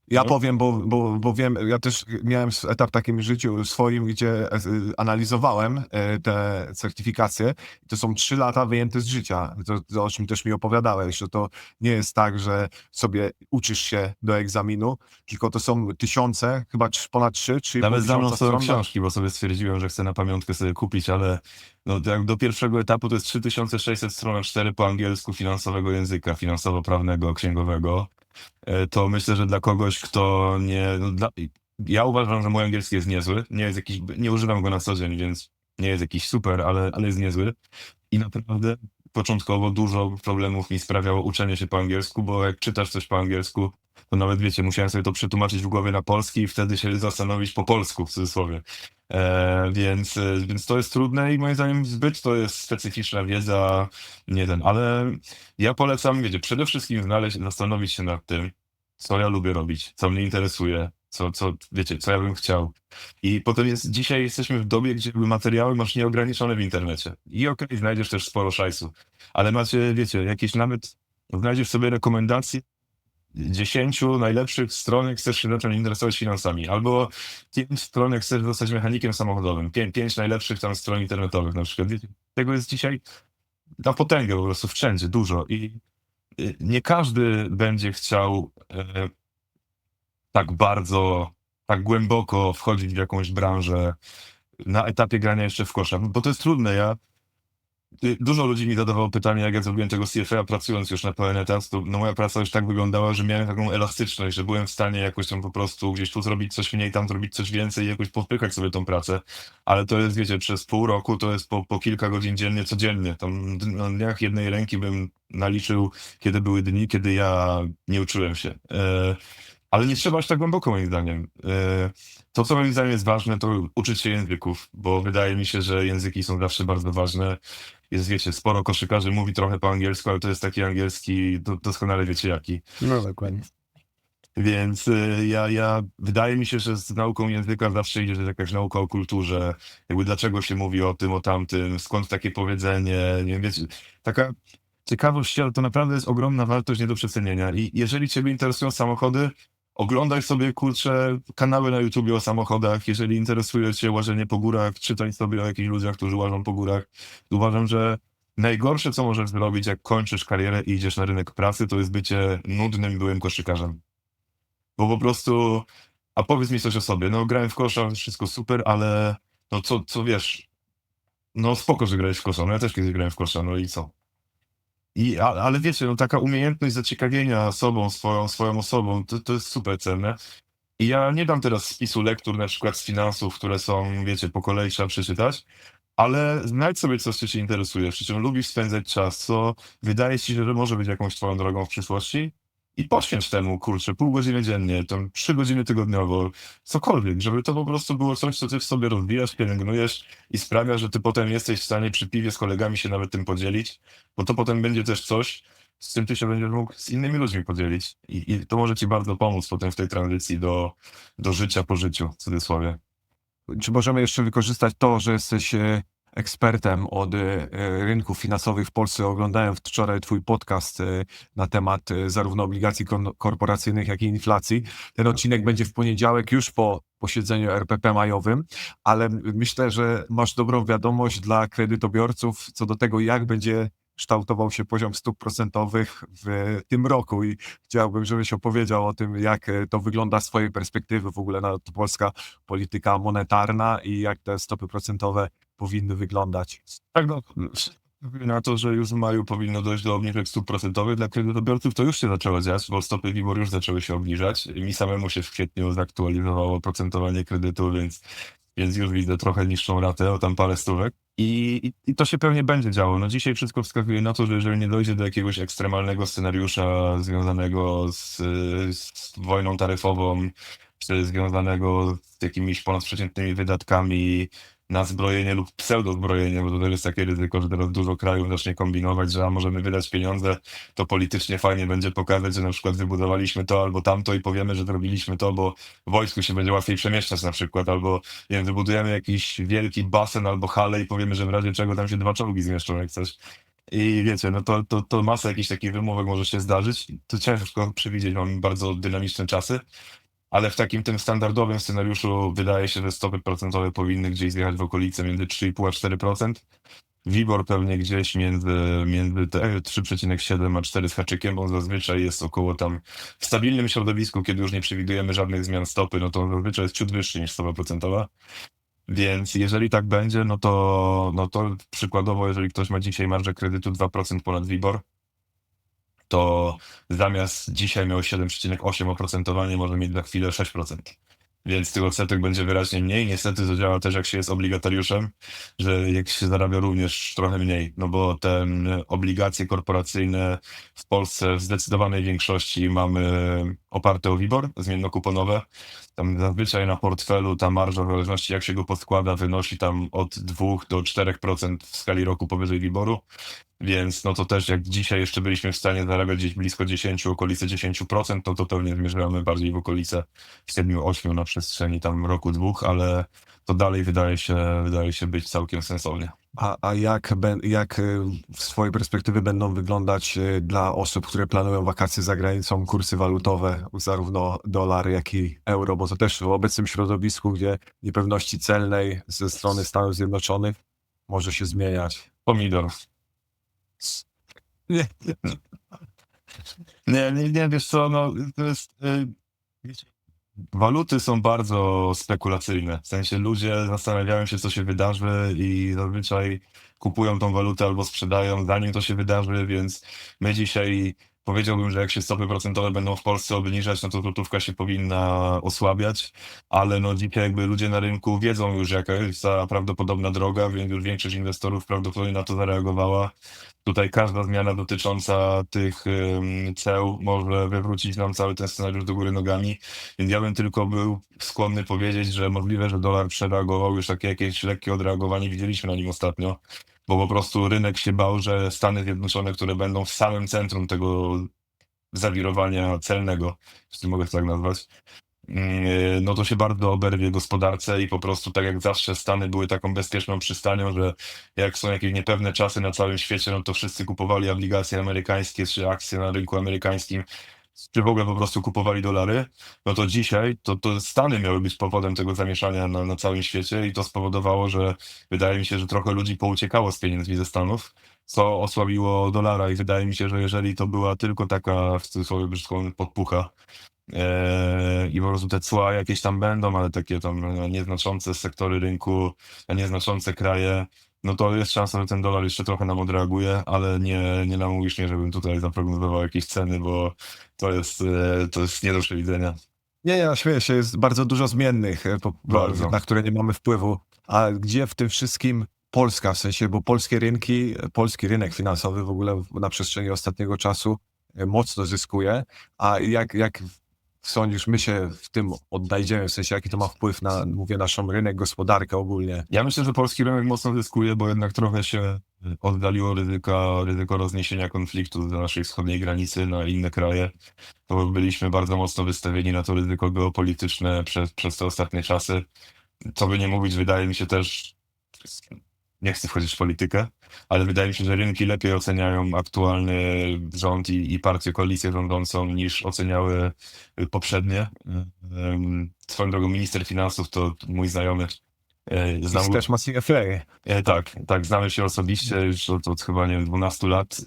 ja No. powiem, bo wiem, ja też miałem etap takim w życiu swoim, gdzie analizowałem te certyfikacje. To są 3 lata wyjęte z życia, to o czym też mi opowiadałeś, że to nie jest tak, że sobie uczysz się do egzaminu, tylko to są tysiące, chyba ponad 3,5 Nawet za mną tysiąca stoją stron. książki, bo sobie stwierdziłem, że chcę na pamiątkę sobie kupić, ale no, jak do pierwszego etapu to jest 3600 stron, 4 po angielsku finansowego języka, finansowo-prawnego, księgowego. To myślę, że dla kogoś, kto nie... No, ja uważam, że mój angielski jest niezły. Nie jest jakiś, nie używam go na co dzień, więc nie jest jakiś super, ale jest niezły. I naprawdę początkowo dużo problemów mi sprawiało uczenie się po angielsku, bo jak czytasz coś po angielsku, to nawet wiecie, musiałem sobie to przetłumaczyć w głowie na polski i wtedy się zastanowić po polsku, w cudzysłowie. Więc to jest trudne i moim zdaniem zbyt to jest specyficzna wiedza, nie ten, ale ja polecam, wiecie, przede wszystkim zastanowić się nad tym, co ja lubię robić, co mnie interesuje, wiecie, co ja bym chciał. I potem dzisiaj jesteśmy w dobie, gdzie materiały masz nieograniczone w internecie. I okej, znajdziesz też sporo szajsu, ale macie, wiecie, jakieś nawet, znajdziesz sobie rekomendacje 10 najlepszych stron, jak chcesz się zacząć interesować finansami, albo 5 stron, jak chcesz zostać mechanikiem samochodowym, 5 najlepszych tam stron internetowych na przykład. Wiecie, tego jest dzisiaj na potęgę po prostu wszędzie, dużo i nie każdy będzie chciał tak bardzo, tak głęboko wchodzić w jakąś branżę na etapie grania jeszcze w kosza, bo to jest trudne. Dużo ludzi mi zadawało pytanie, jak ja zrobiłem tego CFA pracując już na pełen etat, to no moja praca już tak wyglądała, że miałem taką elastyczność, że byłem w stanie jakoś tam po prostu gdzieś tu zrobić coś mniej, tam zrobić coś więcej i jakoś popychać sobie tą pracę. Ale to jest, wiecie, przez pół roku to jest po kilka godzin dziennie, codziennie. Tam na dniach jednej ręki bym naliczył, kiedy były dni, kiedy ja nie uczyłem się. Ale nie trzeba aż tak głęboko, moim zdaniem. To, co moim zdaniem jest ważne, to uczyć się języków, bo wydaje mi się, że języki są zawsze bardzo ważne. Jest, wiecie, sporo koszykarzy mówi trochę po angielsku, ale to jest taki angielski, doskonale wiecie jaki. No dokładnie. Więc wydaje mi się, że z nauką języka zawsze idzie jakaś nauka o kulturze, jakby dlaczego się mówi o tym, o tamtym, skąd takie powiedzenie, nie wiem, wiecie, taka ciekawość, ale to naprawdę jest ogromna wartość nie do przecenienia. I jeżeli ciebie interesują samochody, oglądaj sobie, kurczę, kanały na YouTubie o samochodach. Jeżeli interesuje cię łażenie po górach, czytaj sobie o jakichś ludziach, którzy łażą po górach. Uważam, że najgorsze, co możesz zrobić, jak kończysz karierę i idziesz na rynek pracy, to jest bycie nudnym byłym koszykarzem. Bo po prostu, a powiedz mi coś o sobie, no grałem w kosza, wszystko super, ale no co wiesz, no spoko, że grałeś w kosza, no ja też kiedyś grałem w kosza, no i co? Ale wiecie, no taka umiejętność zaciekawienia sobą, swoją osobą, to jest super cenne. I ja nie dam teraz spisu lektur, na przykład z finansów, które są, wiecie, po kolei trzeba przeczytać, ale znajdź sobie coś, co cię interesuje, przy czym lubisz spędzać czas, co wydaje ci się, że może być jakąś twoją drogą w przyszłości i poświęć temu, kurczę, pół godziny dziennie, tam 3 godziny tygodniowo, cokolwiek, żeby to po prostu było coś, co ty w sobie rozwijasz, pielęgnujesz i sprawia, że ty potem jesteś w stanie przy piwie z kolegami się nawet tym podzielić, bo to potem będzie też coś, z czym ty się będziesz mógł z innymi ludźmi podzielić. I to może ci bardzo pomóc potem w tej tranzycji do życia po życiu, w cudzysłowie. Czy możemy jeszcze wykorzystać to, że jesteś ekspertem od rynków finansowych w Polsce? Oglądałem wczoraj twój podcast na temat zarówno obligacji korporacyjnych, jak i inflacji. Ten odcinek będzie w poniedziałek, już po posiedzeniu RPP majowym, ale myślę, że masz dobrą wiadomość dla kredytobiorców co do tego, jak będzie kształtował się poziom stóp procentowych w tym roku i chciałbym, żebyś opowiedział o tym, jak to wygląda z twojej perspektywy w ogóle na to polska polityka monetarna i jak te stopy procentowe powinny wyglądać. Tak, no, na to, że już w maju powinno dojść do obniżek stóp procentowych dla kredytobiorców, to już się zaczęło dziać, bo stopy WIBOR już zaczęły się obniżać. Mi samemu się w kwietniu zaktualizowało procentowanie kredytu, więc już widzę trochę niższą ratę, o tam parę stówek. I to się pewnie będzie działo. No dzisiaj wszystko wskazuje na to, że jeżeli nie dojdzie do jakiegoś ekstremalnego scenariusza związanego z wojną taryfową, czy związanego z jakimiś ponadprzeciętnymi wydatkami na zbrojenie lub pseudozbrojenie, bo to też jest takie ryzyko, że teraz dużo krajów zacznie kombinować, że możemy wydać pieniądze, to politycznie fajnie będzie pokazać, że na przykład wybudowaliśmy to albo tamto i powiemy, że zrobiliśmy to, bo wojsku się będzie łatwiej przemieszczać na przykład, albo nie wiem, wybudujemy jakiś wielki basen albo halę i powiemy, że w razie czego tam się 2 czołgi zmieszczą jak coś. I wiecie, no to masa jakichś takich wymówek może się zdarzyć. To ciężko przewidzieć, mamy bardzo dynamiczne czasy, ale w takim tym standardowym scenariuszu wydaje się, że stopy procentowe powinny gdzieś zjechać w okolice między 3,5 a 4%. WIBOR pewnie gdzieś między te 3,7 a 4 z haczykiem, bo zazwyczaj jest około tam w stabilnym środowisku, kiedy już nie przewidujemy żadnych zmian stopy, no to zazwyczaj jest ciut wyższy niż stopa procentowa. Więc jeżeli tak będzie, no to przykładowo, jeżeli ktoś ma dzisiaj marżę kredytu 2% ponad WIBOR, to zamiast dzisiaj miał 7,8 oprocentowanie, może mieć za chwilę 6%. Więc tych odsetek będzie wyraźnie mniej. Niestety to działa też jak się jest obligatariuszem, że jak się zarabia również trochę mniej, no bo te obligacje korporacyjne w Polsce w zdecydowanej większości mamy oparte o WIBOR, zmiennokuponowe. Tam zazwyczaj na portfelu ta marża, w zależności jak się go podkłada, wynosi tam od 2 do 4% w skali roku powyżej WIBOR-u. Więc no to też jak dzisiaj jeszcze byliśmy w stanie zarabiać gdzieś blisko 10, okolice 10%, no to pewnie zmierzamy bardziej w okolice 7-8 na przestrzeni tam roku, 2, ale to dalej wydaje się być całkiem sensownie. A jak z twojej perspektywy będą wyglądać dla osób, które planują wakacje za granicą, kursy walutowe, zarówno dolar, jak i euro, bo to też w obecnym środowisku, gdzie niepewności celnej ze strony Stanów Zjednoczonych może się zmieniać. Pomidor. Nie, nie, wiesz co, no to jest... wiecie, waluty są bardzo spekulacyjne. W sensie ludzie zastanawiają się, co się wydarzy i zazwyczaj kupują tą walutę albo sprzedają, zanim to się wydarzy, więc my dzisiaj powiedziałbym, że jak się stopy procentowe będą w Polsce obniżać, no to złotówka się powinna osłabiać, ale no dzisiaj jakby ludzie na rynku wiedzą już, jaka jest ta prawdopodobna droga, więc już większość inwestorów prawdopodobnie na to zareagowała. Tutaj każda zmiana dotycząca tych ceł może wywrócić nam cały ten scenariusz do góry nogami, więc ja bym tylko był skłonny powiedzieć, że możliwe, że dolar przereagował, już takie jakieś lekkie odreagowanie widzieliśmy na nim ostatnio, bo po prostu rynek się bał, że Stany Zjednoczone, które będą w samym centrum tego zawirowania celnego, jeśli mogę to tak nazwać, no to się bardzo oberwie gospodarce i po prostu tak jak zawsze Stany były taką bezpieczną przystanią, że jak są jakieś niepewne czasy na całym świecie, no to wszyscy kupowali obligacje amerykańskie czy akcje na rynku amerykańskim, czy w ogóle po prostu kupowali dolary, no to dzisiaj to Stany miały być powodem tego zamieszania na całym świecie i to spowodowało, że wydaje mi się, że trochę ludzi pouciekało z pieniędzmi ze Stanów, co osłabiło dolara i wydaje mi się, że jeżeli to była tylko taka w cudzysłowie brzydką podpucha, i po prostu te cła jakieś tam będą, ale takie tam nieznaczące sektory rynku, nieznaczące kraje, no to jest szansa, że ten dolar jeszcze trochę nam odreaguje, ale nie namówisz mnie, żebym tutaj zaprognozował jakieś ceny, bo to jest nie do przewidzenia. Nie, śmieję się, jest bardzo dużo zmiennych, Bardzo. na które nie mamy wpływu. A gdzie w tym wszystkim Polska, w sensie, bo polskie rynki, polski rynek finansowy w ogóle na przestrzeni ostatniego czasu mocno zyskuje, a jak sądzisz, my się w tym odnajdziemy, w sensie jaki to ma wpływ na, mówię, naszą rynek, gospodarkę ogólnie? Ja myślę, że polski rynek mocno zyskuje, bo jednak trochę się oddaliło ryzyko rozniesienia konfliktu z naszej wschodniej granicy na inne kraje. To byliśmy bardzo mocno wystawieni na to ryzyko geopolityczne przez te ostatnie czasy. Co by nie mówić, wydaje mi się też, nie chcę wchodzić w politykę, ale wydaje mi się, że rynki lepiej oceniają aktualny rząd i partię, koalicję rządzącą niż oceniały poprzednie. Swoją drogą minister finansów to mój znajomy. I też ma CFA. Tak, znamy się osobiście już od chyba, nie wiem, 12 lat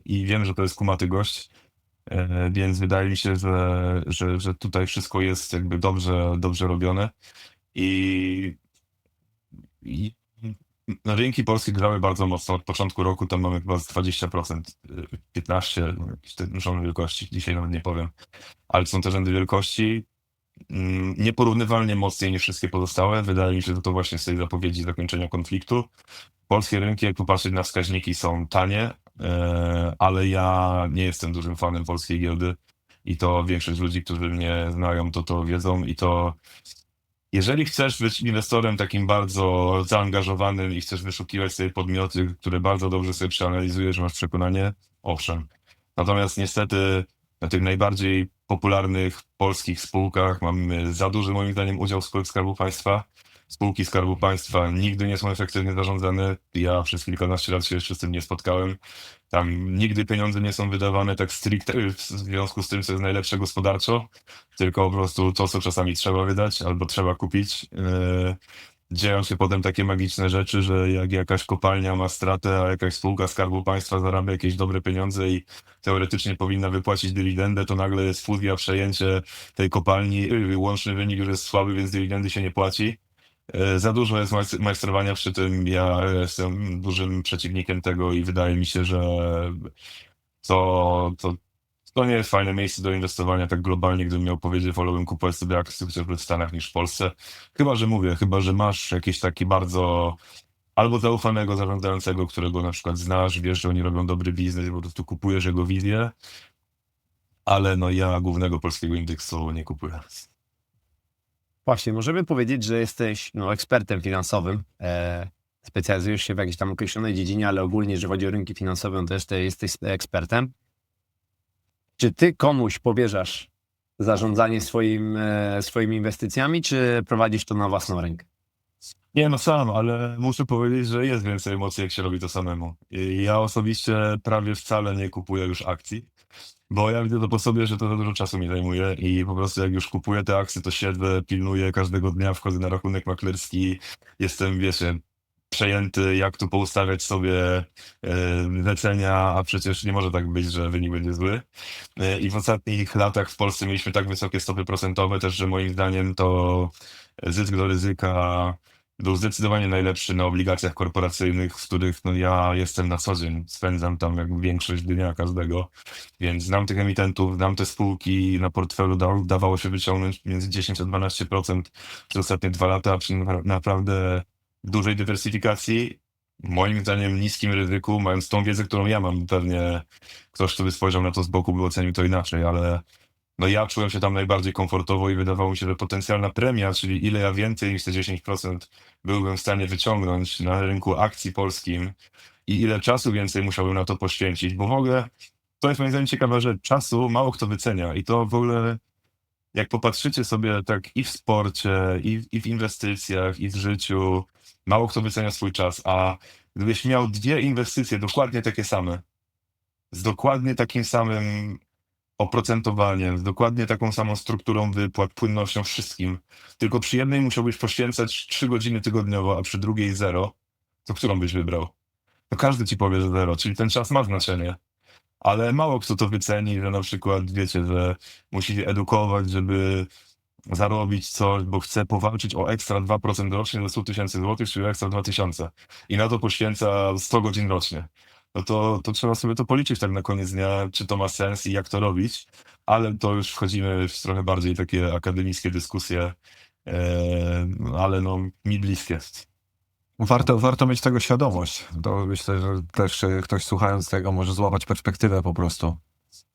i wiem, że to jest kumaty gość, więc wydaje mi się, że tutaj wszystko jest jakby dobrze robione i no, rynki polskie grały bardzo mocno od początku roku, tam mamy chyba z 20%, 15%, no, jakieś te rzędy wielkości, dzisiaj nawet nie powiem, ale są te rzędy wielkości nieporównywalnie mocniej niż wszystkie pozostałe. Wydaje mi się, że to właśnie z tej zapowiedzi zakończenia konfliktu. Polskie rynki, jak popatrzeć na wskaźniki, są tanie, ale ja nie jestem dużym fanem polskiej giełdy i to większość ludzi, którzy mnie znają, to wiedzą i to Jeżeli chcesz być inwestorem takim bardzo zaangażowanym i chcesz wyszukiwać sobie podmioty, które bardzo dobrze sobie przeanalizujesz, masz przekonanie, owszem. Natomiast niestety na tych najbardziej popularnych polskich spółkach mamy za duży moim zdaniem udział spółek Skarbu Państwa. Spółki Skarbu Państwa nigdy nie są efektywnie zarządzane. Ja przez kilkanaście lat się jeszcze z tym nie spotkałem. Tam nigdy pieniądze nie są wydawane tak stricte w związku z tym, co jest najlepsze gospodarczo, tylko po prostu to, co czasami trzeba wydać albo trzeba kupić. Dzieją się potem takie magiczne rzeczy, że jak jakaś kopalnia ma stratę, a jakaś spółka Skarbu Państwa zarabia jakieś dobre pieniądze i teoretycznie powinna wypłacić dywidendę, to nagle jest fuzja, przejęcie tej kopalni, łączny wynik już jest słaby, więc dywidendy się nie płaci. Za dużo jest majstrowania przy tym. Ja jestem dużym przeciwnikiem tego i wydaje mi się, że to, to, to nie jest fajne miejsce do inwestowania tak globalnie. Gdybym miał powiedzieć, wolałbym kupować sobie akcje chociażby w Stanach niż w Polsce. Chyba, że masz jakiś taki bardzo albo zaufanego zarządzającego, którego na przykład znasz, wiesz, że oni robią dobry biznes i po prostu kupujesz jego wizję, ale no ja głównego polskiego indeksu nie kupuję. Właśnie, możemy powiedzieć, że jesteś ekspertem finansowym. Specjalizujesz się w jakiejś tam określonej dziedzinie, ale ogólnie, jeżeli chodzi o rynki finansowe, to też jesteś ekspertem. Czy ty komuś powierzasz zarządzanie swoimi inwestycjami, czy prowadzisz to na własną rękę? Nie, no sam, ale muszę powiedzieć, że jest więcej emocji, jak się robi to samemu. I ja osobiście prawie wcale nie kupuję już akcji, bo ja widzę to po sobie, że to za dużo czasu mi zajmuje i po prostu jak już kupuję te akcje, to siedzę, pilnuję każdego dnia, wchodzę na rachunek maklerski, jestem, wiecie, przejęty, jak tu poustawiać sobie zlecenia, a przecież nie może tak być, że wynik będzie zły. I w ostatnich latach w Polsce mieliśmy tak wysokie stopy procentowe też, że moim zdaniem to zysk do ryzyka był zdecydowanie najlepszy na obligacjach korporacyjnych, z których no, ja jestem na co dzień. Spędzam tam jak większość dnia każdego, więc znam tych emitentów, znam te spółki. Na portfelu dawało się wyciągnąć między 10 a 12% przez ostatnie 2 lata przy naprawdę dużej dywersyfikacji. Moim zdaniem niskim ryzyku, mając tą wiedzę, którą ja mam, pewnie ktoś, kto by spojrzał na to z boku, by ocenił to inaczej, ale no ja czułem się tam najbardziej komfortowo i wydawało mi się, że potencjalna premia, czyli ile ja więcej niż te 10% byłbym w stanie wyciągnąć na rynku akcji polskim i ile czasu więcej musiałbym na to poświęcić, bo w ogóle to jest moim zdaniem ciekawe, że czasu mało kto wycenia i to w ogóle jak popatrzycie sobie tak i w sporcie, i w inwestycjach, i w życiu, mało kto wycenia swój czas, a gdybyś miał 2 inwestycje dokładnie takie same, z dokładnie takim samym oprocentowaniem, z dokładnie taką samą strukturą wypłat, płynnością, wszystkim. Tylko przy jednej musiałbyś poświęcać 3 godziny tygodniowo, a przy drugiej 0. To którą byś wybrał? No każdy ci powie, że 0, czyli ten czas ma znaczenie. Ale mało kto to wyceni, że na przykład wiecie, że musi się edukować, żeby zarobić coś, bo chce powalczyć o ekstra 2% rocznie do 100 tysięcy złotych, czyli ekstra 2000. I na to poświęca 100 godzin rocznie. No to trzeba sobie to policzyć tak na koniec dnia, czy to ma sens i jak to robić. Ale to już wchodzimy w trochę bardziej takie akademickie dyskusje, ale no mi bliskie. Warto mieć tego świadomość. To myślę, że też ktoś słuchając tego może złapać perspektywę po prostu.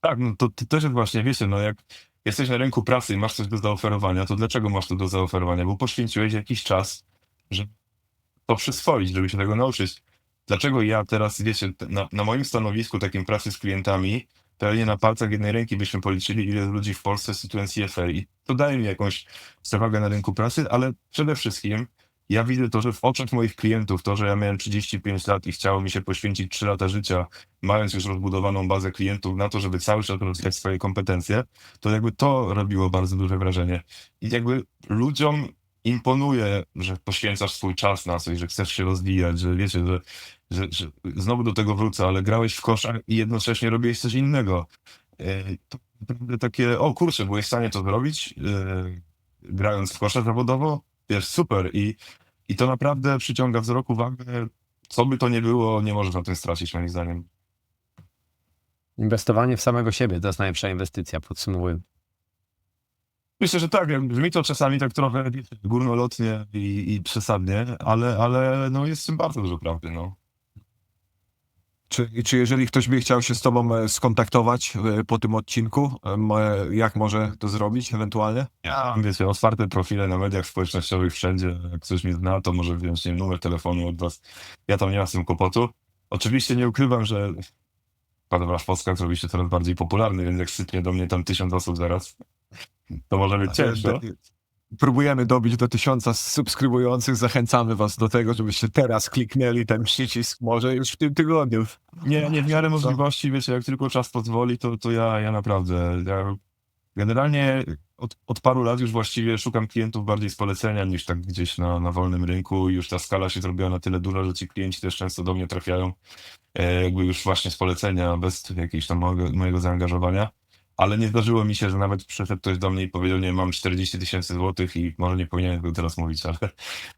Tak, no to też jest właśnie, wiecie, no jak jesteś na rynku pracy i masz coś do zaoferowania, to dlaczego masz to do zaoferowania? Bo poświęciłeś jakiś czas, żeby to przyswoić, żeby się tego nauczyć. Dlaczego ja teraz, wiecie, na moim stanowisku takim pracy z klientami, pewnie na palcach jednej ręki byśmy policzyli, ile ludzi w Polsce cytują CFA i to daje mi jakąś przewagę na rynku pracy, ale przede wszystkim ja widzę to, że w oczach moich klientów, to, że ja miałem 35 lat i chciało mi się poświęcić 3 lata życia, mając już rozbudowaną bazę klientów na to, żeby cały czas rozwijać swoje kompetencje, to jakby to robiło bardzo duże wrażenie. I jakby ludziom imponuje, że poświęcasz swój czas na coś, że chcesz się rozwijać, że wiecie, że znowu do tego wrócę, ale grałeś w koszach i jednocześnie robiłeś coś innego. To naprawdę takie, o kurczę, byłeś w stanie to zrobić, grając w kosza zawodowo? Wiesz, super. I to naprawdę przyciąga wzrok, uwagę. Co by to nie było, nie możesz na tym stracić, moim zdaniem. Inwestowanie w samego siebie to jest najlepsza inwestycja, podsumowując. Myślę, że tak, jak brzmi to czasami tak trochę wiecie, górnolotnie i przesadnie, ale no jest w tym bardzo dużo prawdy, no. Czy jeżeli ktoś by chciał się z tobą skontaktować po tym odcinku, jak może to zrobić ewentualnie? Ja mam, wiecie, otwarte profile na mediach społecznościowych wszędzie. Jak ktoś mnie zna, to może wziąć, nie wiem, numer telefonu od was. Ja tam nie mam z tym kłopotu. Oczywiście nie ukrywam, że wasz podcast robi się coraz bardziej popularny, więc jak sypnie do mnie tam 1000 osób zaraz, to może być ciężko. Próbujemy dobić do 1000 subskrybujących. Zachęcamy was do tego, żebyście teraz kliknęli ten przycisk, może już w tym tygodniu. Nie, w miarę możliwości, wiecie, jak tylko czas pozwoli, to ja naprawdę, ja generalnie od paru lat już właściwie szukam klientów bardziej z polecenia niż tak gdzieś na wolnym rynku i już ta skala się zrobiła na tyle duża, że ci klienci też często do mnie trafiają jakby już właśnie z polecenia, bez jakiegoś tam mojego zaangażowania. Ale nie zdarzyło mi się, że nawet przyszedł ktoś do mnie i powiedział, nie, mam 40 000 złotych i może nie powinienem tego teraz mówić, ale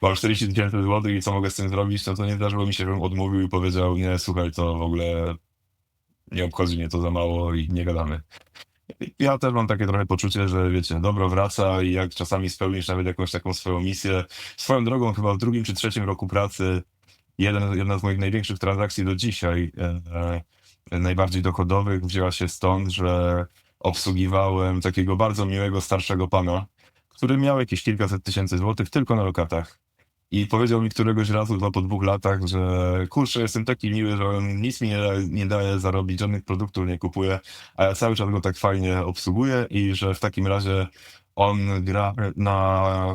mam 40 000 złotych i co mogę z tym zrobić, no to nie zdarzyło mi się, żebym odmówił i powiedział, nie, słuchaj, to w ogóle nie obchodzi mnie to za mało i nie gadamy. Ja też mam takie trochę poczucie, że wiecie, dobro wraca i jak czasami spełnisz nawet jakąś taką swoją misję. Swoją drogą chyba w 2. czy 3. roku pracy jedna z moich największych transakcji do dzisiaj, najbardziej dochodowych, wzięła się stąd, że obsługiwałem takiego bardzo miłego starszego pana, który miał jakieś kilkaset tysięcy złotych tylko na lokatach. I powiedział mi któregoś razu po 2 latach, że kurczę, jestem taki miły, że on nic mi nie daje zarobić, żadnych produktów nie kupuje, a ja cały czas go tak fajnie obsługuję i że w takim razie on gra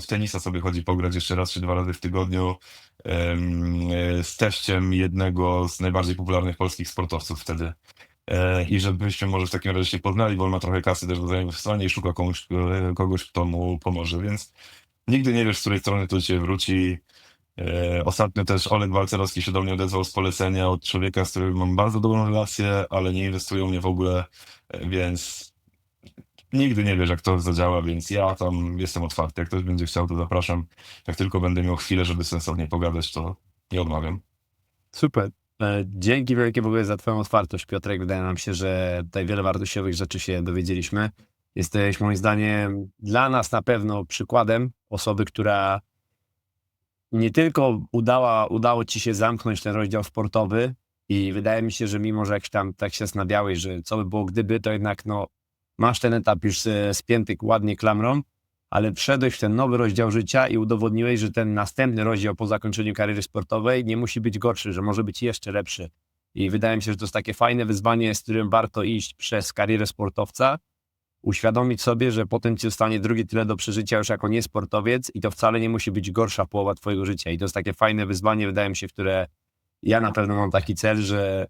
w tenisa sobie chodzi pograć jeszcze raz czy 2 razy w tygodniu z teściem jednego z najbardziej popularnych polskich sportowców wtedy. I żebyśmy może w takim razie się poznali, bo on ma trochę kasy też do zainwestowania i szuka kogoś, kto mu pomoże, więc nigdy nie wiesz, z której strony to cię wróci. Ostatnio też Olek Walcerowski się do mnie odezwał z polecenia od człowieka, z którym mam bardzo dobrą relację, ale nie inwestują mnie w ogóle, więc nigdy nie wiesz, jak to zadziała, więc ja tam jestem otwarty. Jak ktoś będzie chciał, to zapraszam. Jak tylko będę miał chwilę, żeby sensownie pogadać, to nie odmawiam. Super. Dzięki wielkie w ogóle za twoją otwartość, Piotrek. Wydaje nam się, że tutaj wiele wartościowych rzeczy się dowiedzieliśmy. Jesteś moim zdaniem dla nas na pewno przykładem osoby, która nie tylko udało ci się zamknąć ten rozdział sportowy i wydaje mi się, że mimo, że jak tam tak się zastanawiałeś, że co by było gdyby, to jednak no, masz ten etap już spięty ładnie klamrą, ale wszedłeś w ten nowy rozdział życia i udowodniłeś, że ten następny rozdział po zakończeniu kariery sportowej nie musi być gorszy, że może być jeszcze lepszy. I wydaje mi się, że to jest takie fajne wyzwanie, z którym warto iść przez karierę sportowca, uświadomić sobie, że potem ci zostanie drugie tyle do przeżycia już jako niesportowiec i to wcale nie musi być gorsza połowa twojego życia. I to jest takie fajne wyzwanie, wydaje mi się, w które ja na pewno mam taki cel, że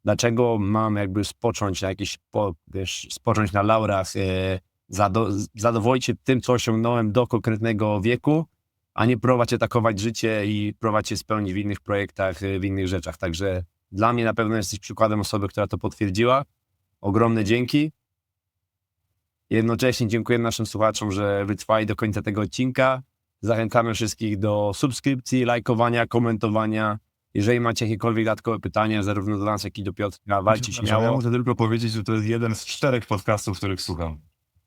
dlaczego mam jakby spocząć na jakiś, spocząć na laurach, zadowolić się tym, co osiągnąłem do konkretnego wieku, a nie próbować atakować życie i próbować się spełnić w innych projektach, w innych rzeczach. Także dla mnie na pewno jesteś przykładem osoby, która to potwierdziła. Ogromne dzięki. Jednocześnie dziękuję naszym słuchaczom, że wytrwali do końca tego odcinka. Zachęcamy wszystkich do subskrypcji, lajkowania, komentowania. Jeżeli macie jakiekolwiek dodatkowe pytania, zarówno do nas, jak i do Piotra, walcie Ja śmiało. muszę tylko powiedzieć, że to jest jeden z 4 podcastów, których słucham.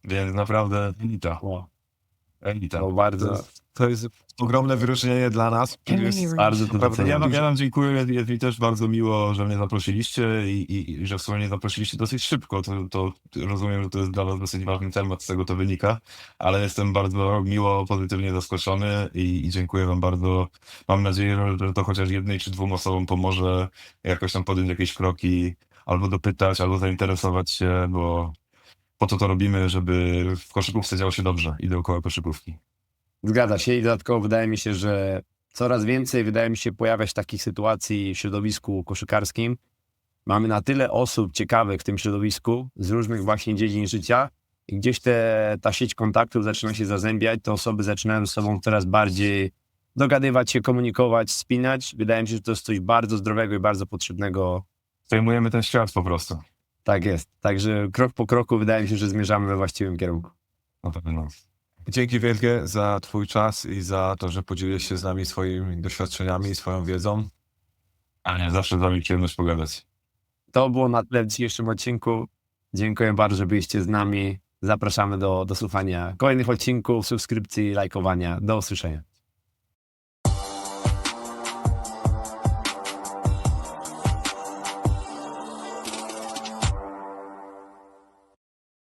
Więc naprawdę elita. Elita. To bardzo, To jest ogromne wyróżnienie dla nas. bardzo to Naprawdę, doceniam. Ja wam dziękuję, jest mi też bardzo miło, że mnie zaprosiliście i że w sumie mnie zaprosiliście dosyć szybko. To rozumiem, że to jest dla was dosyć ważny temat, z tego to wynika, ale jestem bardzo miło, pozytywnie zaskoczony i dziękuję wam bardzo. Mam nadzieję, że to chociaż 1 czy 2 osobom pomoże jakoś tam podjąć jakieś kroki, albo dopytać, albo zainteresować się, bo po to robimy, żeby w koszykówce działo się dobrze i dookoła koszykówki. Zgadza się i dodatkowo wydaje mi się, że coraz więcej pojawia się takich sytuacji w środowisku koszykarskim. Mamy na tyle osób ciekawych w tym środowisku z różnych właśnie dziedzin życia i gdzieś ta sieć kontaktów zaczyna się zazębiać, te osoby zaczynają ze sobą coraz bardziej dogadywać się, komunikować, spinać. Wydaje mi się, że to jest coś bardzo zdrowego i bardzo potrzebnego. Zajmujemy ten świat po prostu. Tak jest. Także krok po kroku wydaje mi się, że zmierzamy we właściwym kierunku. Na pewno. Dzięki wielkie za twój czas i za to, że podzieliłeś się z nami swoimi doświadczeniami i swoją wiedzą. A nie, zawsze z wami przyjemność pogadać. To było na tyle w dzisiejszym odcinku. Dziękuję bardzo, że byliście z nami. Zapraszamy do słuchania kolejnych odcinków, subskrypcji, lajkowania. Do usłyszenia.